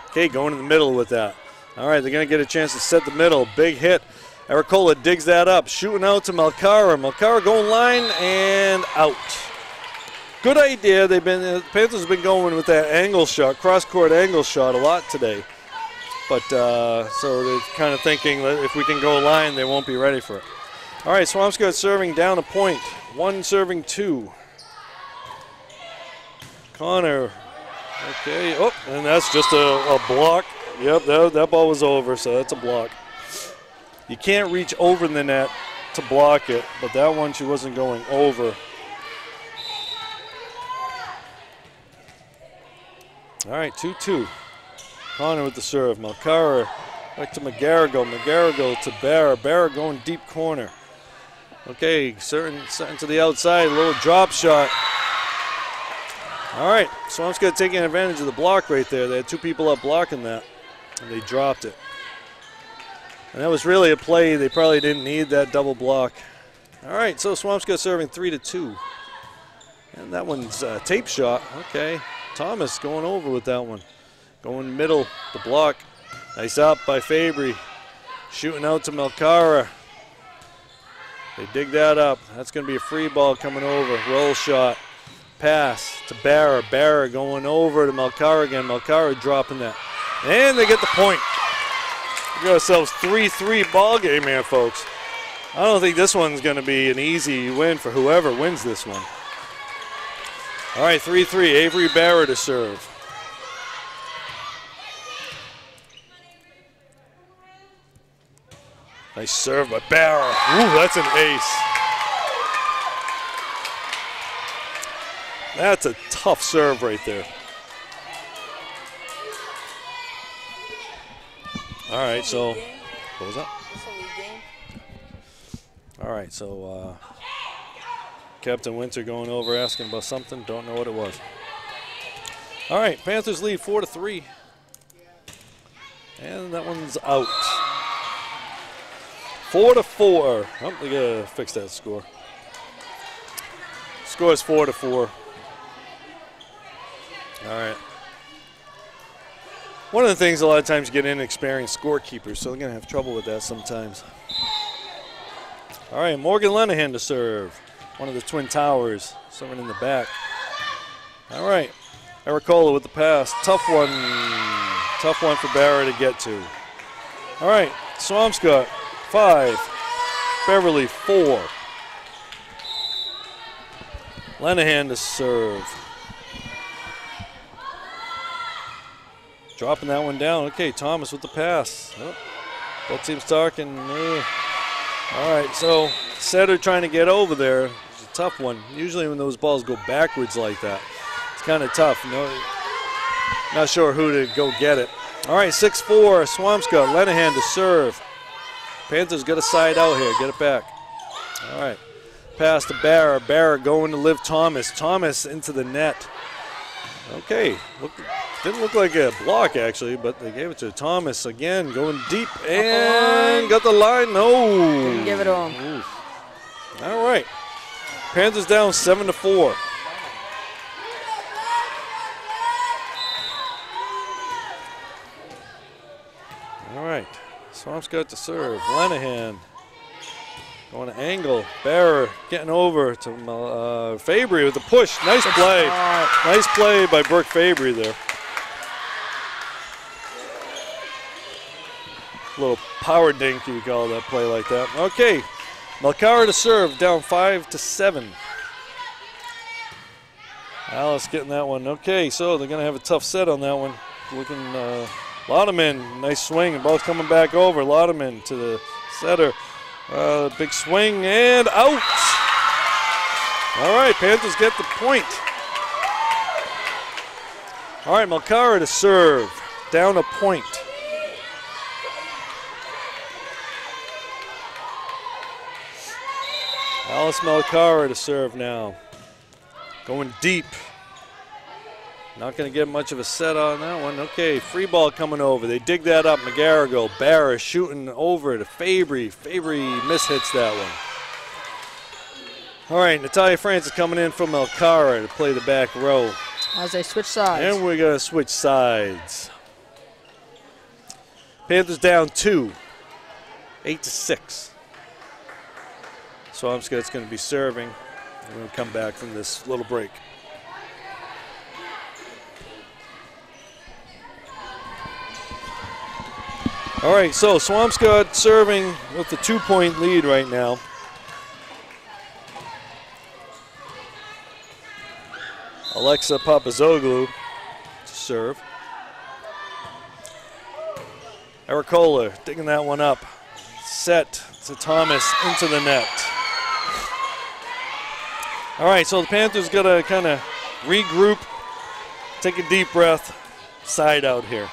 Speaker 1: Okay, going in the middle with that. All right, they're going to get a chance to set the middle. Big hit. Ericola digs that up. Shooting out to Malcara. Malcara going line and out. Good idea. The Panthers have been going with that angle shot, cross-court angle shot a lot today. But so they're kind of thinking that if we can go line, they won't be ready for it. All right, Swampscott serving down a point. 1 serving 2. Connor. Okay. Oh, and that's just a block. Yep, that ball was over, so that's a block. You can't reach over the net to block it, but that one she wasn't going over. All right, 2-2. Connor with the serve. Malcara back to Mcgarrigle. Mcgarrigle to Barra. Barra going deep corner. Okay, certain to the outside. A little drop shot. All right, Swampscott taking advantage of the block right there. They had 2 people up blocking that, and they dropped it. And that was really a play. They probably didn't need that double block. All right, so Swampscott serving 3-2. And that one's a tape shot. Okay. Thomas going over with that one. Going middle, the block. Nice up by Fabry. Shooting out to Malcara. They dig that up. That's going to be a free ball coming over. Roll shot. Pass to Barra. Barra going over to Malcara again. Malcara dropping that. And they get the point. We got ourselves 3-3 ball game here, folks. I don't think this one's going to be an easy win for whoever wins this one. All right, 3-3, Avery Barra to serve. Nice serve by Barra. Ooh, that's an ace. That's a tough serve right there. All right, so, what was that? All right, so Captain Winter going over asking about something. Don't know what it was. All right, Panthers lead 4-3. And that one's out. 4-4. Oh, they gotta fix that score. Score is 4-4. All right. One of the things a lot of times you get inexperienced scorekeepers, so they're gonna have trouble with that sometimes. All right, Morgan Lenahan to serve. One of the Twin Towers, serving in the back. All right, Ericola with the pass. Tough one for Barra to get to. All right, Swampscott, 5. Beverly 4. Lenahan to serve. Dropping that one down. Okay, Thomas with the pass. Oh, both teams talking. All right, so setter trying to get over there. It's a tough one. Usually when those balls go backwards like that, it's kind of tough. Not sure who to go get it. All right, 6-4, Swampscott. Lenahan to serve. Panthers got a side out here. Get it back. All right. Pass to Barra. Barra going to Liv Thomas. Thomas into the net. Okay. Didn't look like a block, actually, but they gave it to Thomas again. Going deep and got the line. No.
Speaker 2: Didn't give it to him.
Speaker 1: Oof. All right. Panthers down 7-4. All right. Swampscott to serve. Lenahan going to angle. Barra getting over to Fabry with a push. Nice play. Nice play by Brooke Fabry there. Little power dink, you call that play like that. Okay. Malcara to serve, down 5-7. Alice getting that one. Okay, so they're going to have a tough set on that one. Looking, Laudeman, nice swing. The ball's coming back over. Laudeman to the setter. Big swing and out. All right, Panthers get the point. All right, Malcara to serve, down a point. Alice Malcara to serve now. Going deep. Not going to get much of a set on that one. Okay, free ball coming over. They dig that up. McGarrigle. Barra shooting over to Fabry. Fabry mishits that one. All right, Natalia Francis coming in from Malcara to play the back row.
Speaker 2: As they switch sides.
Speaker 1: And we're going to switch sides. Panthers down 2. 8-6. Swampscott's going to be serving. We're going to come back from this little break. All right, so Swampscott serving with the 2-point lead right now. Alexa Papazoglou to serve. Ericola digging that one up. Set to Thomas into the net. All right, so the Panthers got to kind of regroup, take a deep breath, side out here.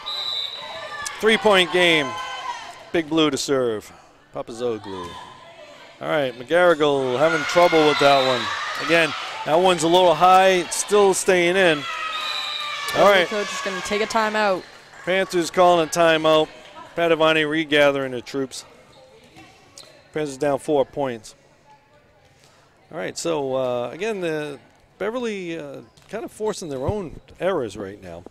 Speaker 1: 3-point game. Big Blue to serve. Papazoglou. All right, McGarrigle having trouble with that one. Again, that one's a little high. It's still staying in. All right.
Speaker 2: The coach is going to take a timeout.
Speaker 1: Panthers calling a timeout. Padavani regathering the troops. Panthers down 4 points. All right, so again, the Beverly kind of forcing their own errors right now.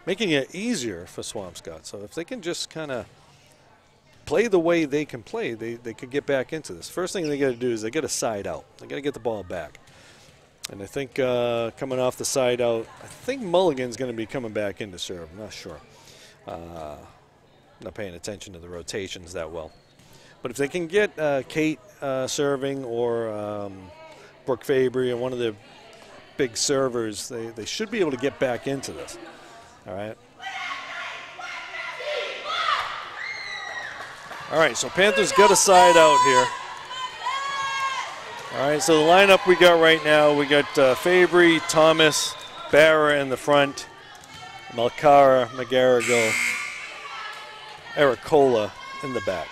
Speaker 1: Making it easier for Swampscott. So if they can just kind of play the way they can play, they could get back into this. First thing they got to do is they got to side out. They got to get the ball back. And I think coming off the side out, I think Mulligan's going to be coming back in to serve. I'm not sure. Not paying attention to the rotations that well. But if they can get Kate serving or Brooke Fabry or one of the big servers, they should be able to get back into this. All right. All right, so Panthers got a side out here. All right, so the lineup we got right now, we got Fabry, Thomas, Barra in the front, Malcara, McGarrigle, Ericola in the back.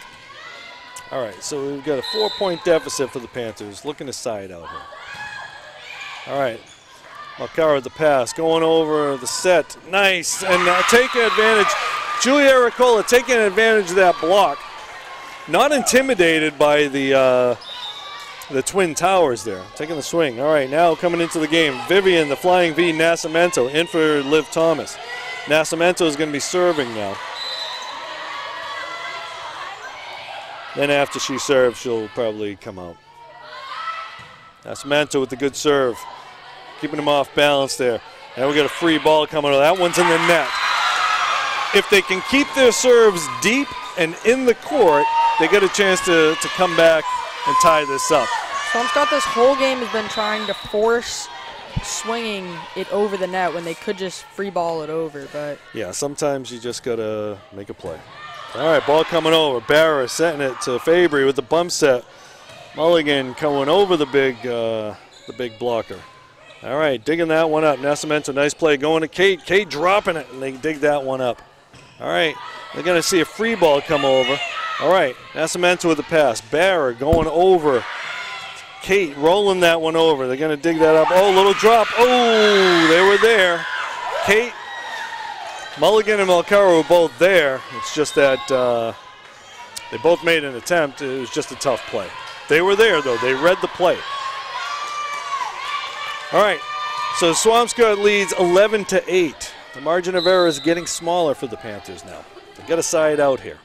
Speaker 1: All right, so we've got a 4-point deficit for the Panthers, looking to side out here. All right, Malcara with the pass, going over the set, nice, and taking advantage. Julia Ericola taking advantage of that block. Not intimidated by the Twin Towers there, taking the swing. All right, now coming into the game, Vivian, the Flying V, Nascimento, in for Liv Thomas. Nascimento is going to be serving now. Then after she serves, she'll probably come out. Nascimento with the good serve, keeping him off balance there. Now we got a free ball coming out. That one's in the net. If they can keep their serves deep and in the court, they get a chance to come back and tie this up.
Speaker 2: Swampscott this whole game has been trying to force swinging it over the net when they could just free ball it over. But
Speaker 1: yeah, sometimes you just got to make a play. All right, ball coming over. Barra setting it to Fabry with the bump set. Mulligan coming over the big blocker. All right, digging that one up. Nascimento, nice play. Going to Kate. Kate dropping it, and they dig that one up. All right, they're going to see a free ball come over. All right, Nascimento with the pass. Barra going over. Kate rolling that one over. They're going to dig that up. Oh, little drop. Oh, they were there. Kate, Mulligan, and Malcaro were both there. It's just that they both made an attempt. It was just a tough play. They were there, though. They read the play. All right, so Swampscott leads 11-8. The margin of error is getting smaller for the Panthers now. They got a side out here.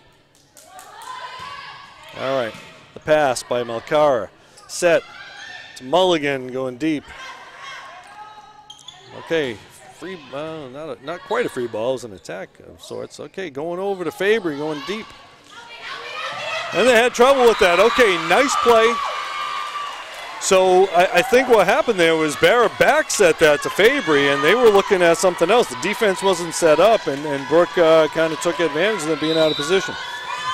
Speaker 1: All right, the pass by Malcara. Set to Mulligan going deep. Okay, free, not quite a free ball. It was an attack of sorts. Okay, going over to Fabry, going deep. And they had trouble with that. Okay, nice play. So I think what happened there was Barra back set that to Fabry, and they were looking at something else. The defense wasn't set up, and Brooke kind of took advantage of them being out of position.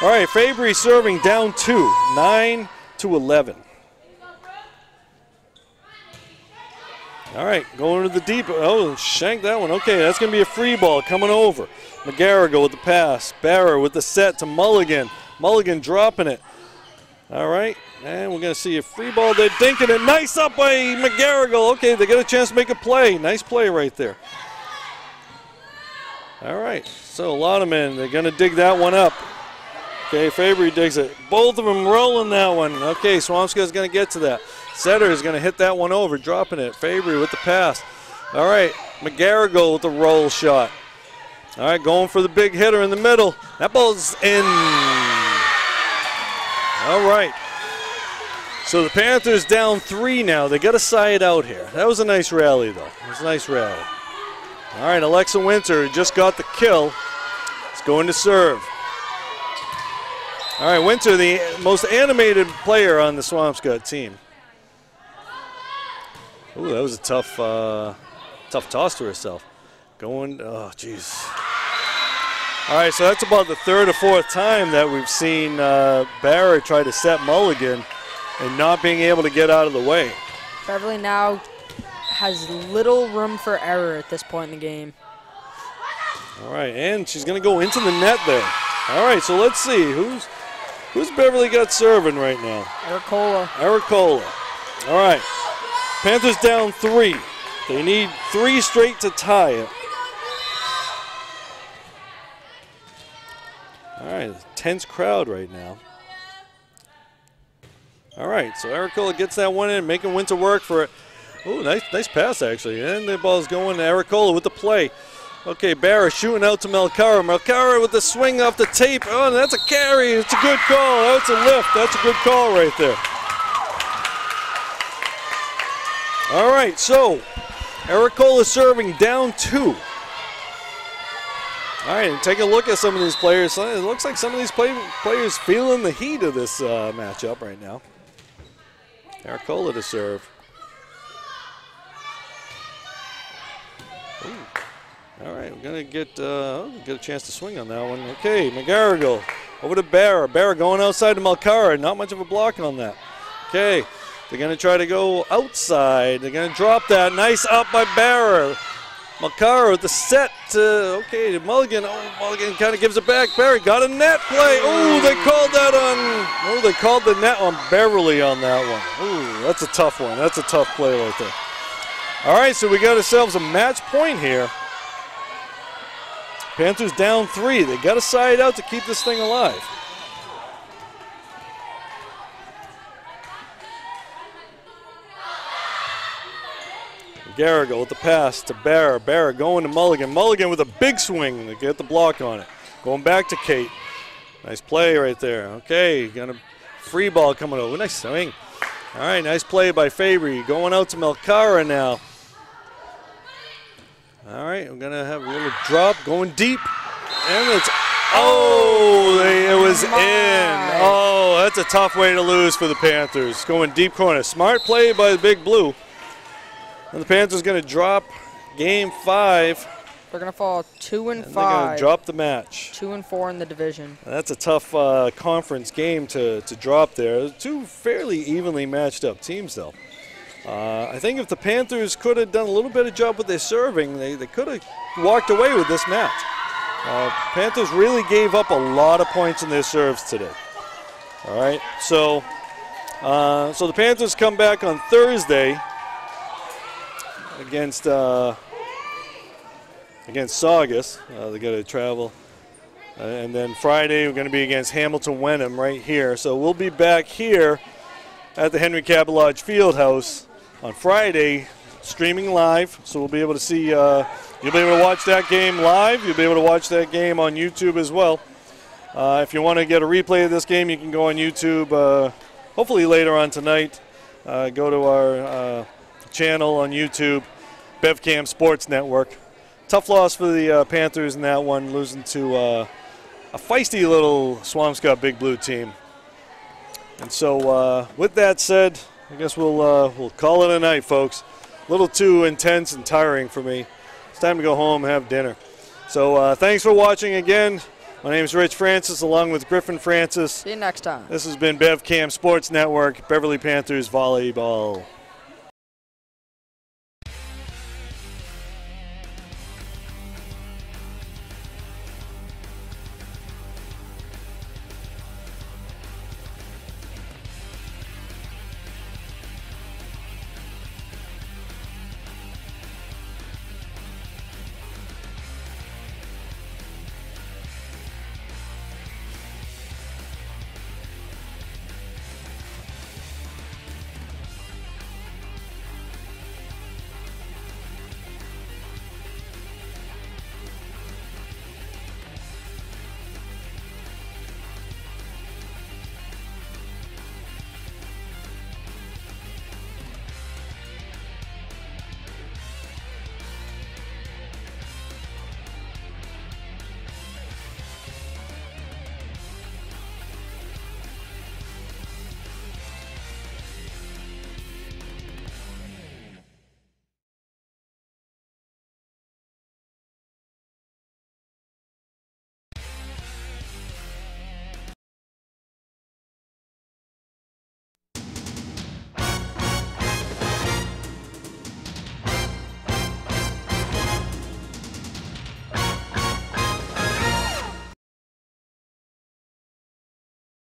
Speaker 1: All right, Fabry serving down 2, 9-11. All right, going to the deep. Oh, shanked that one. Okay, that's going to be a free ball coming over. McGarrigle with the pass. Barra with the set to Mulligan. Mulligan dropping it. All right, and we're going to see a free ball. They're dinking it. Nice up by McGarrigle. Okay, they get a chance to make a play. Nice play right there. All right, so a lot of men. They're going to dig that one up. Okay, Fabry digs it. Both of them rolling that one. Okay, Swampscott's going to get to that. Setter is going to hit that one over, dropping it. Fabry with the pass. All right, McGarrigle with the roll shot. All right, going for the big hitter in the middle. That ball's in. All right. So the Panthers down 3 now. They got a side out here. That was a nice rally, though. It was a nice rally. All right, Alexa Winter just got the kill. It's going to serve. All right, Winter, the most animated player on the Swampscott team. Ooh, that was a tough toss to herself. Going, oh, jeez. All right, so that's about the 3rd or 4th time that we've seen Barra try to set Mulligan and not being able to get out of the way.
Speaker 2: Beverly now has little room for error at this point in the game.
Speaker 1: All right, and she's going to go into the net there. All right, so let's see. Who's Beverly got serving right now? Ericola. All right. Panthers down 3. They need 3 straight to tie it. All right, tense crowd right now. All right, so Ericola gets that one in, making Winter work for it. Oh, nice pass, actually. And the ball's going to Ericola with the play. Okay, Barra shooting out to Malcara. Malcara with the swing off the tape. Oh, that's a carry. It's a good call. That's a lift. That's a good call right there. All right, so Ericola serving down 2. All right, and take a look at some of these players. It looks like some of these players feeling the heat of this matchup right now. Ericola to serve. Ooh. All right, we're going to get a chance to swing on that one. Okay, McGarrigle over to Barra. Barra going outside to Malcara. Not much of a block on that. Okay, they're going to try to go outside. They're going to drop that. Nice up by Barra. Malcara with the set to, okay, Mulligan. Oh, Mulligan kind of gives it back. Barra got a net play. Oh, they called that on, oh, they called the net on Beverly on that one. Oh, that's a tough one. That's a tough play right there. All right, so we got ourselves a match point here. Panthers down 3. They got a side out to keep this thing alive. Garrigle with the pass to Barra. Barra going to Mulligan. Mulligan with a big swing to get the block on it. Going back to Kate. Nice play right there. Okay, got a free ball coming over. Nice swing. All right, nice play by Fabry. Going out to Malcara now. All right, we're going to have a little drop going deep. And it's Oh, it was in.
Speaker 2: My.
Speaker 1: Oh, that's a tough way to lose for the Panthers. Going deep corner. Smart play by the Big Blue. And the Panthers going to drop game 5.
Speaker 2: They're going to fall 2 and 5.
Speaker 1: They're going to drop the match.
Speaker 2: 2 and 4 in the division.
Speaker 1: And that's a tough conference game to drop there. 2 fairly evenly matched up teams, though. I think if the Panthers could have done a little bit of job with their serving, they could have walked away with this match. Panthers really gave up a lot of points in their serves today. All right, so the Panthers come back on Thursday against Saugus. They got to travel. And then Friday we're going to be against Hamilton Wenham right here. So we'll be back here at the Henry Cabot Lodge Fieldhouse on Friday, streaming live. So we'll be able to see, you'll be able to watch that game live. You'll be able to watch that game on YouTube as well. If you want to get a replay of this game, you can go on YouTube hopefully later on tonight. Go to our channel on YouTube, BevCam Sports Network. Tough loss for the Panthers in that one, losing to a feisty little Swampscott Big Blue team. And so with that said, I guess we'll call it a night, folks. A little too intense and tiring for me. It's time to go home and have dinner. So thanks for watching again. My name is Rich Francis, along with Griffin Francis.
Speaker 2: See you next time.
Speaker 1: This has been BevCam Sports Network, Beverly Panthers Volleyball.